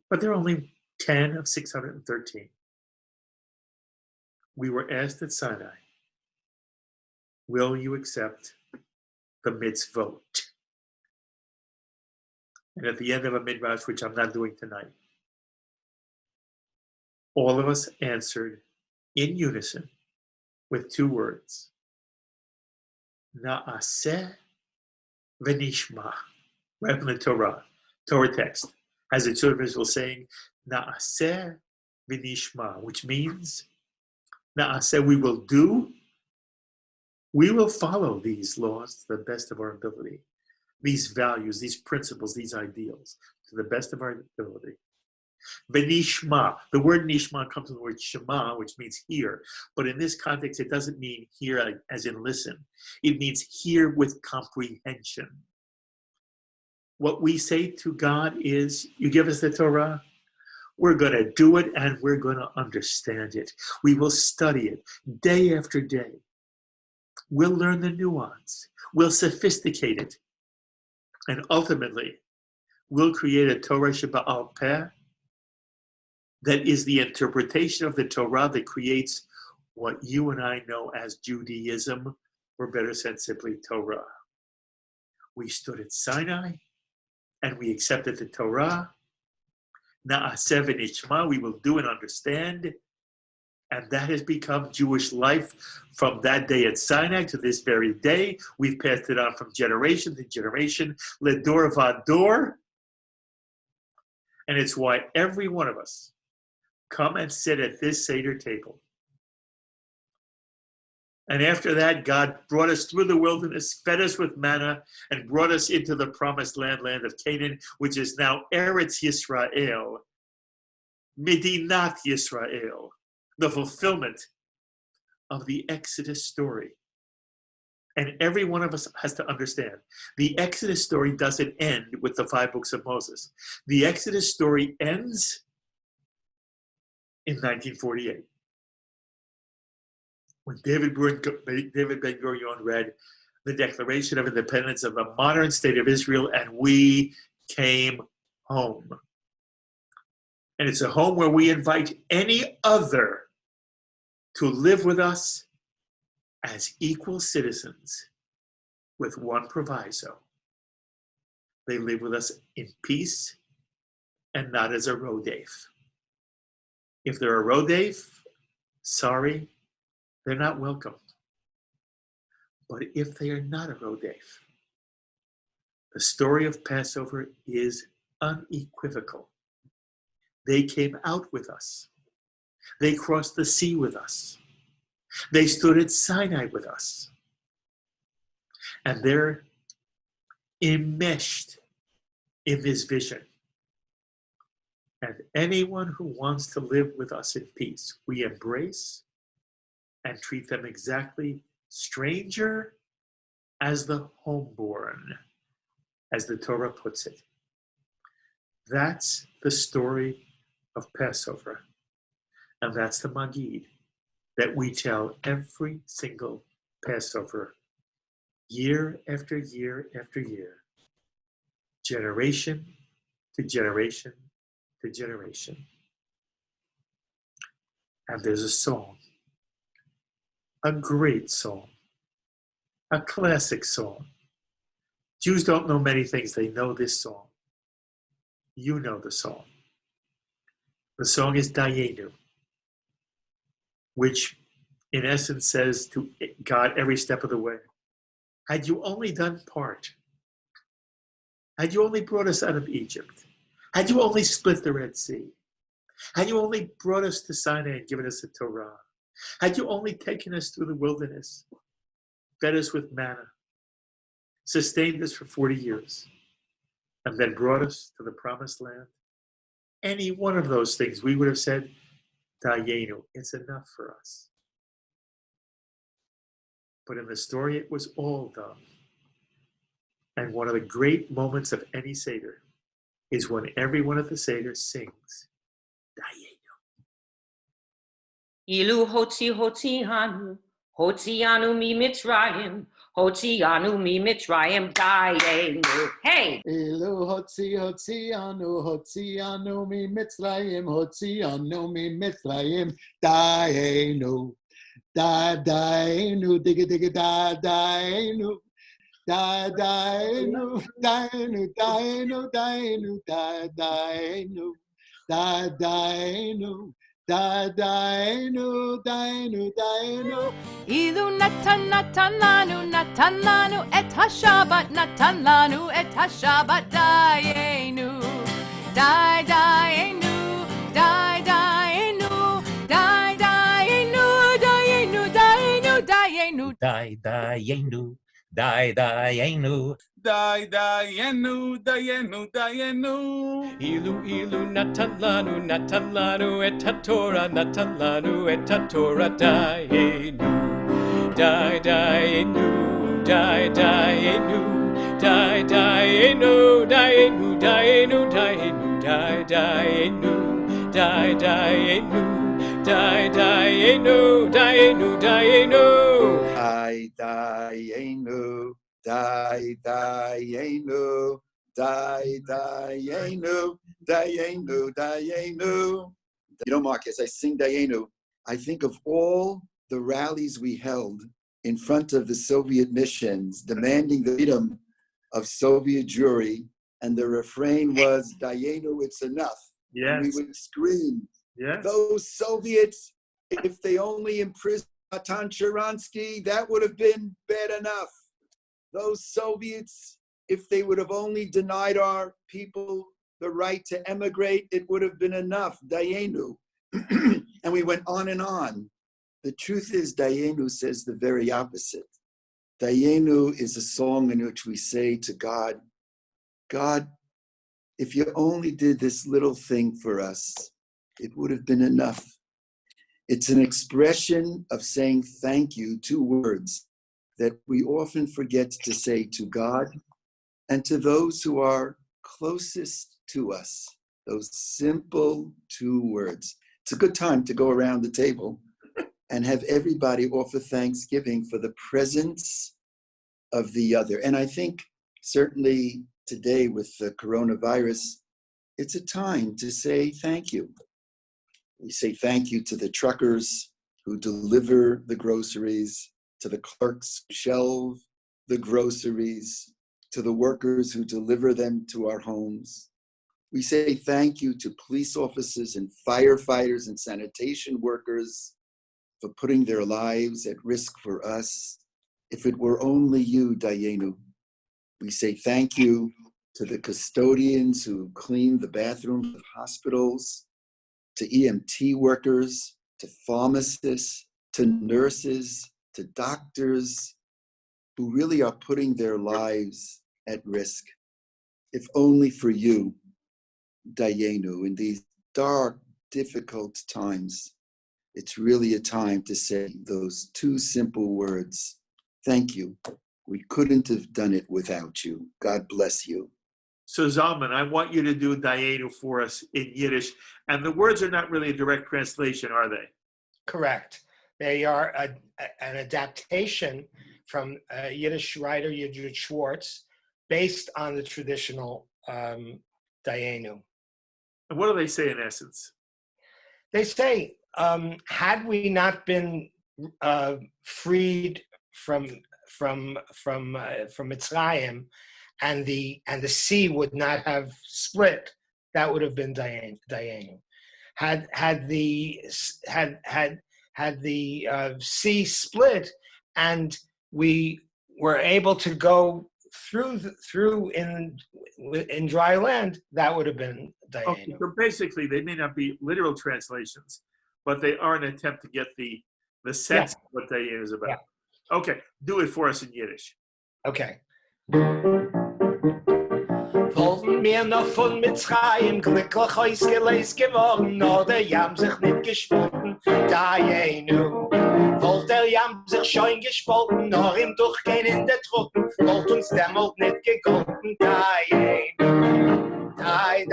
But there are only 10 of 613. We were asked at Sinai, will you accept the mitzvot? And at the end of a midrash, which I'm not doing tonight, all of us answered in unison with 2 words, Na'aseh v'nishma, right from the Torah text, has the children of Israel saying, Na'aseh v'nishma, which means, Na'aseh, we will do, we will follow these laws to the best of our ability, these values, these principles, these ideals, to the best of our ability. V'nishma, the word nishma comes from the word shema, which means hear. But in this context, it doesn't mean hear as in listen. It means hear with comprehension. What we say to God is, you give us the Torah, we're going to do it and we're going to understand it. We will study it day after day. We'll learn the nuance. We'll sophisticate it. And ultimately, we'll create a Torah Sheba'al Peh that is the interpretation of the Torah that creates what you and I know as Judaism, or better said, simply Torah. We stood at Sinai and we accepted the Torah. Na'aseh v'nishma, we will do and understand. And that has become Jewish life from that day at Sinai to this very day. We've passed it on from generation to generation, ledor vador. And it's why every one of us come and sit at this Seder table. And after that, God brought us through the wilderness, fed us with manna, and brought us into the promised land of Canaan, which is now Eretz Yisrael, Medinat Yisrael, the fulfillment of the Exodus story. And every one of us has to understand, the Exodus story doesn't end with the 5 books of Moses. The Exodus story ends in 1948. When David Ben-Gurion read the Declaration of Independence of the modern state of Israel, and we came home. And it's a home where we invite any other to live with us as equal citizens with one proviso. They live with us in peace and not as a rodef. If they're a rodef, sorry, they're not welcome. But if they are not a rodef, the story of Passover is unequivocal. They came out with us. They crossed the sea with us. They stood at Sinai with us. And they're enmeshed in this vision. And anyone who wants to live with us in peace, we embrace and treat them exactly stranger as the homeborn, as the Torah puts it. That's the story of Passover. And that's the Magid that we tell every single Passover, year after year after year, generation to generation to generation. And there's a song, a great song, a classic song. Jews don't know many things. They know this song. You know the song. The song is Dayenu, which in essence says to God every step of the way, had you only done part, had you only brought us out of Egypt, had you only split the Red Sea, had you only brought us to Sinai and given us the Torah, had you only taken us through the wilderness, fed us with manna, sustained us for 40 years, and then brought us to the promised land, any one of those things, we would have said, Dayenu, it's enough for us. But in the story, it was all done. And one of the great moments of any Seder is when everyone at the Seder sings, Dayenu. Ilu hotzi anu mi Mitzrayim, anu mi Mitzrayim, Dayenu. Hey! Ilu hotzi anu mi Mitzrayim, anu mi Mitzrayim, Dayenu. Dayenu, digga digga Dayenu. Dayenu, Dayenu, Dayenu, Dayenu, Dayenu, Dayenu, Dayenu, Dayenu, Dayenu. Ilu natan lanu et hashabat, natan lanu et hashabat, Dayenu, Dayenu, Dayenu, Dayenu, Dayenu, Dayenu, Dayenu, Dayenu, Dayenu. Dayenu, Dayenu, Dayenu. Ilu natalanu et haTorah, natalanu et haTorah, Dayenu, Dayenu, Dayenu, Dayenu, Dayenu, Dayenu, Dayenu, Dayenu, Dayenu, Dayenu, Dayenu, Dayenu. Dayenu, Dayenu, Dayenu, Dayenu, Dayenu. You know, Mark, as I sing Dayenu, I think of all the rallies we held in front of the Soviet missions demanding the freedom of Soviet Jewry, and the refrain was, Dayenu, it's enough. Yes. And we would scream, yes. Those Soviets, if they only imprisoned Natan Sharansky, that would have been bad enough. Those Soviets, if they would have only denied our people the right to emigrate, it would have been enough. Dayenu. And we went on and on. The truth is, Dayenu says the very opposite. Dayenu is a song in which we say to God, God, if you only did this little thing for us, it would have been enough. It's an expression of saying thank you, 2 words that we often forget to say to God and to those who are closest to us. Those simple 2 words. It's a good time to go around the table and have everybody offer thanksgiving for the presence of the other. And I think certainly today with the coronavirus, it's a time to say thank you. We say thank you to the truckers who deliver the groceries, to the clerks who shelve the groceries, to the workers who deliver them to our homes. We say thank you to police officers and firefighters and sanitation workers for putting their lives at risk for us. If it were only you, Dayenu. We say thank you to the custodians who clean the bathrooms of hospitals, to EMT workers, to pharmacists, to nurses, to doctors who really are putting their lives at risk. If only for you, Dayenu, in these dark, difficult times, it's really a time to say those 2 simple words. Thank you. We couldn't have done it without you. God bless you. So Zalmen, I want you to do Dayenu for us in Yiddish. And the words are not really a direct translation, are they? Correct. They are an adaptation from Yiddish writer Yiddish Schwartz, based on the traditional Dayenu. And what do they say in essence? They say, had we not been freed from Mitzrayim, and the sea would not have split, that would have been Dayenu. Had the sea split and we were able to go through in dry land, that would have been Dayenu. Okay, so basically, they may not be literal translations, but they are an attempt to get the sense of what Dayenu is about. Yeah. Okay, do it for us in Yiddish. Okay. Wollten wir noch von Mitzrayim glücklich ausgelöst geworden, nur der Jam sich nicht gespalten, Dayenu. Wollt der Jam sich schon gespalten, nur im Durchgehen in der Truppen, wollt uns dämmelt nicht gegolten, Dayenu. Dayenu,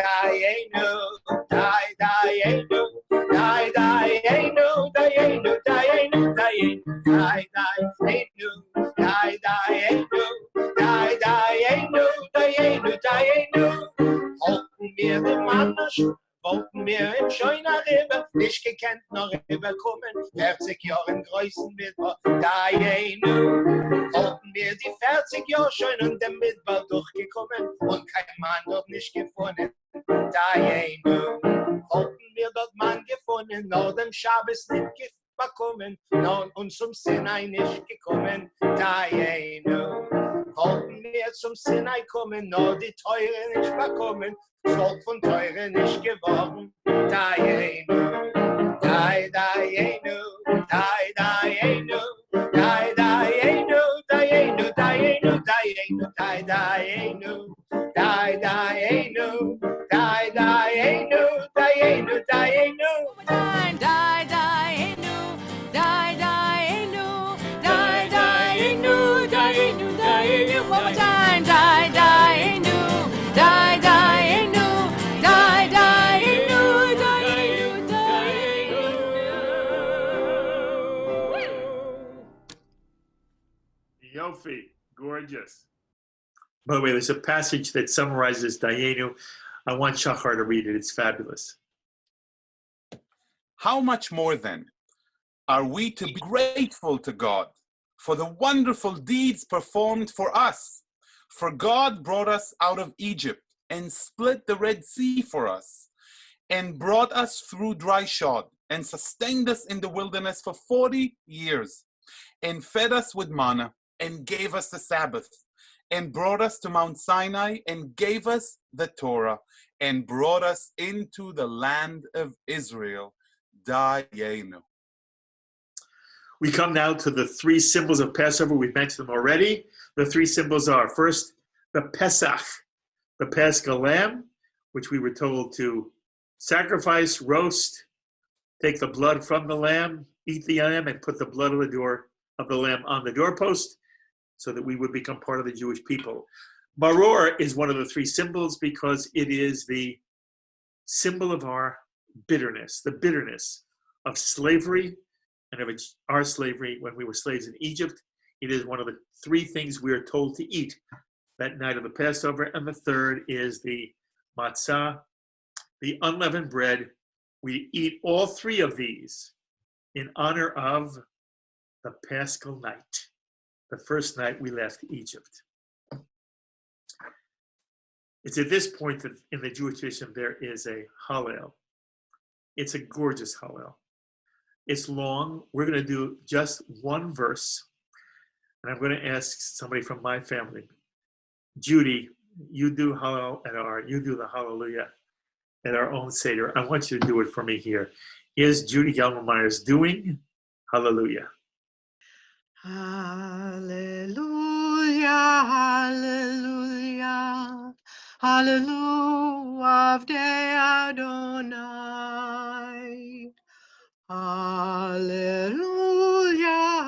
Dayenu, Dayenu, Dayenu, Dayenu, Dayenu, Dayenu, Dayenu, Dayenu. Wollten wir den Mannisch, wollten wir im schöner River, nicht gekannt noch rüberkommen, 40 Jahre im größten Midbar, Dayenu. Wollten wir die 40 Jahre schon und dem Midbar durchgekommen und kein Mann dort nicht gefunden, Dayenu. Wollten wir dort Mann gefunden, nur dem Schabes nicht bekommen, nur uns zum Sinai nicht gekommen, Dayenu. Wollten wir zum Sinai kommen, nur die Teure nicht bekommen, Volk von Teure nicht geworden, Dayenu. Dayenu, Dayenu, Dayenu, Dayenu, Dayenu, Dayenu, Dayenu, Dayenu, Dayenu, Dayenu, Dayenu, Dayenu. One more time, die, die, nu, die, die, nu, die, die, nu, die, Yofi, gorgeous. By the way, there's a passage that summarizes Dayenu. I want Shachar to read it. It's fabulous. How much more then are we to be grateful to God for the wonderful deeds performed for us? For God brought us out of Egypt and split the Red Sea for us, and brought us through dry shod, and sustained us in the wilderness for 40 years, and fed us with manna, and gave us the Sabbath, and brought us to Mount Sinai, and gave us the Torah, and brought us into the land of Israel. Dayenu. We come now to the three symbols of Passover. We've mentioned them already. The three symbols are, first, the Pesach, the Paschal lamb, which we were told to sacrifice, roast, take the blood from the lamb, eat the lamb, and put the blood of the lamb on the doorpost so that we would become part of the Jewish people. Maror is one of the three symbols because it is the symbol of our bitterness, the bitterness of slavery and of our slavery when we were slaves in Egypt. It is one of the three things we are told to eat that night of the Passover. And the third is the matzah, the unleavened bread. We eat all three of these in honor of the Paschal night, the first night we left Egypt. It's at this point that in the Jewish tradition there is a Hallel. It's a gorgeous Hallel. It's long. We're going to do just one verse. And I'm going to ask somebody from my family. Judy, you do Hallel you do the Hallelujah at our own Seder. I want you to do it for me here. Is Judy Gelman-Myers doing Hallelujah? Hallelujah, hallelujah, hallelujah, Avdei Adonai. Hallelujah,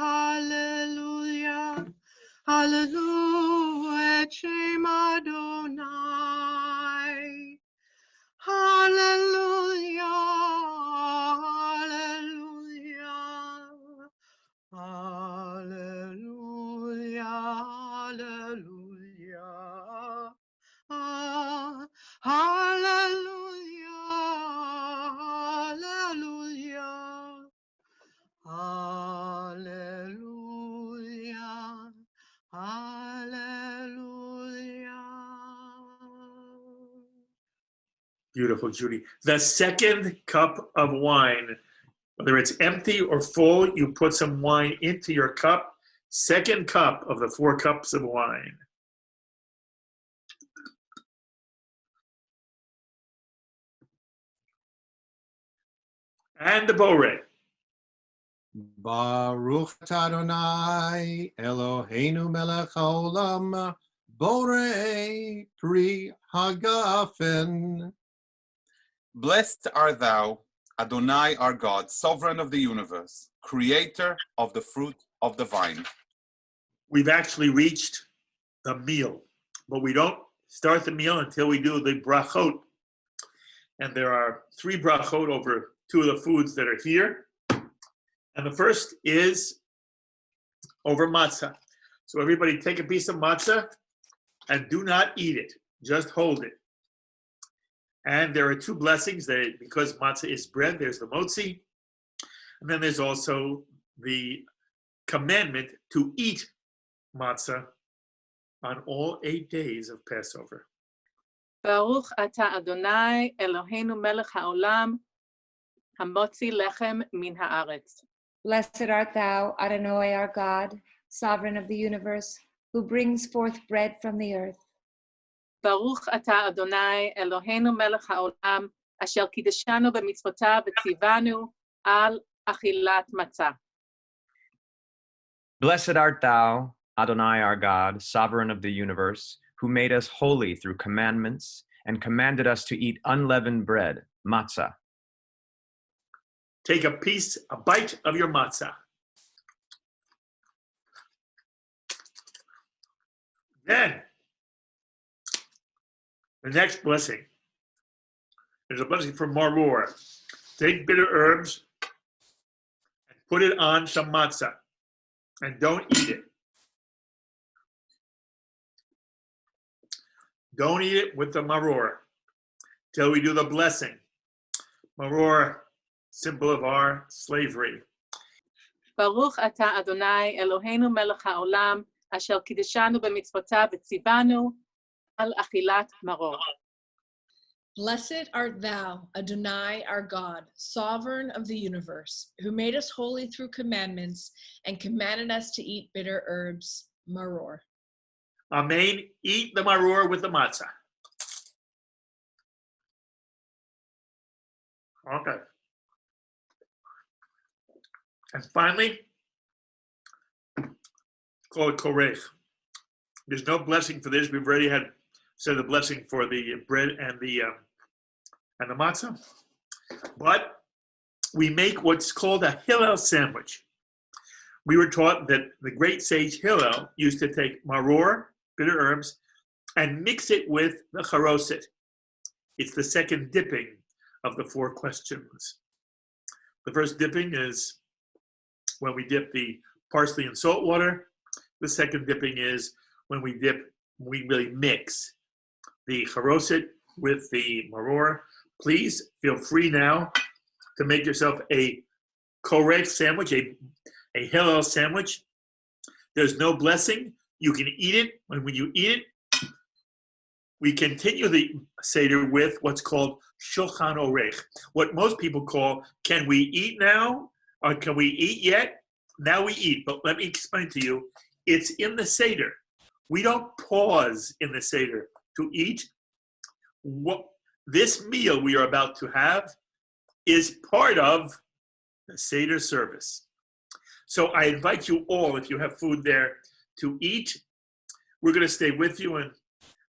hallelujah, hallelujah, et Shem Adonai. Hallelujah, hallelujah, hallelujah, hallelujah. Hallelujah. Beautiful, Judy. The second cup of wine, whether it's empty or full, you put some wine into your cup. Second cup of the 4 cups of wine. And the Borei. Baruch Adonai Eloheinu melech haolam borei pri hagafen. Blessed art thou, Adonai our God, sovereign of the universe, creator of the fruit of the vine. We've actually reached the meal, but we don't start the meal until we do the brachot. And there are 3 brachot over 2 of the foods that are here. And the first is over matzah. So everybody take a piece of matzah and do not eat it, just hold it. And there are 2 blessings that, because matzah is bread, there's the motzi, and then there's also the commandment to eat matzah on all 8 days of Passover. Baruch ata Adonai Eloheinu melech haolam hamotzi lechem min haaretz. Blessed art thou, Adonai our God, sovereign of the universe, who brings forth bread from the earth. Baruch ata Adonai Eloheinu melech haolam asher kideshanu b'mitzvotav v'tzivanu al achilat matzah. Blessed art thou, Adonai our God, sovereign of the universe, who made us holy through commandments and commanded us to eat unleavened bread, matzah. Take a bite of your matzah. Then, the next blessing is a blessing for maror. Take bitter herbs and put it on some matzah, and don't eat it. Don't eat it with the maror till we do the blessing. Maror, symbol of our slavery. Baruch ata Adonai Eloheinu melech haolam asher kideshanu b'mitzvotav v'tzivanu al achilat maror. Blessed art thou, Adonai our God, sovereign of the universe, who made us holy through commandments and commanded us to eat bitter herbs, maror. Amen. Eat the maror with the matzah. Okay. And finally, call it korech. There's no blessing for this. We've already said the blessing for the bread and the matzah. But we make what's called a Hillel sandwich. We were taught that the great sage Hillel used to take maror, bitter herbs, and mix it with the charoset. It's the second dipping of the 4 questions. The first dipping is when we dip the parsley in salt water. The second dipping is when we really mix the charoset with the maror. Please feel free now to make yourself a korech sandwich, a Hillel sandwich. There's no blessing. You can eat it. And when you eat it, we continue the Seder with what's called Shulchan Orech. What most people call, can we eat now? Or can we eat yet? Now we eat. But let me explain to you. It's in the Seder. We don't pause in the Seder to eat. This meal we are about to have is part of the Seder service. So I invite you all, if you have food there, to eat. We're going to stay with you, and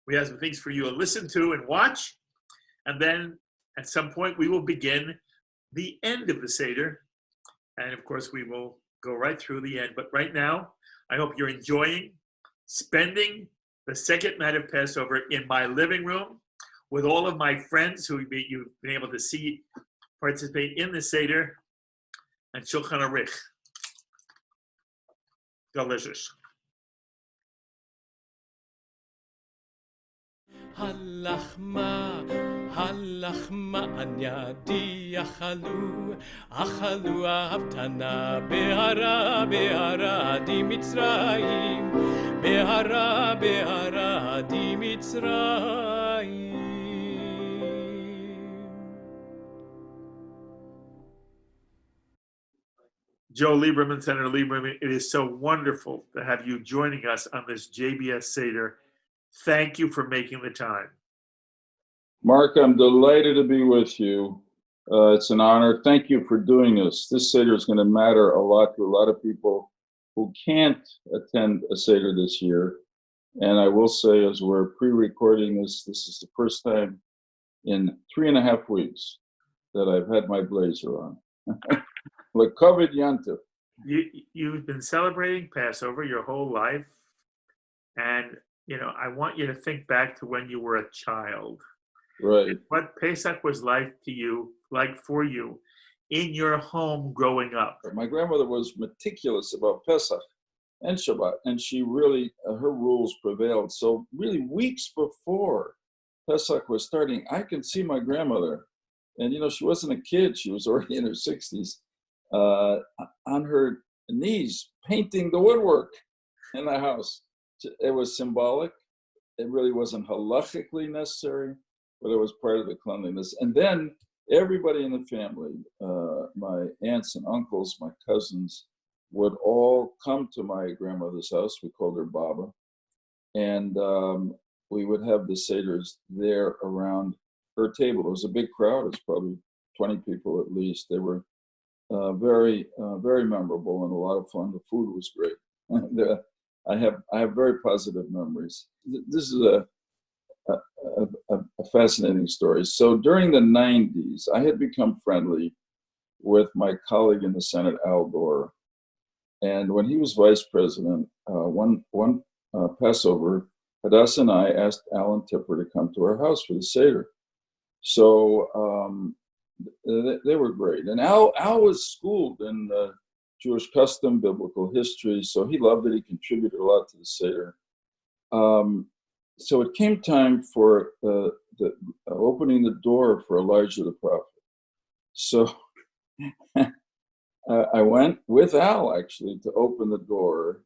we have some things for you to listen to and watch. And then at some point we will begin the end of the Seder. And of course we will go right through the end. But right now, I hope you're enjoying spending the second night of Passover in my living room with all of my friends who you've been able to see participate in the Seder and Shulchan Aruch. Delicious. הלחמה על ידי אכלו אהבתנה בהרה די מצרים בהרה די מצרים Joe Lieberman, Senator Lieberman, it is so wonderful to have you joining us on this JBS Seder. Thank you for making the time. Mark, I'm delighted to be with you. It's an honor. Thank you for doing this. This Seder is going to matter a lot to a lot of people who can't attend a Seder this year. And I will say, as we're pre-recording this, this is the first time in 3.5 weeks that I've had my blazer on. L'Kovid Yantif. You've been celebrating Passover your whole life. And, I want you to think back to when you were a child. Right. What Pesach was like for you in your home growing up. My grandmother was meticulous about Pesach and Shabbat, and she really, her rules prevailed. So really weeks before Pesach was starting, I can see my grandmother, and she wasn't a kid, she was already in her 60s, on her knees painting the woodwork in the house. It was symbolic. It really wasn't halachically necessary, but it was part of the cleanliness. And then everybody in the family, my aunts and uncles, my cousins, would all come to my grandmother's house. We called her Baba. And we would have the Seders there around her table. It was a big crowd. It was probably 20 people at least. They were very, very memorable and a lot of fun. The food was great. I have very positive memories. This is a fascinating story. So during the 90s, I had become friendly with my colleague in the Senate, Al Gore. And when he was vice president, one Passover, Hadassah and I asked Alan Tipper to come to our house for the Seder. So they were great. And Al was schooled in Jewish custom, biblical history, so he loved it. He contributed a lot to the Seder. So it came time for the opening the door for Elijah the prophet. So I went with Al actually to open the door,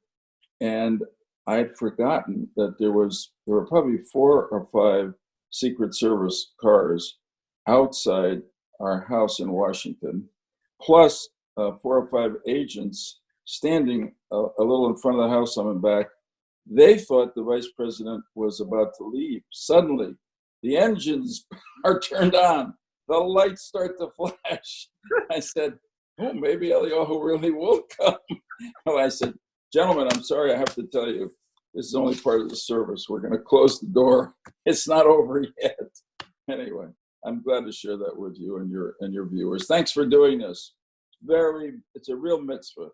and I had forgotten that there were probably 4 or 5 Secret Service cars outside our house in Washington, plus 4 or 5 agents standing a little in front of the house on my back. They thought the vice president was about to leave. Suddenly, the engines are turned on. The lights start to flash. I said, oh, maybe Eliyahu really will come. And I said, gentlemen, I'm sorry, I have to tell you, this is only part of the service. We're going to close the door. It's not over yet. Anyway, I'm glad to share that with you and your viewers. Thanks for doing this. It's a real mitzvah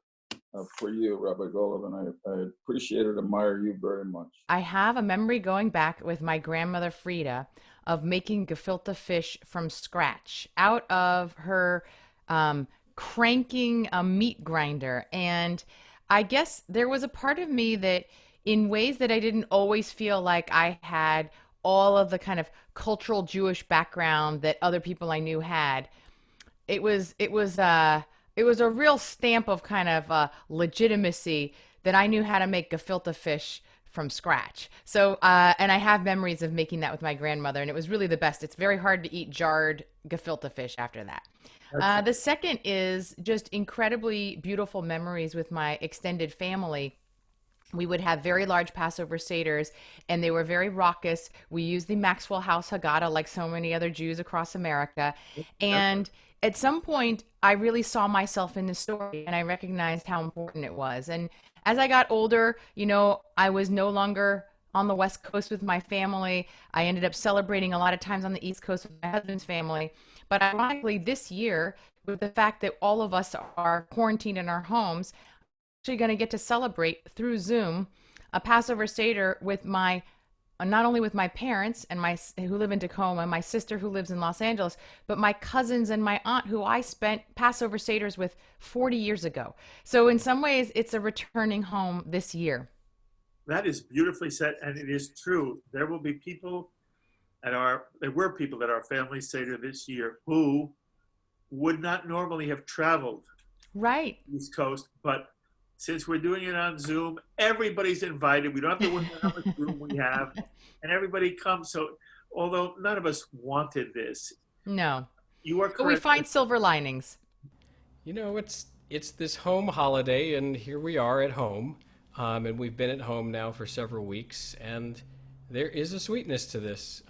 for you, Rabbi Golub, and I appreciate and admire you very much. I have a memory going back with my grandmother Frida of making gefilte fish from scratch out of her cranking a meat grinder. And I guess there was a part of me that in ways that I didn't always feel like I had all of the kind of cultural Jewish background that other people I knew had. It was a real stamp of kind of legitimacy that I knew how to make gefilte fish from scratch. So, and I have memories of making that with my grandmother, and it was really the best. It's very hard to eat jarred gefilte fish after that. The second is just incredibly beautiful memories with my extended family. We would have very large Passover Seders, and they were very raucous. We used the Maxwell House Haggadah like so many other Jews across America. And at some point, I really saw myself in the story, and I recognized how important it was. And as I got older, I was no longer on the West Coast with my family. I ended up celebrating a lot of times on the East Coast with my husband's family. But ironically, this year, with the fact that all of us are quarantined in our homes, I'm actually going to get to celebrate through Zoom a Passover Seder with not only with my parents and who live in Tacoma, my sister who lives in Los Angeles, but my cousins and my aunt who I spent Passover Seders with 40 years ago. So in some ways, it's a returning home this year. That is beautifully said, and it is true. There were people at our family Seder this year who would not normally have traveled right East Coast, but since we're doing it on Zoom, everybody's invited. We don't have to wonder how much room we have, and everybody comes. So, although none of us wanted this, no, you are correct. But we find silver linings. It's it's this home holiday, and here we are at home, and we've been at home now for several weeks, and there is a sweetness to this,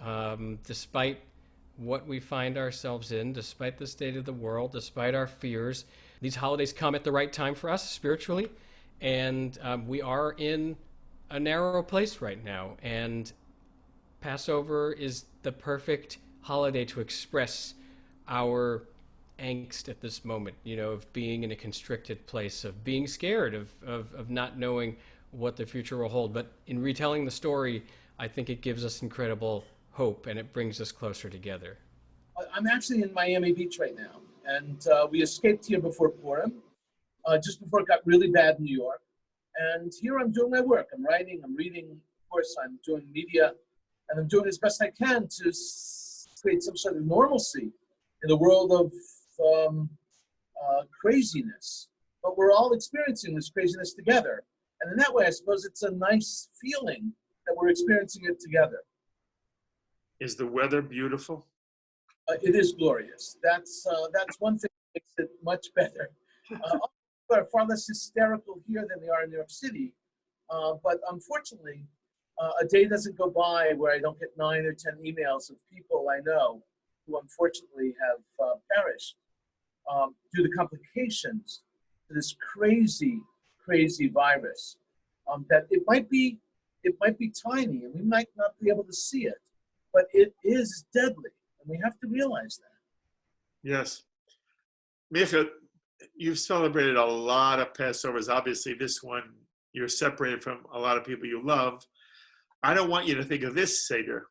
despite what we find ourselves in, despite the state of the world, despite our fears. These holidays come at the right time for us spiritually, and we are in a narrow place right now, and Passover is the perfect holiday to express our angst at this moment, of being in a constricted place, of being scared, of not knowing what the future will hold. But in retelling the story, I think it gives us incredible hope, and it brings us closer together. I'm actually in Miami Beach right now, and we escaped here before Purim, just before it got really bad in New York. And here I'm doing my work. I'm writing, I'm reading, of course, I'm doing media, and I'm doing as best I can to create some sort of normalcy in the world of craziness. But we're all experiencing this craziness together. And in that way, I suppose it's a nice feeling that we're experiencing it together. Is the weather beautiful? It is glorious. That's one thing that makes it much better. People are far less hysterical here than they are in New York City. But unfortunately, a day doesn't go by where I don't get 9 or 10 emails of people I know who unfortunately have perished due to complications to this crazy, crazy virus. That it might be tiny, and we might not be able to see it, but it is deadly, and we have to realize that. Yes. Micha, you've celebrated a lot of Passovers. Obviously, this one, you're separated from a lot of people you love. I don't want you to think of this Seder.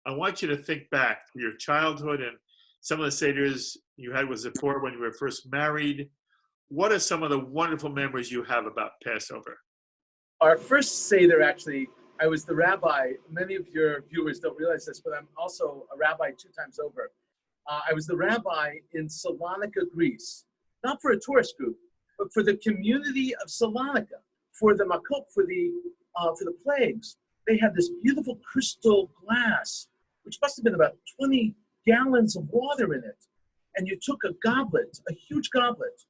I want you to think back to your childhood and some of the Seders you had with Zippor when you were first married. What are some of the wonderful memories you have about Passover? Our first Seder, actually, I was the rabbi. Many of your viewers don't realize this, but I'm also a rabbi 2 times over. I was the rabbi in Salonika, Greece, not for a tourist group, but for the community of Salonika, for the makot, for the plagues. They had this beautiful crystal glass, which must have been about 20 gallons of water in it. And you took a goblet, a huge goblet,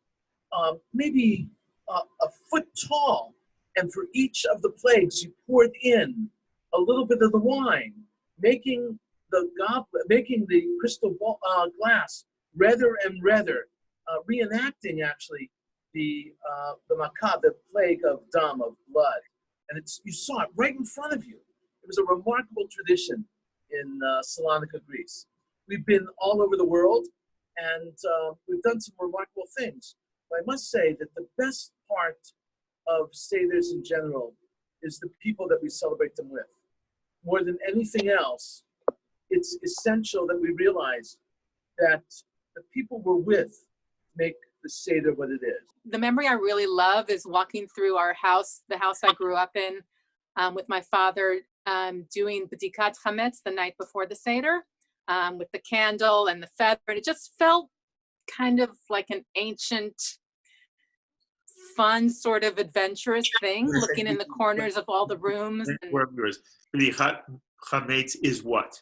maybe a foot tall, and for each of the plagues, you poured in a little bit of the wine, making the goblet, making the crystal glass redder and redder, reenacting actually the makkah, the plague of dam, of blood. And you saw it right in front of you. It was a remarkable tradition in Salonika, Greece. We've been all over the world, and we've done some remarkable things. But I must say that the best part of Seders in general is the people that we celebrate them with. More than anything else, it's essential that we realize that the people we're with make the Seder what it is. The memory I really love is walking through our house, the house I grew up in, with my father doing b'dikat chametz the night before the Seder, with the candle and the feather. And it just felt kind of like an ancient, fun, sort of adventurous thing, looking in the corners of all the rooms. B'dikat chametz is what?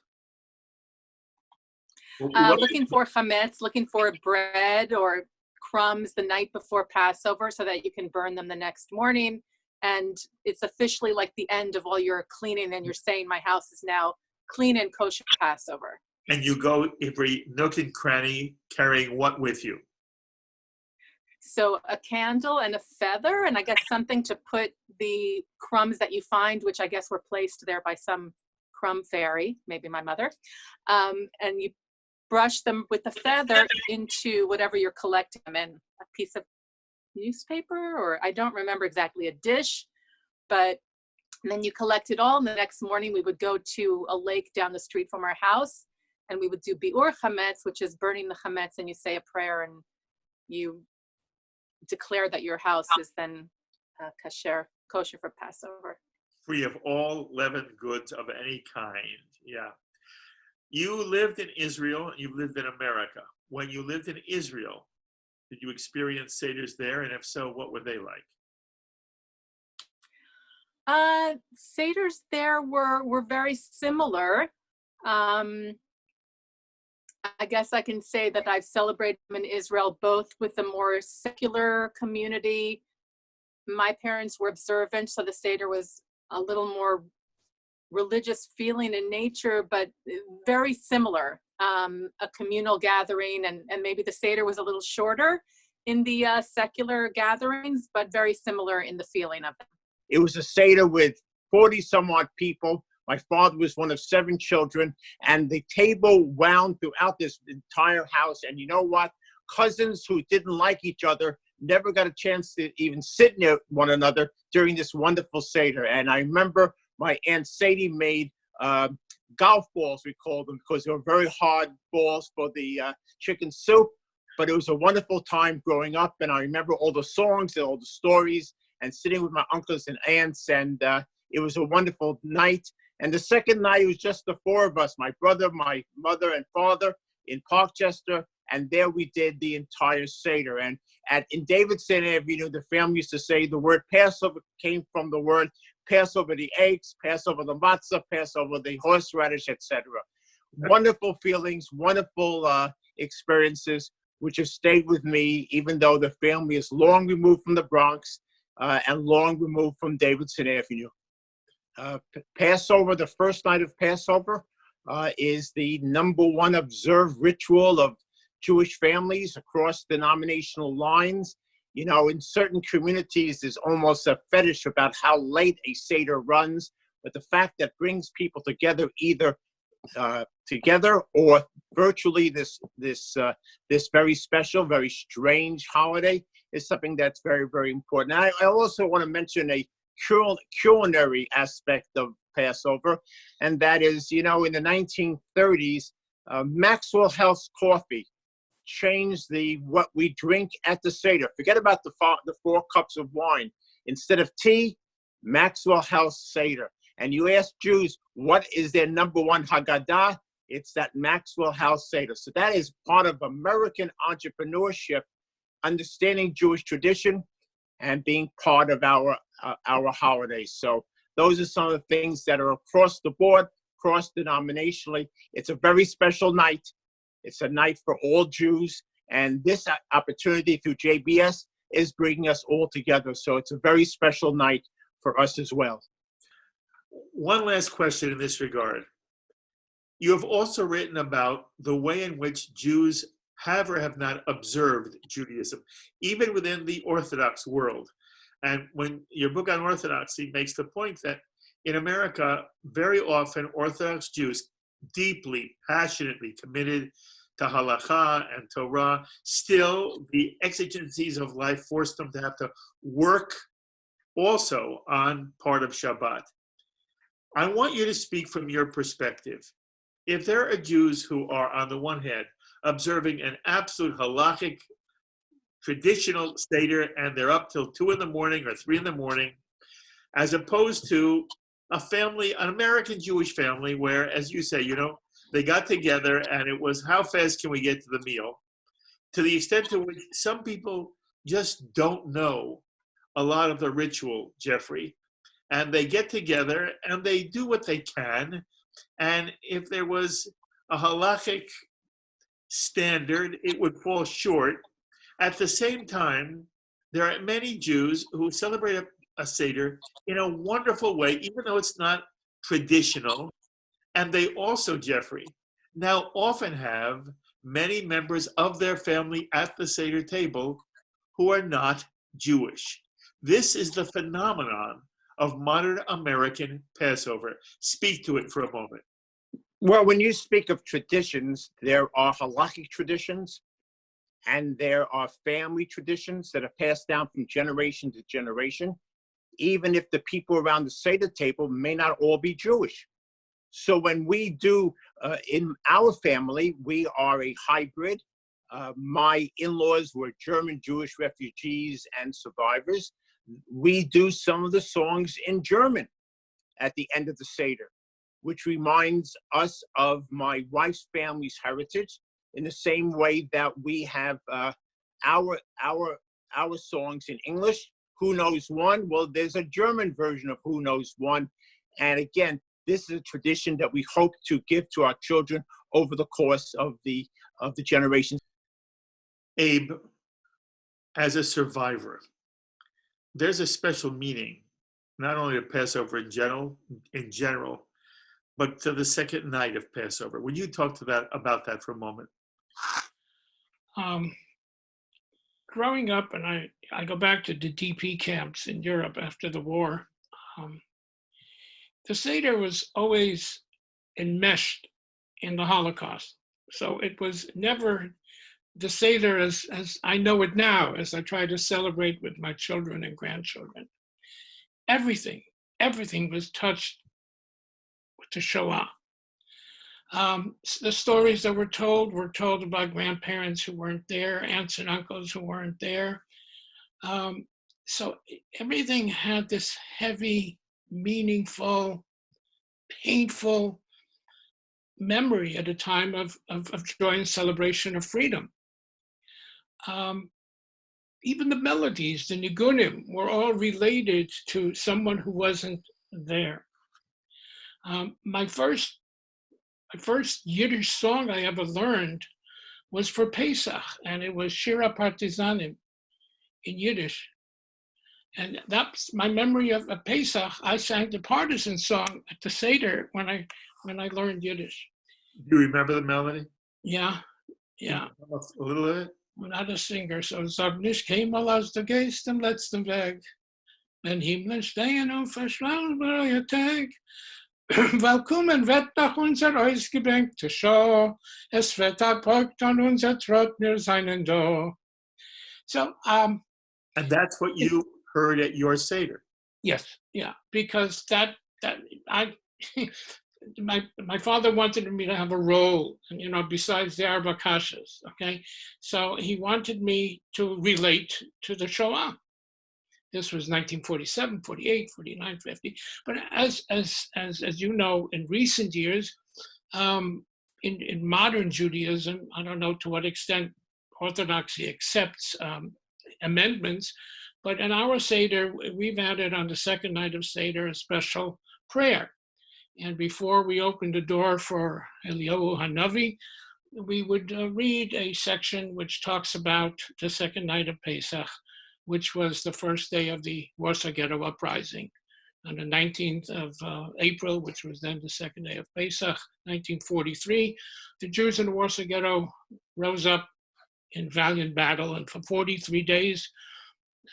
Looking for chametz, looking for bread or crumbs the night before Passover so that you can burn them the next morning. And it's officially like the end of all your cleaning, and you're saying my house is now clean and kosher Passover. And you go every nook and cranny carrying what with you? So a candle and a feather, and I guess something to put the crumbs that you find, which I guess were placed there by some crumb fairy, maybe my mother, and you brush them with the feather into whatever you're collecting them in, a piece of newspaper, or I don't remember exactly, a dish, but then you collect it all, and the next morning we would go to a lake down the street from our house, and we would do bi'ur chametz, which is burning the chametz, and you say a prayer, and you declare that your house is then kosher for Passover. Free of all leavened goods of any kind, yeah. You lived in Israel, you lived in America. When you lived in Israel, did you experience Seders there? And if so, what were they like? Seders there were very similar. I I guess I can say that I've celebrated them in Israel, both with the more secular community. My parents were observant, so the Seder was a little more religious feeling in nature, but very similar, a communal gathering, and maybe the Seder was a little shorter in the secular gatherings, but very similar in the feeling of them. It was a Seder with 40 some odd people. My father was one of 7 children, and the table wound throughout this entire house. And you know what? Cousins who didn't like each other never got a chance to even sit near one another during this wonderful Seder. And I remember my Aunt Sadie made golf balls, we called them, because they were very hard balls for the chicken soup. But it was a wonderful time growing up, and I remember all the songs and all the stories and sitting with my uncles and aunts, and it was a wonderful night. And the second night, it was just the 4 of us, my brother, my mother, and father in Parkchester, and there we did the entire Seder. And in Davidson Avenue, the family used to say the word Passover came from the word Passover the eggs, Passover the matzah, Passover the horseradish, etc. Wonderful feelings, wonderful experiences, which have stayed with me, even though the family is long removed from the Bronx and long removed from Davidson Avenue. Passover, the first night of Passover, is the #1 observed ritual of Jewish families across denominational lines. You know, in certain communities, there's almost a fetish about how late a Seder runs, but the fact that brings people together either together or virtually this very special, very strange holiday is something that's very, very important. And I also want to mention a culinary aspect of Passover, and that is, you know, in the 1930s, Maxwell House coffee changed what we drink at the Seder. Forget about the 4 cups of wine. Instead of tea, Maxwell House Seder. And you ask Jews, what is their #1 Haggadah? It's that Maxwell House Seder. So that is part of American entrepreneurship, understanding Jewish tradition, and being part of our holidays. So those are some of the things that are across the board, cross-denominationally. It's a very special night. It's a night for all Jews. And this opportunity through JBS is bringing us all together. So it's a very special night for us as well. One last question in this regard. You have also written about the way in which Jews have or have not observed Judaism, even within the Orthodox world. And when your book on Orthodoxy makes the point that in America, very often Orthodox Jews, deeply, passionately committed to halakha and Torah, still the exigencies of life force them to have to work also on part of Shabbat. I want you to speak from your perspective. If there are Jews who are, on the one hand, observing an absolute halakhic traditional Seder, and they're up till 2 in the morning or 3 in the morning, as opposed to a family, an American Jewish family, where, as you say, you know, they got together and it was, how fast can we get to the meal? To the extent to which some people just don't know a lot of the ritual, Jeffrey, and they get together and they do what they can. And if there was a halakhic standard, it would fall short. At the same time, there are many Jews who celebrate a Seder in a wonderful way, even though it's not traditional. And they also, Jeffrey, now often have many members of their family at the Seder table who are not Jewish. This is the phenomenon of modern American Passover. Speak to it for a moment. Well, when you speak of traditions, there are halakhic traditions, and there are family traditions that are passed down from generation to generation, even if the people around the Seder table may not all be Jewish. So when we do, in our family, we are a hybrid. My in-laws were German Jewish refugees and survivors. We do some of the songs in German at the end of the Seder, which reminds us of my wife's family's heritage, in the same way that we have our songs in English. Who Knows One? Well, there's a German version of Who Knows One. And again, this is a tradition that we hope to give to our children over the course of the of the generations. Abe, as a survivor, there's a special meaning, not only to Passover in general, but to the second night of Passover. Would you talk about that for a moment? Growing up, and I go back to the DP camps in Europe after the war, the Seder was always enmeshed in the Holocaust. So it was never the Seder as I know it now, as I try to celebrate with my children and grandchildren. Everything was touched with the Shoah. The stories that were told about grandparents who weren't there, aunts and uncles who weren't there. So everything had this heavy, meaningful, painful memory at a time of joy and celebration of freedom. Even the melodies, the nigunim, were all related to someone who wasn't there. My first Yiddish song I ever learned was for Pesach, and it was Shira Partizanim in Yiddish. And that's my memory of Pesach. I sang the partisan song at the Seder when I learned Yiddish. Do you remember the melody? Yeah. A little of it? I'm not a singer, so sag nicht keinmal aus der Geist im letzten Weg. Wenn Himmel stehen und verschlagen bei Tag. Weil kommen wird nach unser ausgebänkte Schau. Es wird abbrückt an unser Trott mir seinen Do. So, and that's what you heard at your Seder? Yes, yeah, because my father wanted me to have a role, besides the Arba Kashas, okay? So he wanted me to relate to the Shoah. This was 1947, 48, 49, 50. But as you know, in recent years, in modern Judaism, I don't know to what extent Orthodoxy accepts amendments, but in our Seder, we've added on the second night of Seder a special prayer. And before we opened the door for Eliyahu Hanavi, we would read a section which talks about the second night of Pesach, which was the first day of the Warsaw Ghetto Uprising. On the 19th of April, which was then the second day of Pesach, 1943, the Jews in the Warsaw Ghetto rose up in valiant battle, and for 43 days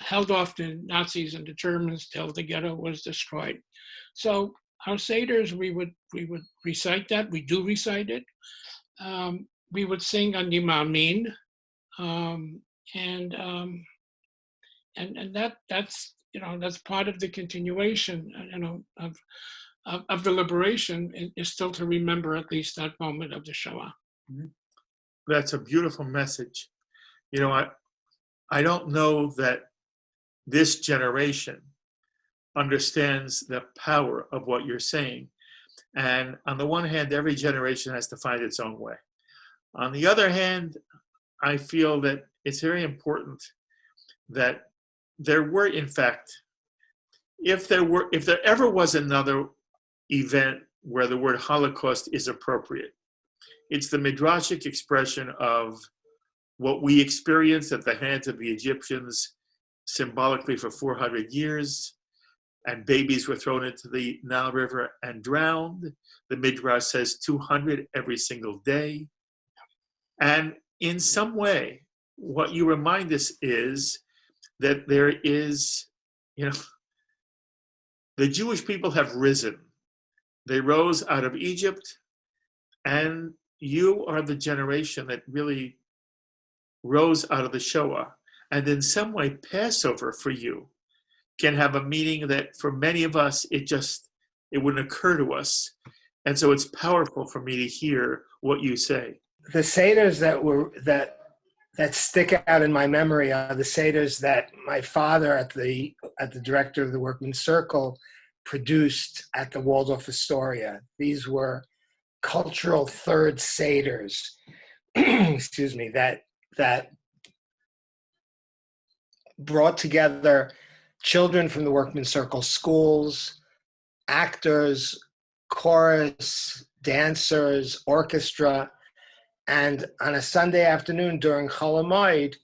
held off the Nazis and the Germans till the ghetto was destroyed. So our Seders, we would recite that. We do recite it. We would sing Ani Ma'amin, and that's part of the continuation, of the liberation, is still to remember at least that moment of the Shoah. That's a beautiful message. I don't know that this generation understands the power of what you're saying. And on the one hand, every generation has to find its own way. On the other hand, I feel that it's very important that there were, in fact, if there ever was another event where the word Holocaust is appropriate, it's the midrashic expression of what we experienced at the hands of the Egyptians symbolically for 400 years, and babies were thrown into the Nile River and drowned. The Midrash says 200 every single day. And in some way, what you remind us is that there is, the Jewish people have risen. They rose out of Egypt, and you are the generation that really rose out of the Shoah. And in some way, Passover for you can have a meaning that for many of us, it wouldn't occur to us. And so it's powerful for me to hear what you say. The Seders that stick out in my memory are the Seders that my father at the director of the Workmen's Circle produced at the Waldorf Astoria. These were cultural third Seders, excuse me, that brought together children from the Workmen's Circle schools, actors, chorus, dancers, orchestra, And on a Sunday afternoon during Chol Hamoed,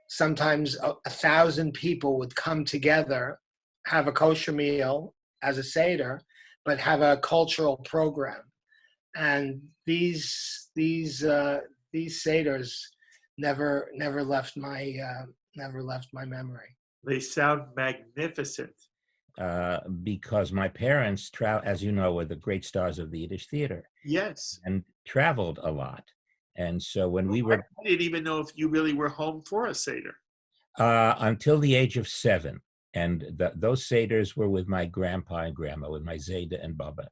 sometimes 1,000 people would come together, have a kosher meal as a Seder, but have a cultural program. And these Seders never left my memory. They sound magnificent. Because my parents, as you know, were the great stars of the Yiddish theater. Yes. And traveled a lot. And so when we were... I didn't even know if you really were home for a Seder. Until the age of 7. And those Seders were with my grandpa and grandma, with my Zayda and Baba.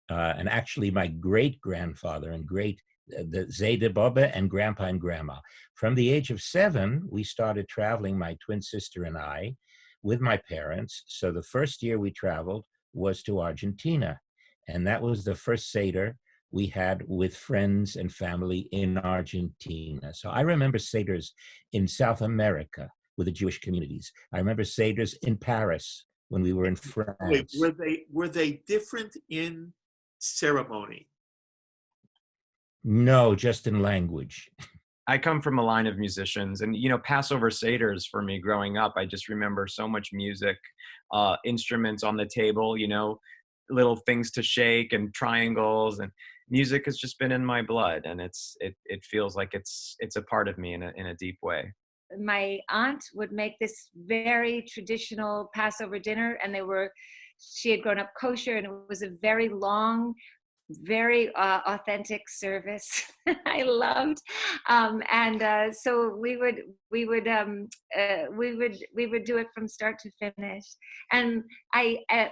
And actually my great-grandfather and the Zayda Baba and grandpa and grandma. From the age of 7, we started traveling, my twin sister and I, with my parents. So the first year we traveled was to Argentina. And that was the first Seder we had with friends and family in Argentina. So I remember Seders in South America with the Jewish communities. I remember Seders in Paris when we were in France. Wait, were they different in ceremony? No, just in language. I come from a line of musicians, and Passover Seders for me growing up, I just remember so much music, instruments on the table, little things to shake and triangles, and music has just been in my blood, and it feels like it's a part of me in a deep way. My aunt would make this very traditional Passover dinner, and she had grown up kosher, and it was a very long, very authentic service. I loved, so we would do it from start to finish. And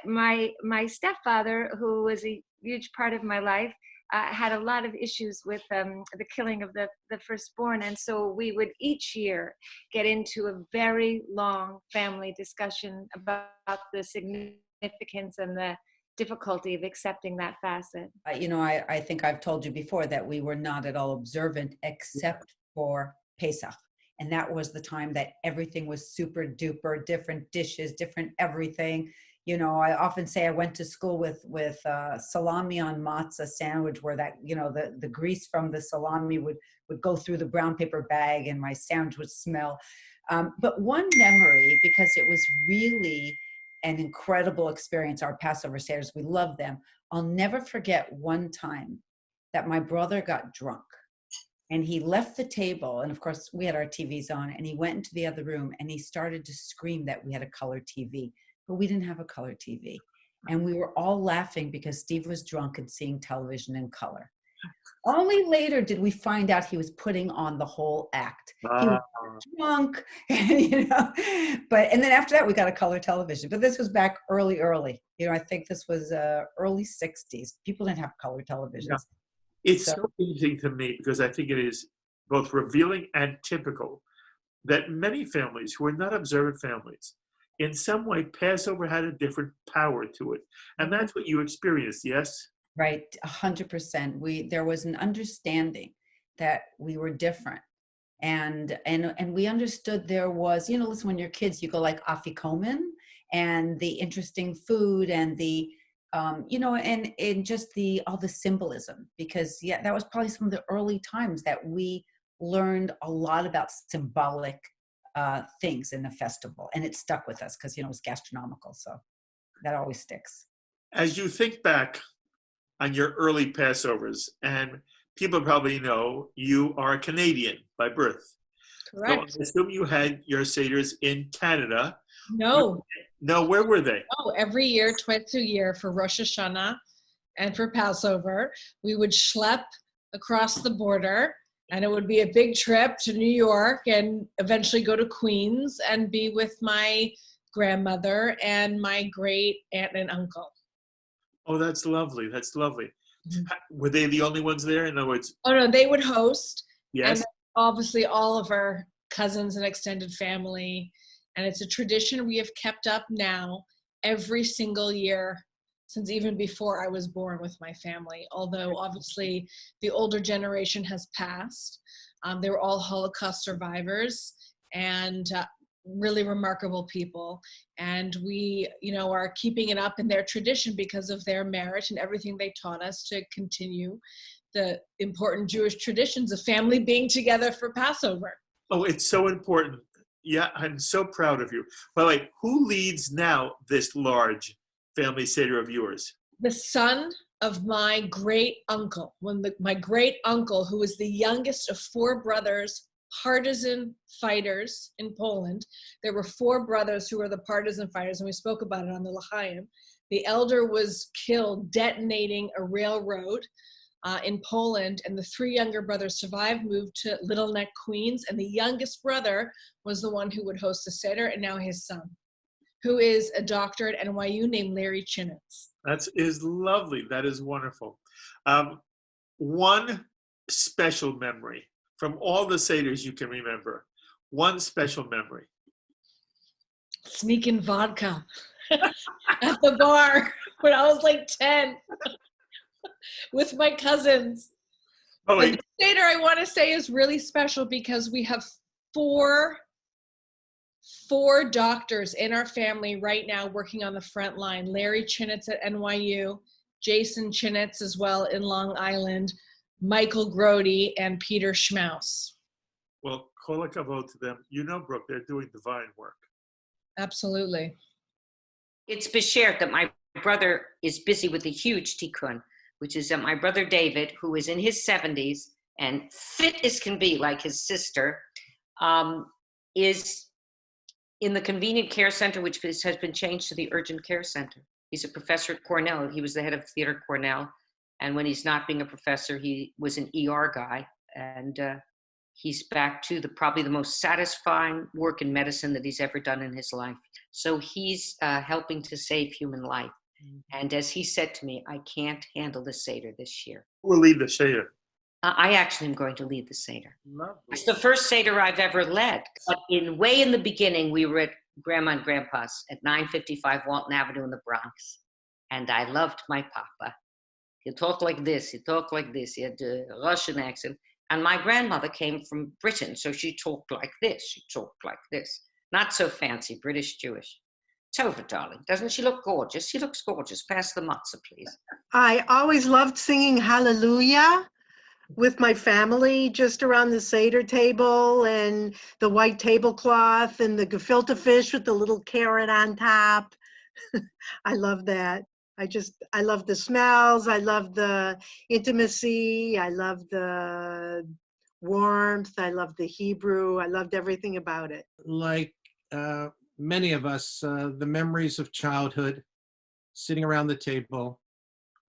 my stepfather, who was a huge part of my life, had a lot of issues with the killing of the firstborn, and so we would each year get into a very long family discussion about the significance and the difficulty of accepting that facet. I think I've told you before that we were not at all observant except for Pesach. And that was the time that everything was super duper, different dishes, different everything. I often say I went to school with salami on matzah sandwich, where that, the grease from the salami would go through the brown paper bag and my sandwich would smell. But one memory, because it was really an incredible experience, our Passover Seders, we love them. I'll never forget one time that my brother got drunk and he left the table, and of course we had our TVs on, and he went into the other room and he started to scream that we had a color TV, but we didn't have a color TV. And we were all laughing because Steve was drunk and seeing television in color. Only later did we find out he was putting on the whole act. He was drunk, and and then after that we got a color television. But this was back early. I think this was early 60s. People didn't have color televisions. Yeah. It's so interesting to me because I think it is both revealing and typical that many families who are not observant families, in some way, Passover had a different power to it. And that's what you experienced, yes? Right, 100%. There was an understanding that we were different. And we understood there was, listen, when you're kids, you go like afikomen and the interesting food and the, and just all the symbolism, because that was probably some of the early times that we learned a lot about symbolic things in the festival, and it stuck with us because, it was gastronomical. So that always sticks. As you think back on your early Passovers, and people probably know you are a Canadian by birth. Correct. So I assume you had your Seders in Canada. No. No, where were they? Oh, every year, twice a year for Rosh Hashanah and for Passover, we would schlep across the border, and it would be a big trip to New York and eventually go to Queens and be with my grandmother and my great aunt and uncle. Oh, that's lovely. That's lovely. Were they the only ones there? In other words, oh no, they would host. Yes. And obviously all of our cousins and extended family. And it's a tradition we have kept up now every single year since even before I was born with my family. Although obviously the older generation has passed. They were all Holocaust survivors and really remarkable people. And we, are keeping it up in their tradition because of their merit and everything they taught us to continue the important Jewish traditions of family being together for Passover. Oh, it's so important. Yeah, I'm so proud of you. By the way, who leads now this large family Seder of yours? The son of my great uncle, my great uncle, who was the youngest of 4 brothers, partisan fighters in Poland. There were 4 brothers who were the partisan fighters, and we spoke about it on the L'chaim. The elder was killed detonating a railroad in Poland, and the 3 younger brothers survived, moved to Little Neck, Queens, and the youngest brother was the one who would host the Seder, and now his son, who is a doctor at NYU named Larry Chinitz. That is lovely. That is wonderful. One special memory from all the Seders you can remember. One special memory. Sneaking vodka at the bar when I was like 10 with my cousins. Oh, and the Seder, I want to say, is really special because we have four doctors in our family right now working on the front line. Larry Chinitz at NYU, Jason Chinitz as well in Long Island, Michael Grody, and Peter Schmaus. Well, kol hakavod to them. You know, Brooke, they're doing divine work. Absolutely. It's beshared that my brother is busy with a huge tikkun, which is that my brother David, who is in his 70s and fit as can be like his sister, is in the convenient care center, which has been changed to the urgent care center. He's a professor at Cornell. He was the head of theater at Cornell. And when he's not being a professor, he was an ER guy. And he's back to probably the most satisfying work in medicine that he's ever done in his life. So he's helping to save human life. And as he said to me, I can't handle the Seder this year. Who will lead the Seder? I actually am going to lead the Seder. Lovely. It's the first Seder I've ever led. But way in the beginning, we were at Grandma and Grandpa's at 955 Walton Avenue in the Bronx. And I loved my papa. He talked like this, he talked like this, he had a Russian accent. And my grandmother came from Britain, so she talked like this, she talked like this. Not so fancy, British Jewish. Tovah, darling, doesn't she look gorgeous? She looks gorgeous. Pass the matzah, please. I always loved singing Hallelujah with my family just around the Seder table and the white tablecloth and the gefilte fish with the little carrot on top. I love that. I love the smells. I love the intimacy. I love the warmth. I love the Hebrew. I loved everything about it. Like many of us, the memories of childhood, sitting around the table,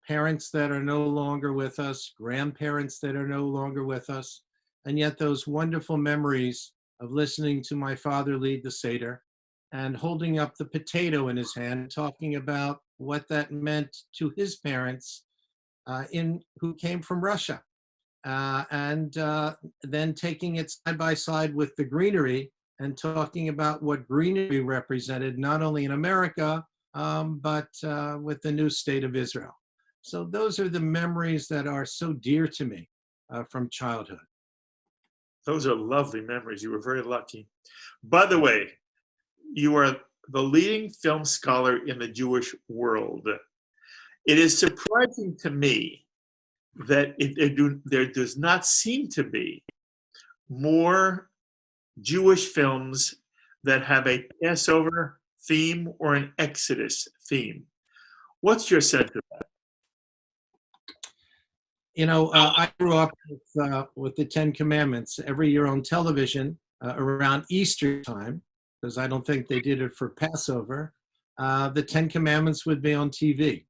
parents that are no longer with us, grandparents that are no longer with us, and yet those wonderful memories of listening to my father lead the Seder and holding up the potato in his hand, talking about what that meant to his parents who came from Russia. And then taking it side by side with the greenery and talking about what greenery represented, not only in America, but with the new state of Israel. So those are the memories that are so dear to me from childhood. Those are lovely memories. You were very lucky. By the way, you are the leading film scholar in the Jewish world. It is surprising to me that there does not seem to be more Jewish films that have a Passover theme or an Exodus theme. What's your sense of that? You know, I grew up with the 10 Commandments every year on television around Easter time, because I don't think they did it for Passover. The 10 Commandments would be on TV.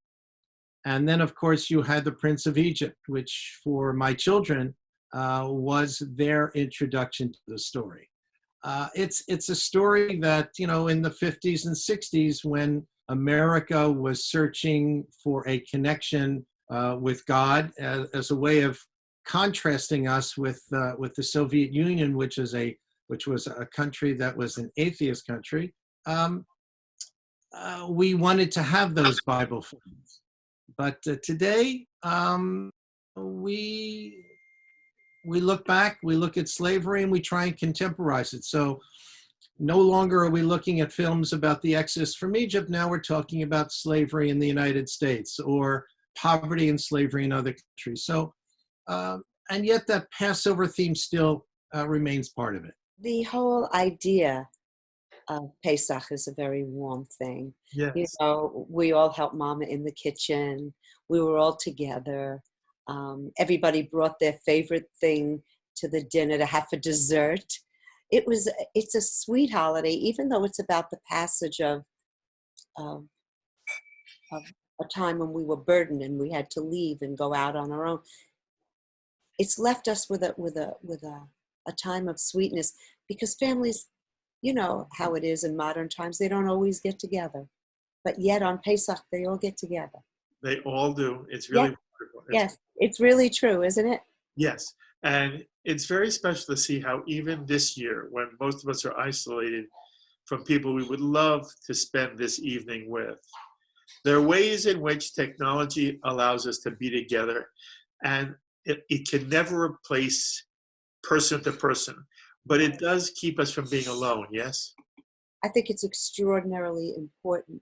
And then, of course, you had the Prince of Egypt, which for my children was their introduction to the story. It's a story that, you know, in the 50s and 60s, when America was searching for a connection with God as a way of contrasting us with the Soviet Union, which was a country that was an atheist country. We wanted to have those Bible films, but today we look back, we look at slavery, and we try and contemporize it. So no longer are we looking at films about the Exodus from Egypt. Now we're talking about slavery in the United States or poverty and slavery in other countries. So and yet that Passover theme still remains part of it. The whole idea of Pesach is a very warm thing. Yes. You know, we all helped Mama in the kitchen. We were all together. Everybody brought their favorite thing to the dinner to have for dessert. It's a sweet holiday, even though it's about the passage of a time when we were burdened and we had to leave and go out on our own. It's left us with a time of sweetness, because families, you know how it is in modern times, they don't always get together. But yet on Pesach, they all get together. They all do. It's really wonderful. Yes, it's really true, isn't it? Yes. And it's very special to see how even this year, when most of us are isolated from people we would love to spend this evening with, there are ways in which technology allows us to be together, and it can never replace person to person, but it does keep us from being alone, yes? I think it's extraordinarily important,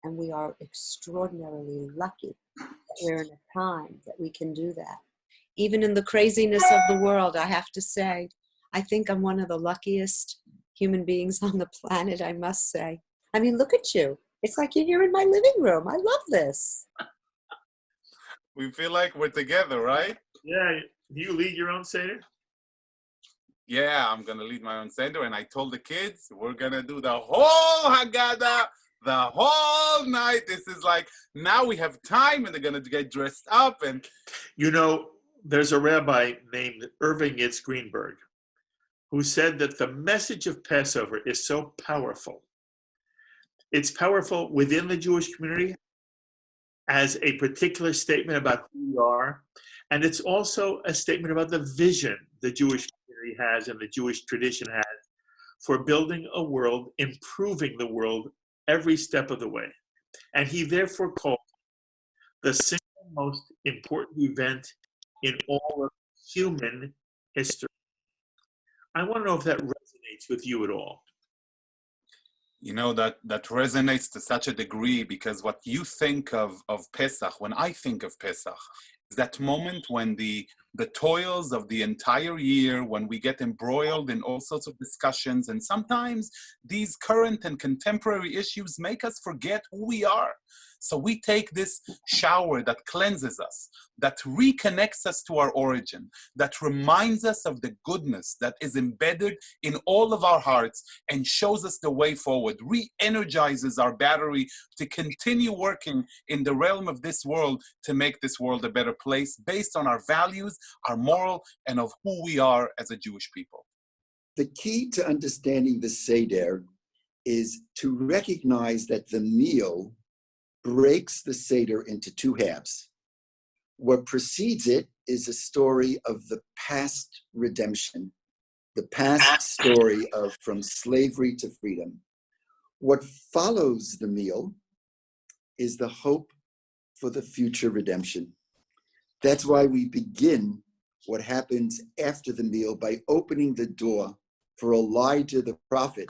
and we are extraordinarily lucky that we're in a time that we can do that. Even in the craziness of the world, I have to say, I think I'm one of the luckiest human beings on the planet, I must say. I mean, look at you. It's like you're here in my living room. I love this. We feel like we're together, right? Yeah. Do you lead your own Seder? Yeah, I'm going to lead my own Seder. And I told the kids, we're going to do the whole Haggadah, the whole night. This is like, now we have time, and they're going to get dressed up. And you know, there's a rabbi named Irving Yitz Greenberg who said that the message of Passover is so powerful. It's powerful within the Jewish community as a particular statement about who we are, and it's also a statement about the vision the Jewish community has and the Jewish tradition has for building a world, improving the world every step of the way. And he therefore called the single most important event in all of human history. I want to know if that resonates with you at all. you know, that resonates to such a degree, because what you think of Pesach, when I think of Pesach, is that moment when the toils of the entire year, when we get embroiled in all sorts of discussions, and sometimes these current and contemporary issues make us forget who we are. So we take this shower that cleanses us, that reconnects us to our origin, that reminds us of the goodness that is embedded in all of our hearts and shows us the way forward, re-energizes our battery to continue working in the realm of this world to make this world a better place based on our values, our moral, and of who we are as a Jewish people. The key to understanding the Seder is to recognize that the meal breaks the Seder into two halves. What precedes it is a story of the past redemption, the past story of from slavery to freedom. What follows the meal is the hope for the future redemption. That's why we begin what happens after the meal by opening the door for Elijah the prophet,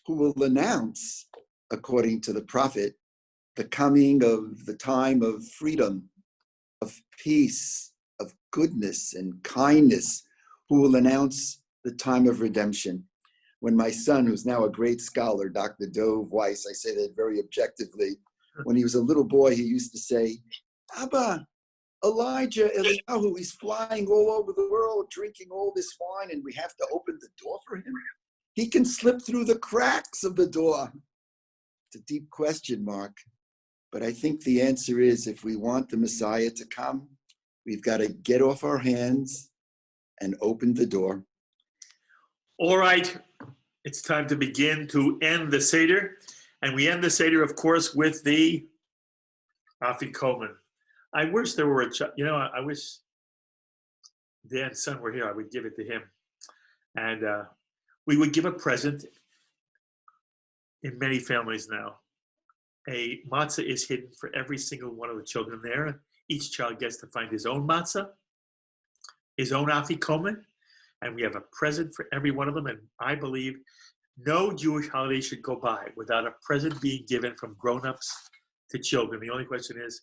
who will announce, according to the prophet, the coming of the time of freedom, of peace, of goodness and kindness, who will announce the time of redemption. When my son, who's now a great scholar, Dr. Tovah Weiss, I say that very objectively, when he was a little boy, he used to say, Abba, Elijah, Eliyahu, he's flying all over the world, drinking all this wine, and we have to open the door for him. He can slip through the cracks of the door. It's a deep question, Mark. But I think the answer is, if we want the Messiah to come, we've got to get off our hands and open the door. All right, it's time to begin to end the Seder. And we end the Seder, of course, with the Afikomen. I wish there were I wish Dan's son were here. I would give it to him. And we would give a present. In many families now, a matzah is hidden for every single one of the children there. Each child gets to find his own matzah, his own afikomen, and we have a present for every one of them. And I believe no Jewish holiday should go by without a present being given from grown-ups to children. The only question is,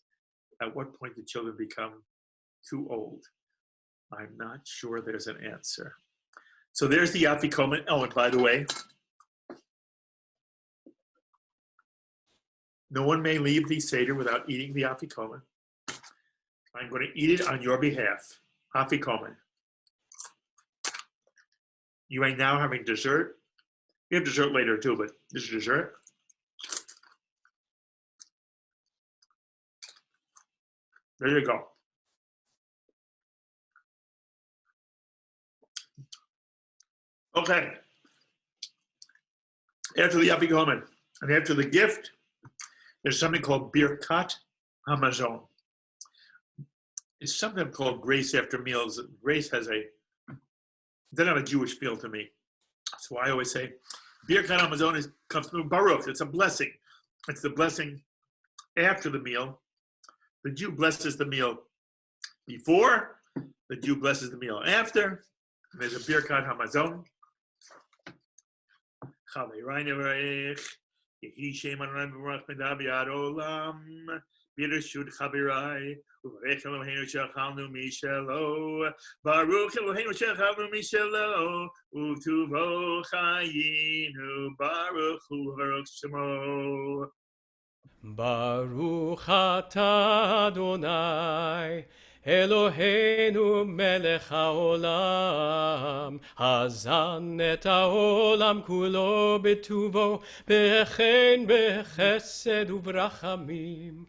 at what point do children become too old? I'm not sure there's an answer. So there's the afikomen. Oh, and by the way, no one may leave the Seder without eating the afikomen. I'm going to eat it on your behalf. Afikomen. You are now having dessert. We have dessert later too, but this is dessert. There you go. Okay. After the afikomen and after the gift, there's something called Birkat Hamazon. It's sometimes called grace after meals. Grace has doesn't have a Jewish feel to me. So I always say, Birkat Hamazon comes from Baruch. It's a blessing. It's the blessing after the meal. The Jew blesses the meal before. The Jew blesses the meal after. And there's a Birkat Hamazon. Yehi Shem Adonai Baruch Medav Yad Olam B'Reshut Chavirai Uvarech Eloheinu Shechalnu Mishelo Baruch Eloheinu Shechalnu Mishelo U'Tuvo Chayinu Baruch Hu Baruch Shemo Baruch Atah Adonai Eloheinu melech haolam, hazan et haolam kulo betuvo, bechen bechesed uvrachamim.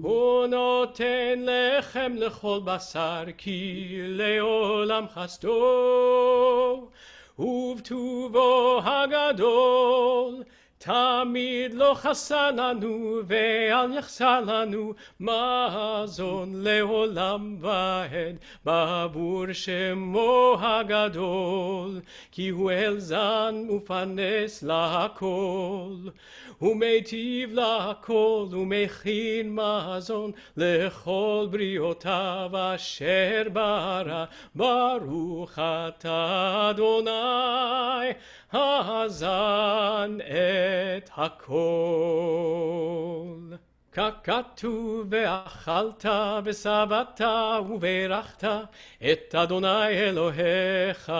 Hu noten lechem lechol basar, ki leolam chasto, uvtuvo hagadol, תמיד לא חסר לנו ואל יחסר לנו מזון לעולם ועד בעבור שמו הגדול כי הוא אלזן ופרנס להכל ומיטיב להכל ומכין מזון לכל בריאותיו אשר ברא ברוך אתה אדוני הזן את הכל. ככתוב ואכלת ושבעת וברכת את אדוני אלוהיך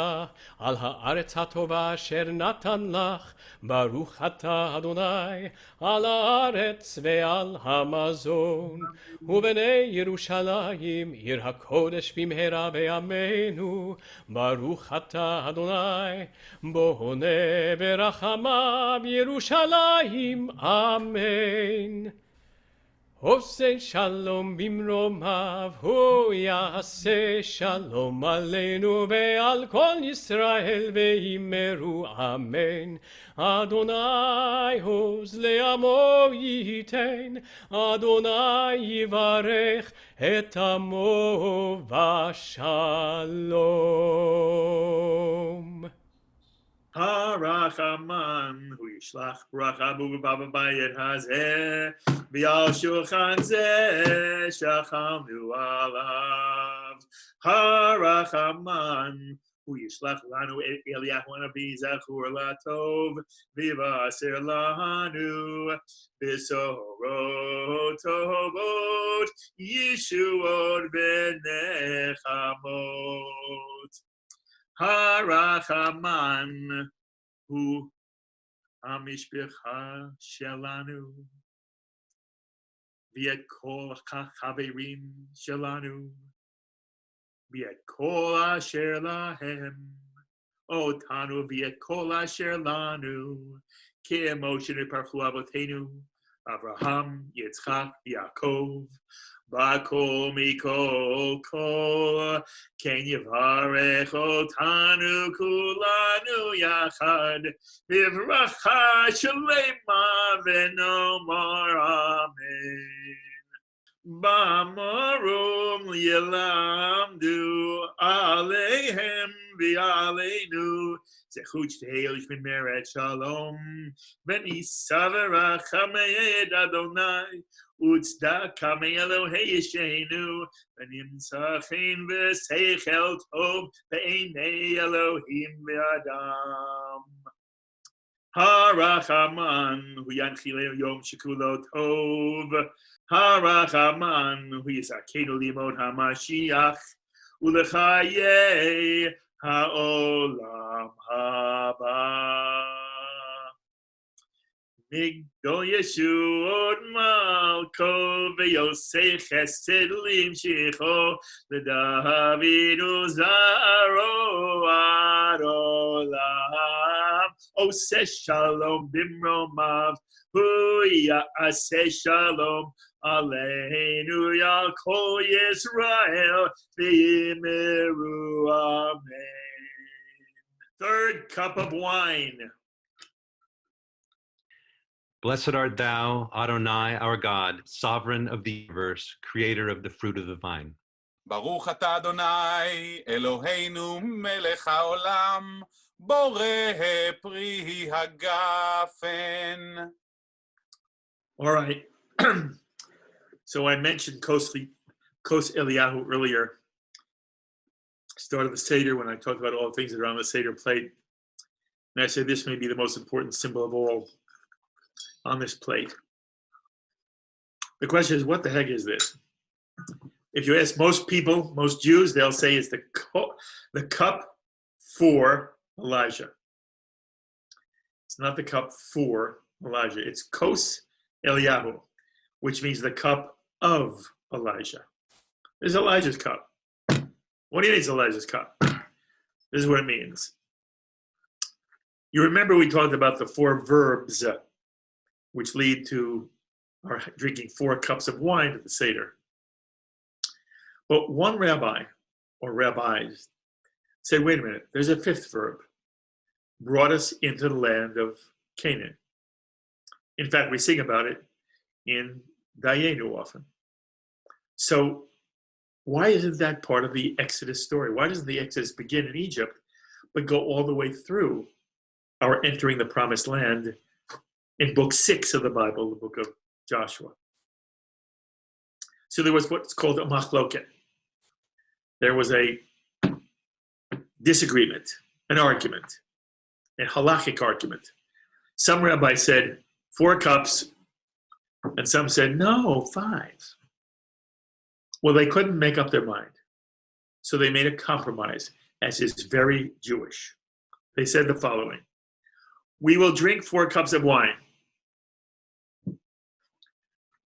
על הארץ הטובה אשר נתן לך ברוך אתה אדוני על הארץ ועל המזון ובני ירושלים עיר הקודש במהרה בימינו ברוך אתה אדוני בונה ברחמיו ירושלים אמן. עושה שלום במרומיו, הוא יעשה שלום עלינו ועל כל ישראל ואמרו אמן. אדוני עוז לעמו ייתן, אדוני יברך את עמו בשלום. הרחמן הוא ישלח ברכה בבית הזה ועל שולחן זה שכבנו עליו. הרחמן הוא ישלח לנו את אליהו הנביא זכור לטוב ויבשר לנו בשורות טובות ישועות ונחמות. הרחמן הוא המשפחה שלנו ואת כל החברים שלנו ואת כל אשר להם אותנו ואת כל אשר לנו כמו שנפרחו אבותינו אברהם, יצחק ויעקב בכל מכל כל כן יברך אותנו כולנו יחד בברכה שלמה ונאמר אמן. במרום ילמדו עליהם ועלינו זכות שתהיה לשמרת שלום ונישא ורחמי את אדוני וצדקה מאלוהי ישענו ונמצא חן ושכל טוב בעיני אלוהים ואדם. הרחמן הוא ינחילנו יום שכולו טוב. הרחמן הוא יזכנו ללמוד המשיח ולחיי העולם הבא. מגדול ישועות מלכו ויוסי חסד להמשיכו לדוד וזרעו עד עולם. עושה שלום במרומיו הוא יעשה שלום עלינו על כל ישראל ואמרו amen. Third cup of wine. Blessed art thou, Adonai, our God, sovereign of the universe, creator of the fruit of the vine. ברוך אתה אדוני, אלוהינו מלך העולם, בורא פרי הגפן. All right. So I mentioned Kos Eliyahu earlier, start of the Seder, when I talked about all the things that are on the Seder plate. And I said this may be the most important symbol of all on this plate. The question is, what the heck is this? If you ask most people, most Jews, they'll say it's the cup for Elijah. It's not the cup for Elijah. It's Kos Eliyahu, which means the cup of Elijah. This is Elijah's cup. What do you mean it's Elijah's cup? This is what it means. You remember we talked about the 4 verbs which lead to our drinking 4 cups of wine at the Seder. But one rabbi, or rabbis, said, wait a minute, there's a 5th verb, brought us into the land of Canaan. In fact, we sing about it in Dayenu often. So why isn't that part of the Exodus story? Why doesn't the Exodus begin in Egypt, but go all the way through our entering the Promised Land in book 6 of the Bible, the book of Joshua? So there was what's called a machloket. There was a disagreement, an argument, a halachic argument. Some rabbis said 4 cups, and some said, no, 5. Well, they couldn't make up their mind. So they made a compromise, as is very Jewish. They said the following: we will drink 4 cups of wine,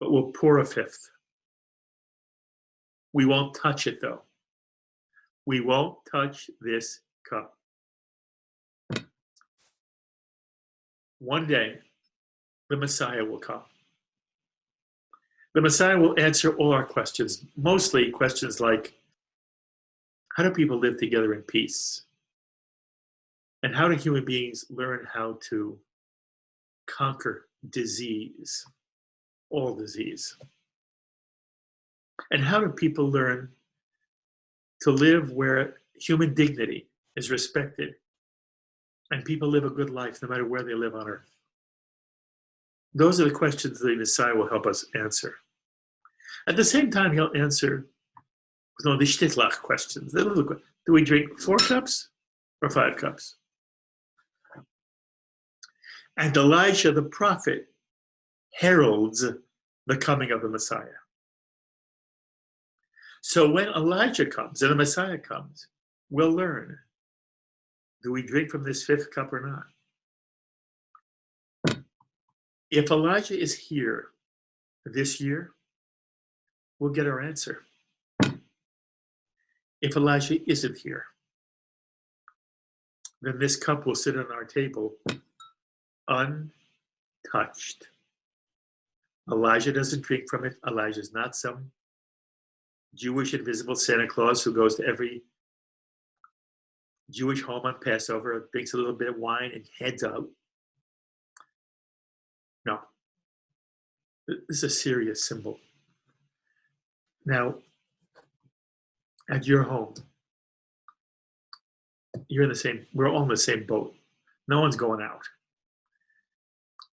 but we'll pour a 5th. We won't touch it, though. We won't touch this cup. One day, the Messiah will come. The Messiah will answer all our questions, mostly questions like, how do people live together in peace? And how do human beings learn how to conquer disease, all disease? And how do people learn to live where human dignity is respected and people live a good life no matter where they live on earth? Those are the questions the Messiah will help us answer. At the same time, he'll answer the shtitlach questions. Do we drink 4 cups or 5 cups? And Elijah the prophet heralds the coming of the Messiah. So when Elijah comes and the Messiah comes, we'll learn, do we drink from this 5th cup or not? If Elijah is here this year, we'll get our answer. If Elijah isn't here, then this cup will sit on our table untouched. Elijah doesn't drink from it. Elijah's not some Jewish invisible Santa Claus who goes to every Jewish home on Passover, drinks a little bit of wine and heads out. No. This is a serious symbol. Now, at your home, we're all in the same boat. No one's going out.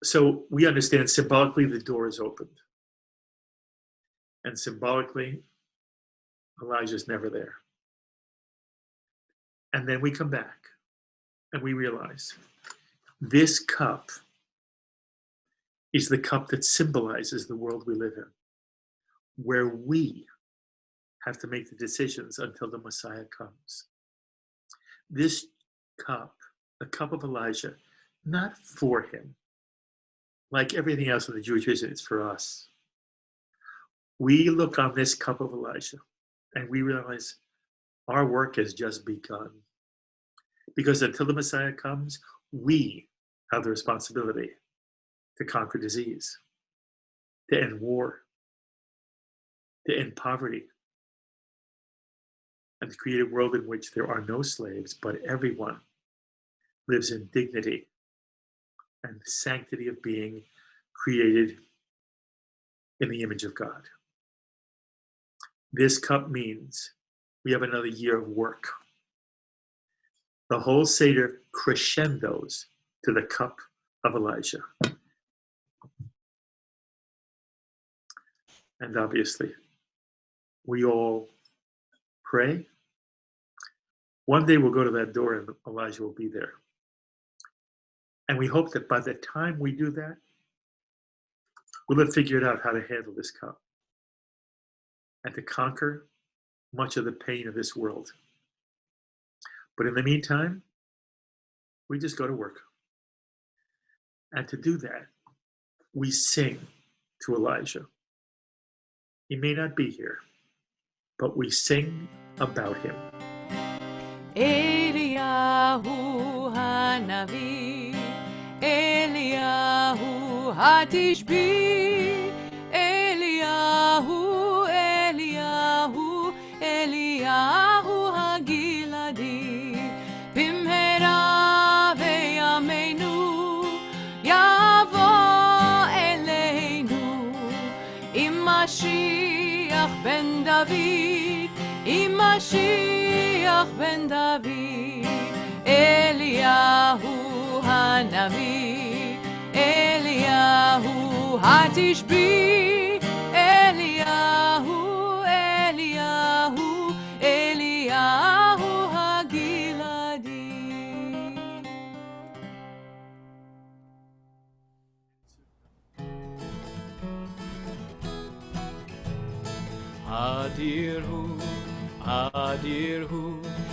So we understand symbolically the door is opened. And symbolically, Elijah's never there. And then we come back and we realize this cup is the cup that symbolizes the world we live in, where we have to make the decisions until the Messiah comes. This cup, the cup of Elijah, not for him. Like everything else in the Jewish tradition, it's for us. We look on this cup of Elijah and we realize our work has just begun. Because until the Messiah comes, we have the responsibility to conquer disease, to end war, to end poverty, and to create a world in which there are no slaves, but everyone lives in dignity and the sanctity of being created in the image of God. This cup means we have another year of work. The whole Seder crescendos to the cup of Elijah. And obviously, we all pray. One day we'll go to that door and Elijah will be there. And we hope that by the time we do that, we'll have figured out how to handle this cup and to conquer much of the pain of this world. But in the meantime, we just go to work. And to do that, we sing to Elijah. He may not be here, but we sing about him. Eliyahu Hanavi, Eliyahu Hatishbi, Eliyahu, Eliyahu, Eliyahu Hagiladi, Bimhera ve'yameinu, Yavo Eleinu, Mashiach ben David, Mashiach ben David, Eliyahu Hanavi, Eliyahu Hatishbi, Eliyahu, Eliyahu, Eliyahu Hagiladi. Adir hu,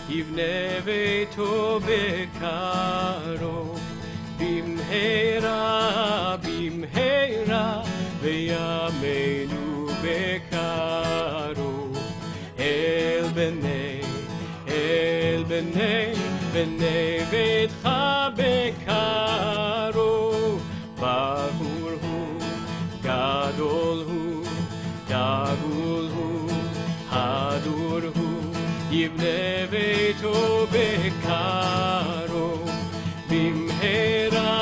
yivne ve'to bekarov, bimhera, bimhera, ve'yameinu bekarov, el bnei, bnei ve'tcha bekarov, bahur hu, gadol hu, dagul hu, hadur hu, yivne ve'to bekarov, bimhera,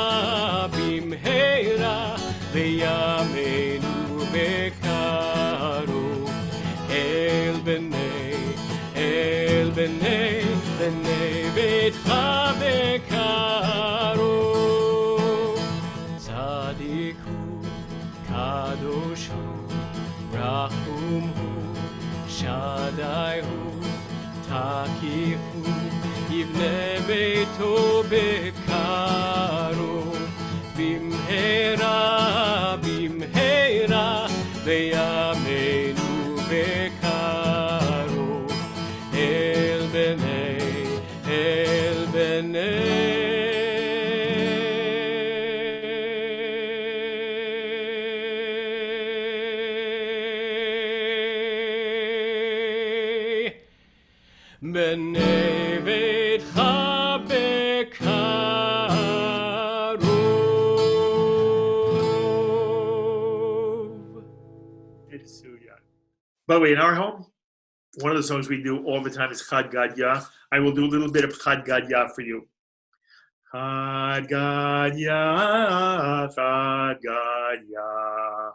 bimhera, ve'yameinu bekarov, el bnei, bnei ve'tcha bekarov, tzadik hu, kadosh hu, rachum hu, Shaddai hu, Takif hu, yivne ve'to bekarov, bimhera, bimhera, ve'yameinu bekarov, el bnei, bnei ve'tcha bekarov. By the way, in our home, one of the songs we do all the time is Chad Gad Yah. I will do a little bit of Chad Gad Yah for you. Chad Gad Yah, Chad Gad Yah.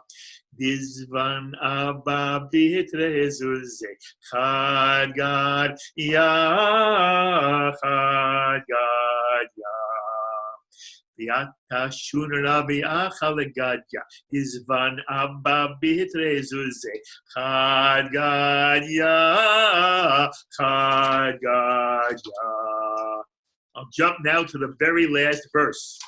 Dizvan Abba Bitrezuzeh. Chad Gad Yah, Chad Gad Yah. Viata Shun Rabbi Achalegadya. Dizvan Abba Bitrezuzeh. Chad Gad Yah, Chad Gad Yah. I'll jump now to the very last verse.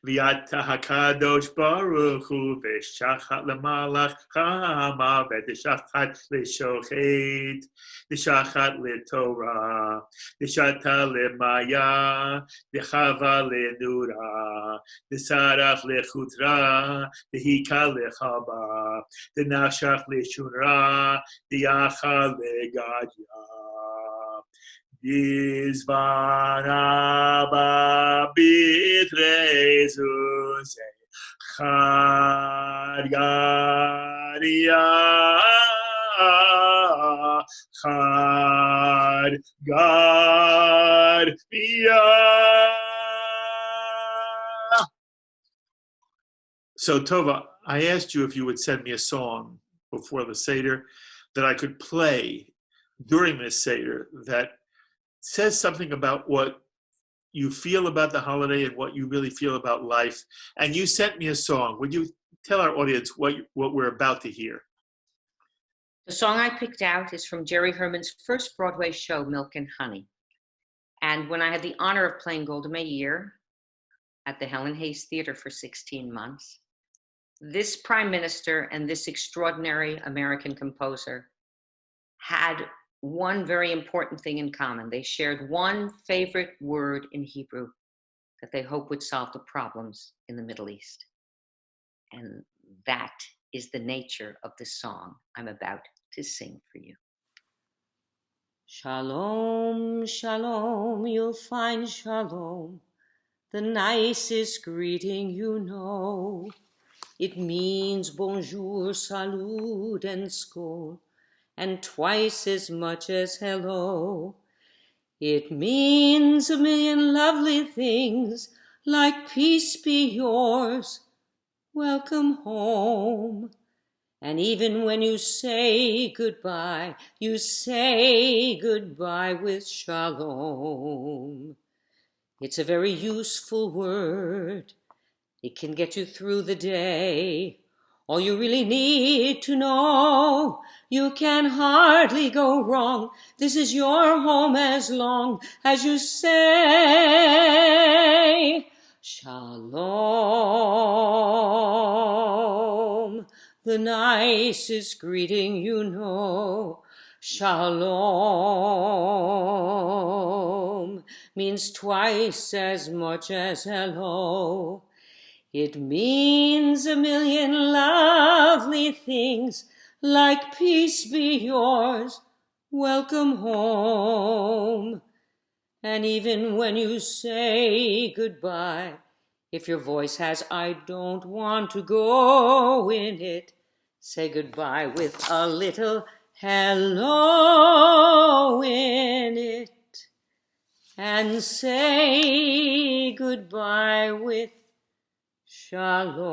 V'ata hakadosh baruch hu v'shachat lemalach chama v'shachat l'shochet v'shachat l'torah v'shata l'maya v'chava l'nura v'sarach l'chutra v'hika l'chaba v'nashach l'shunra v'yacha l'gadya. Yizvan Abba Bitrezus Chad Gadia Chad Gadia. So Tovah, I asked you if you would send me a song before the Seder that I could play during this Seder that says something about what you feel about the holiday and what you really feel about life. And you sent me a song. Would you tell our audience what we're about to hear? The song I picked out is from Jerry Herman's first Broadway show, Milk and Honey. And when I had the honor of playing Golda Meir at the Helen Hayes Theater for 16 months, this prime minister and this extraordinary American composer had one very important thing in common. They shared one favorite word in Hebrew that they hope would solve the problems in the Middle East. And that is the nature of the song I'm about to sing for you. Shalom, shalom, you'll find shalom, the nicest greeting you know. It means bonjour, salud, and skol, and twice as much as hello. It means a million lovely things, like peace be yours, welcome home. And even when you say goodbye with shalom. It's a very useful word. It can get you through the day. All you really need to know, you can hardly go wrong. This is your home as long as you say shalom, the nicest greeting you know. Shalom means twice as much as hello. It means a million lovely things, like peace be yours, welcome home. And even when you say goodbye, if your voice has I don't want to go in it, say goodbye with a little hello in it. And say goodbye with shalom.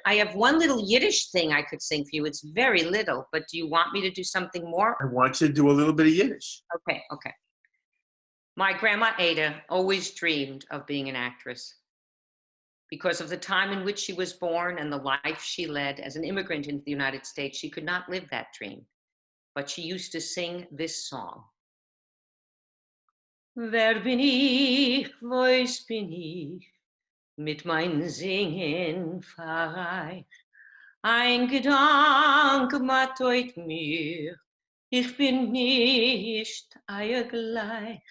I have one little Yiddish thing I could sing for you. It's very little, but do you want me to do something more? I want you to do a little bit of Yiddish. Okay. My grandma Ada always dreamed of being an actress. Because of the time in which she was born and the life she led as an immigrant into the United States, she could not live that dream. But she used to sing this song. Wer bin ich, wo's bin ich, mit mein Singen frei. Ein Gedanke matteut mir, ich bin nicht eier gleich.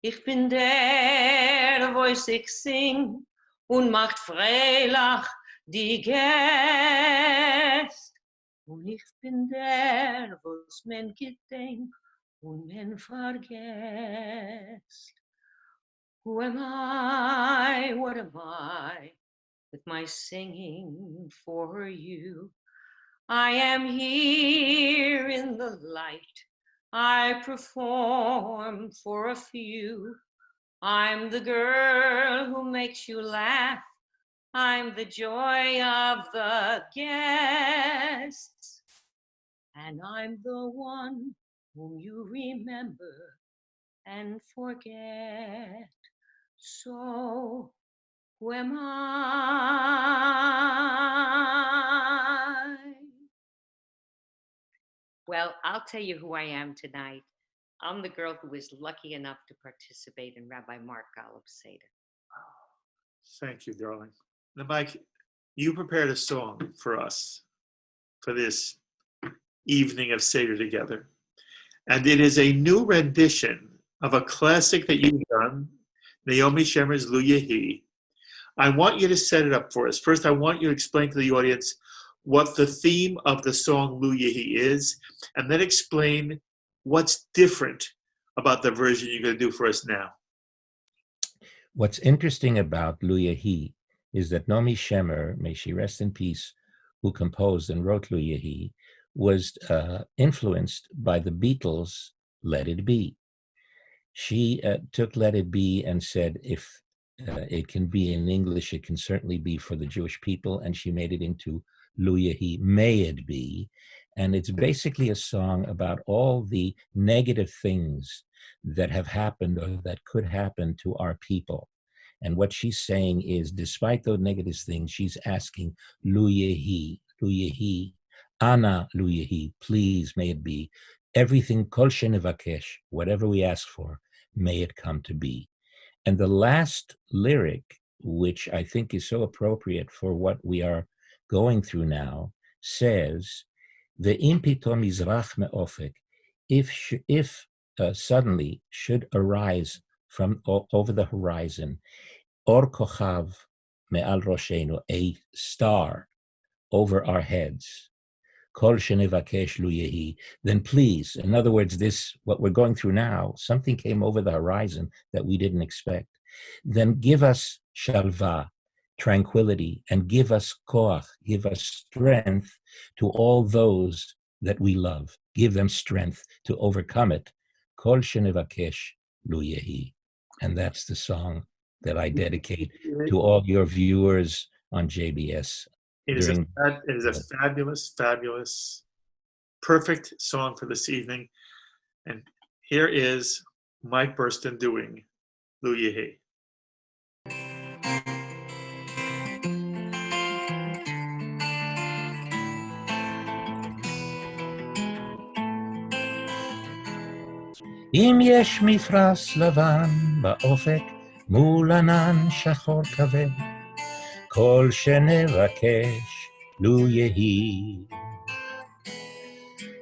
Ich bin der, wo's ich sing, und macht freilach die Gäste. Und ich bin der, wo's men gedenkt, und men vergesst. Who am I, what am I, with my singing for you? I am here in the light, I perform for a few. I'm the girl who makes you laugh, I'm the joy of the guests, and I'm the one whom you remember and forget. So, who am I? Well, I'll tell you who I am tonight. I'm the girl who was lucky enough to participate in Rabbi Mark Golub's Seder. Thank you, darling. Now, Mike, you prepared a song for us for this evening of Seder together. And it is a new rendition of a classic that you've done, Naomi Shemer's Lu Yehi. I want you to set it up for us. First, I want you to explain to the audience what the theme of the song Lu Yehi is, and then explain what's different about the version you're going to do for us now. What's interesting about Lu Yehi is that Naomi Shemer, may she rest in peace, who composed and wrote Lu Yehi, was influenced by the Beatles' Let It Be. She took Let It Be and said, if it can be in English, it can certainly be for the Jewish people, and she made it into Lu Yehi, May It Be. And it's basically a song about all the negative things that have happened or that could happen to our people. And what she's saying is, despite those negative things, she's asking, Lu Yehi, Ana Lu Yehi, please, may it be. Everything, Kol Shenevakesh, whatever we ask for, may it come to be. And the last lyric, which I think is so appropriate for what we are going through now, says, Ve'im pitom yizrach me'ofek, if suddenly should arise from over the horizon, or kochav me'al roshenu, a star over our heads, kol shenevakesh lu yehi, then please, in other words, this, what we're going through now, something came over the horizon that we didn't expect, then give us shalva, tranquility, and give us koach, give us strength to all those that we love. Give them strength to overcome it. Kol shenevakesh lu yehi. And that's the song that I dedicate to all your viewers on JBS. It is a fabulous, fabulous, perfect song for this evening. And here is Mike Burston doing Lu Yehi. אם יש מפרש לבן באופק מול ענן שחור כבד, כל שנבקש לו יהי.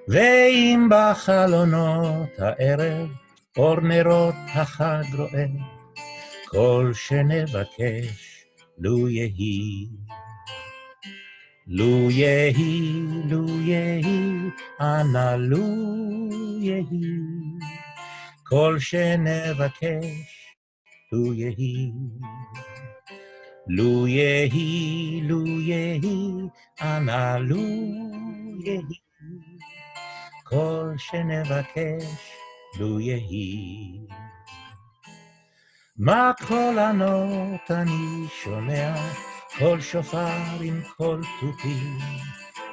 ואם בחלונות הערב אור נרות החג רועד, כל שנבקש לו יהי. לו יהי, לו יהי, אנא לו יהי. כל שנבקש, לו יהי. לו יהי, לו יהי, אנא לו יהי. כל שנבקש, לו יהי. מה קול ענות אני שומע, קול שופר עם קול תופים,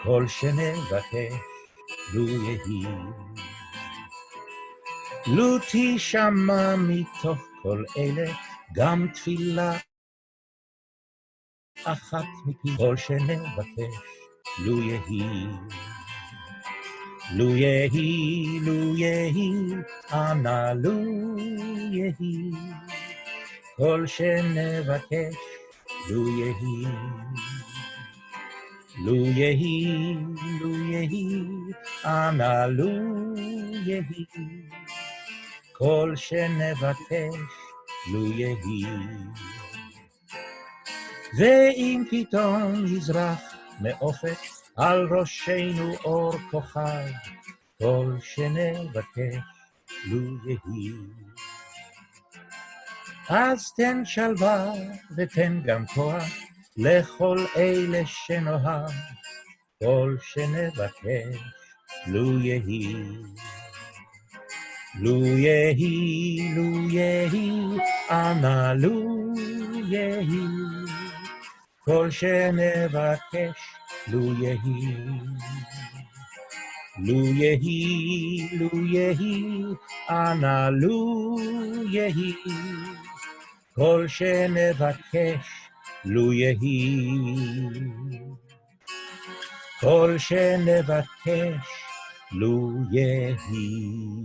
כל שנבקש, לו יהי. לו תשמע מתוך כל אלה, גם תפילה אחת מפי, כל שנבקש, לו יהי. לו יהי, לו יהי, אנא לו יהי. כל שנבקש, לו יהי. לו יהי, לו יהי, אנא לו יהי. כל שנבקש, לו יהי. ואם פתאום יזרח מאופק על ראשנו אור כוכב, כל שנבקש, לו יהי. אז תן שלווה ותן גם כוח לכל אלה שנוהג, כל שנבקש, לו יהי. לו יהי, לו יהי, אנא לו יהי. כל שנבקש, לו יהי. לו יהי, לו יהי, אנא לו יהי. כל שנבקש, לו יהי. כל שנבקש, לו יהי.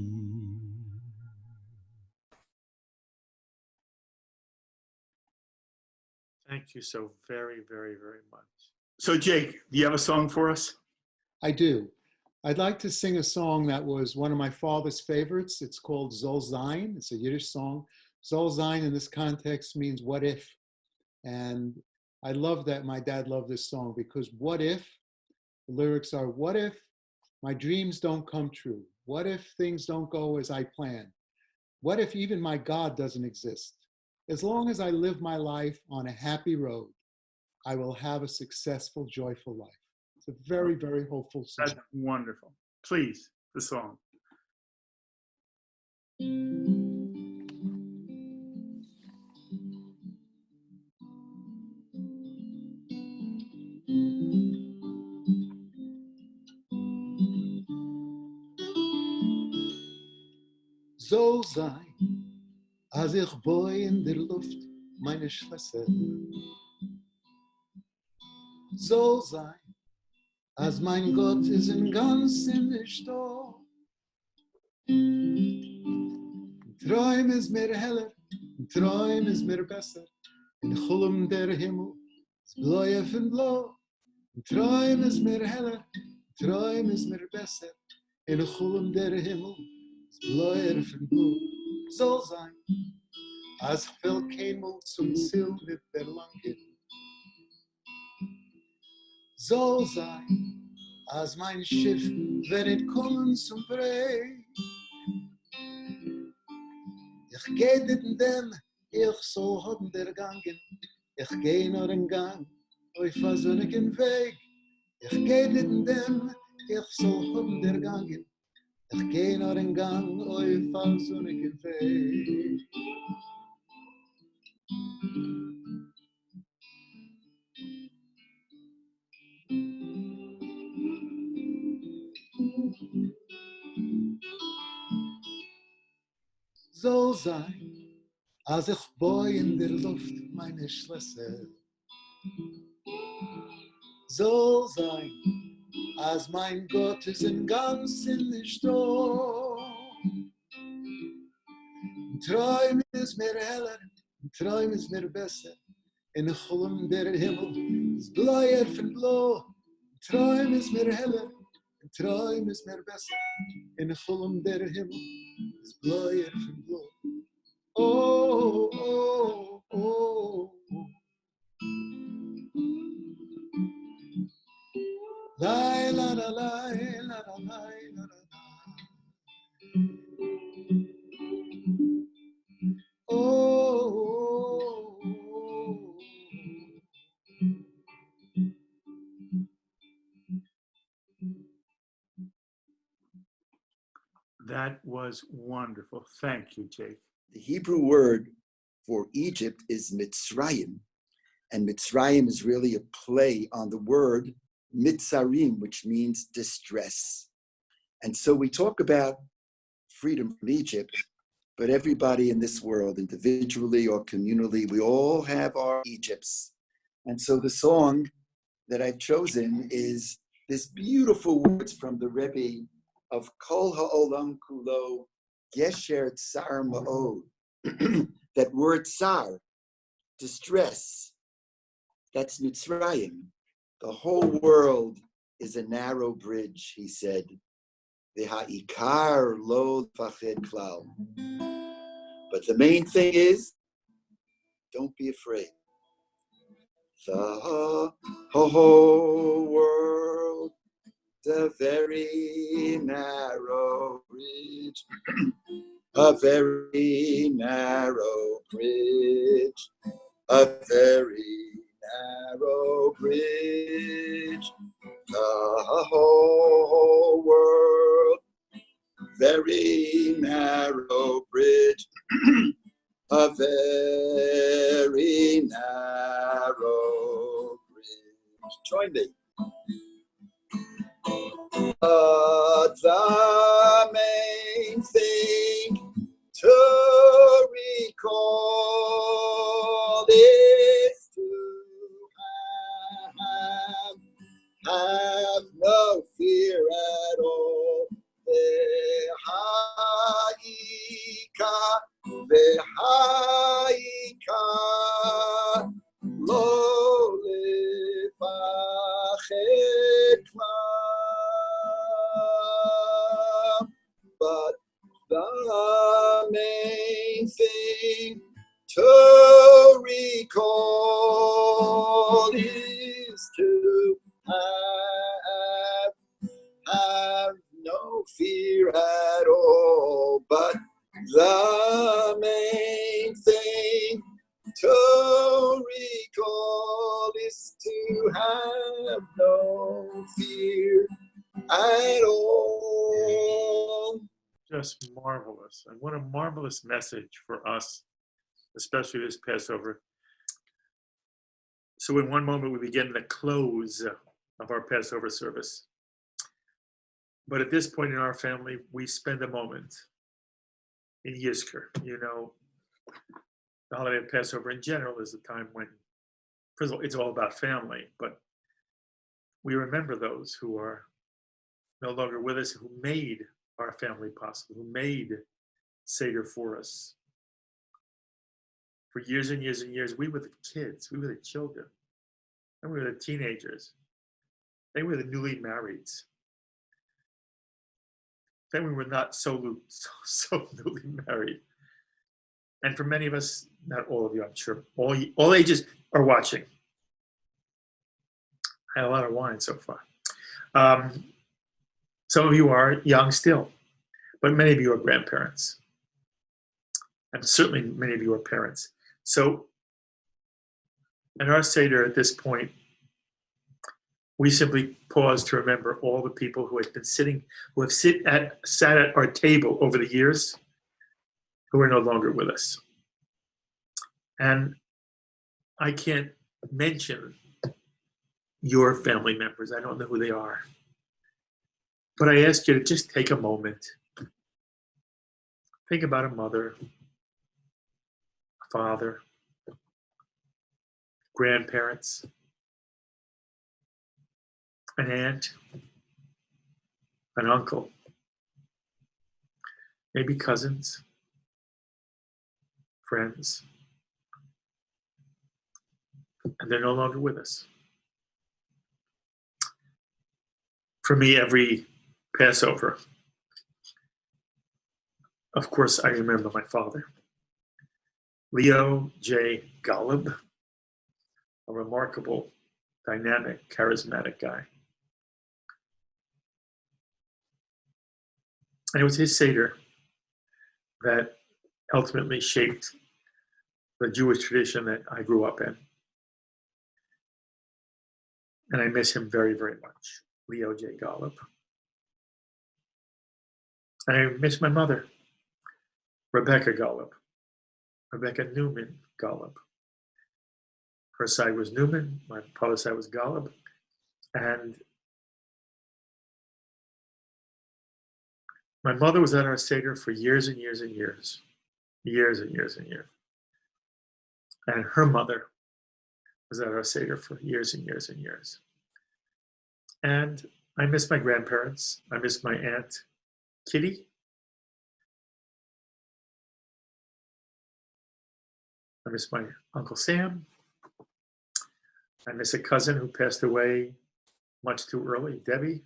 Thank you so very, very, very much. So Jake, do you have a song for us? I do. I'd like to sing a song that was one of my father's favorites. It's called Zol Zayin. It's a Yiddish song. Zol Zayin in this context means what if. And I love that my dad loved this song because what if, the lyrics are, what if my dreams don't come true? What if things don't go as I plan? What if even my God doesn't exist? As long as I live my life on a happy road, I will have a successful, joyful life. It's a very, very hopeful song. That's wonderful. Please, the song. Soll sein, als ich boi in der Luft meine Schlösser. Soll sein, als mein Gott ist in ganz in der Stadt. Träum ist mir heller, Träum ist mir besser. In Chulum der Himmel, es bläue von blau. Träum ist mir heller, Träum ist mir besser. In Chulum der Himmel, es bläue von blau. Soll sein, als ich will keinmal zum Ziel mit der Lange. Soll sein, als mein Schiff wird kommen zum Brei. Ich geh in dem, ich soll haben der Gangen. Ich geh nur den Gang, auf einen sonnigen Weg. Ich geh in dem, ich soll haben der Gangen. Ich geh nur den Gang, auf einen sonnigen Weg. Soll sein, als ich boi in der Luft meine Schlösser. Soll sein, als mein Gott ist in ganz in der Stadt. Träum ist mir heller, Träum ist mir besser. In Chulum der Himmel ist bläuer von blau. Träum ist mir heller, Träum ist mir besser. In Chulum der Himmel ist bläuer von blau. Oh, oh, oh, oh. La la la la la la la la. Oh, That was wonderful. Thank you, Jake. The Hebrew word for Egypt is Mitzrayim, and Mitzrayim is really a play on the word Mitzarim, which means distress. And so we talk about freedom from Egypt, but everybody in this world, individually or communally, we all have our Egypts. And so the song that I've chosen is this beautiful words from the Rebbe of Kol Ha'olam Kulo, Gesher Tsar Ma'od. That word tsar, distress, that's Mitzrayim. The whole world is a narrow bridge, he said. V'ha'ikar lo tfached klal. But the main thing is, don't be afraid. The whole world, the very narrow bridge, a very narrow bridge, a very narrow bridge, the whole world, very narrow bridge, a very narrow bridge. Join me. But the main thing to recall is to have no fear at all. V'ha'ika lo declare, but the main thing to recall is to have no fear at all, but the main thing to recall is to have no fear at all. Just marvelous. And what a marvelous message for us, especially this Passover. So in one moment, we begin the close of our Passover service. But at this point in our family, we spend a moment in Yizkor. You know, the holiday of Passover in general is a time when, first of all, it's all about family, but we remember those who are no longer with us, who made our family possible, who made Seder for us. For years and years and years, we were the kids, we were the children, and we were the teenagers. They were the newly marrieds. Then we were not so newly married. And for many of us, not all of you, I'm sure, all ages are watching. I had a lot of wine so far. Some of you are young still, but many of you are grandparents. And certainly many of you are parents. So in our Seder at this point, we simply pause to remember all the people who have been sitting, who have sat at our table over the years, who are no longer with us. And I can't mention your family members. I don't know who they are. But I ask you to just take a moment. Think about a mother, a father, grandparents, an aunt, an uncle, maybe cousins, friends, and they're no longer with us. For me, every Passover, of course, I remember my father, Leo J. Golub, a remarkable, dynamic, charismatic guy. And it was his Seder that ultimately shaped the Jewish tradition that I grew up in. And I miss him very, very much, Leo J. Golub. And I miss my mother, Rebecca Golub, Rebecca Newman Golub. Her side was Newman, my father's side was Golub. And my mother was at our Seder for years and years and years. Years and years and years. And her mother was at our Seder for years and years and years. And I miss my grandparents. I miss my Aunt Kitty. I miss my Uncle Sam. I miss a cousin who passed away much too early, Debbie.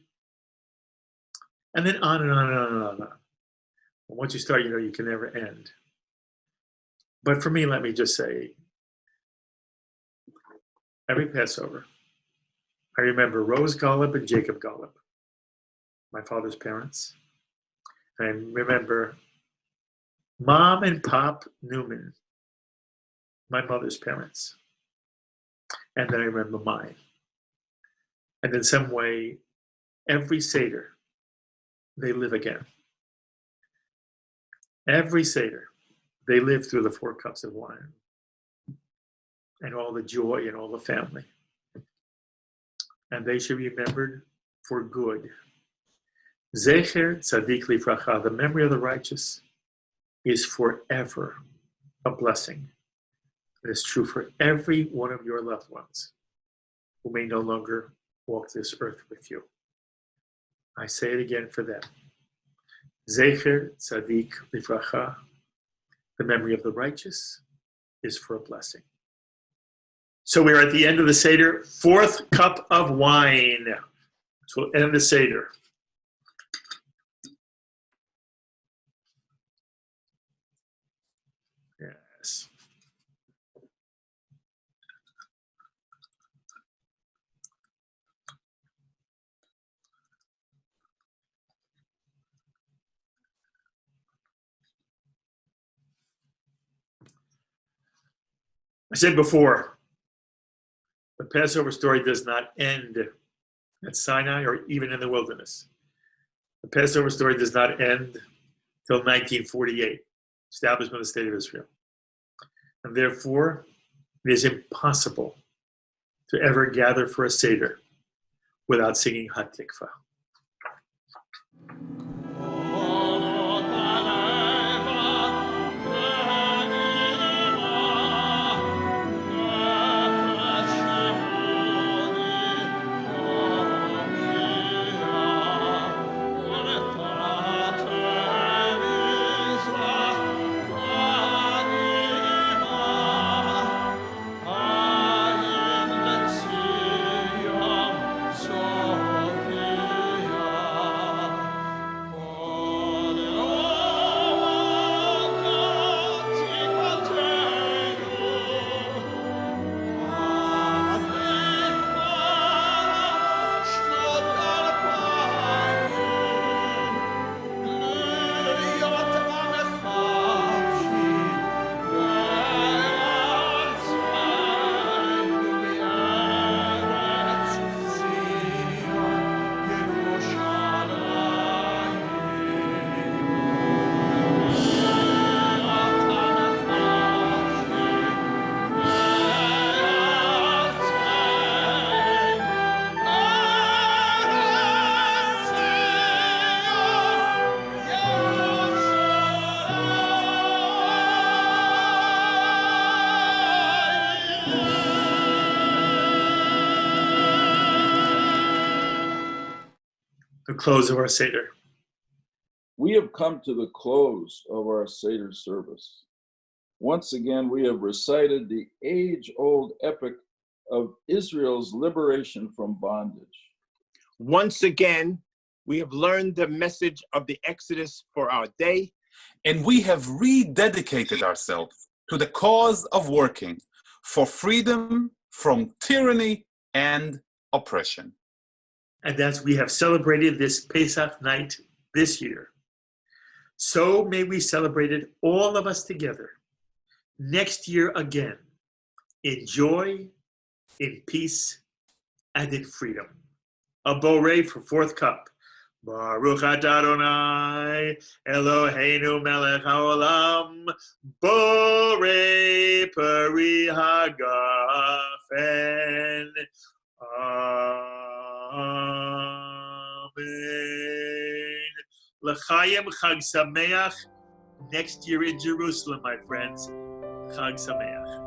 And then on and on and on and on and on. Once you start, you know you can never end. But for me, let me just say, every Passover, I remember Rose Golub and Jacob Golub, my father's parents. And I remember Mom and Pop Newman, my mother's parents. And then I remember mine. And in some way, every Seder, they live again. Every Seder, they live through the 4 cups of wine and all the joy and all the family. And they should be remembered for good. Zecher Tzadik Livracha, the memory of the righteous, is forever a blessing. It is true for every one of your loved ones who may no longer walk this earth with you. I say it again for them. Zecher Tzadik Livracha, the memory of the righteous, is for a blessing. So we are at the end of the Seder, 4th cup of wine. which will end the Seder. Yes. I said before, the Passover story does not end at Sinai or even in the wilderness. The Passover story does not end till 1948, establishment of the State of Israel. And therefore, it is impossible to ever gather for a Seder without singing Hatikva. The close of our Seder. We have come to the close of our Seder service. Once again, we have recited the age-old epic of Israel's liberation from bondage. Once again, we have learned the message of the Exodus for our day. And we have rededicated ourselves to the cause of working for freedom from tyranny and oppression. And as we have celebrated this Pesach night this year, so may we celebrate it, all of us together, next year again, in joy, in peace, and in freedom. A Borei for fourth cup. Baruch atah Adonai, Eloheinu melech haolam, Borei peri hagafen. Amen. L'chaim Chag Sameach. Next year in Jerusalem, my friends. Chag Sameach.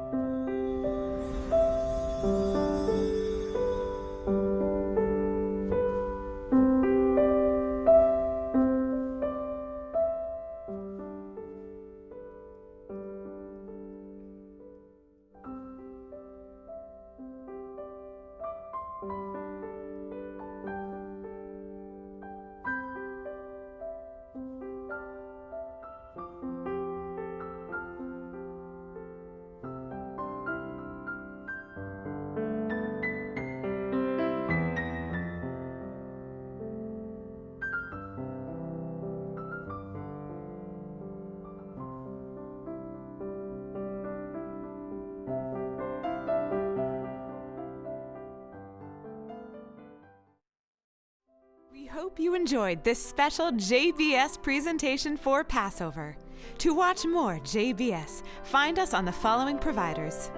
We hope you enjoyed this special JBS presentation for Passover. To watch more JBS, find us on the following providers: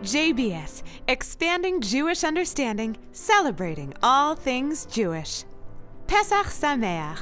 JBS, expanding Jewish understanding, celebrating all things Jewish. Pesach Sameach.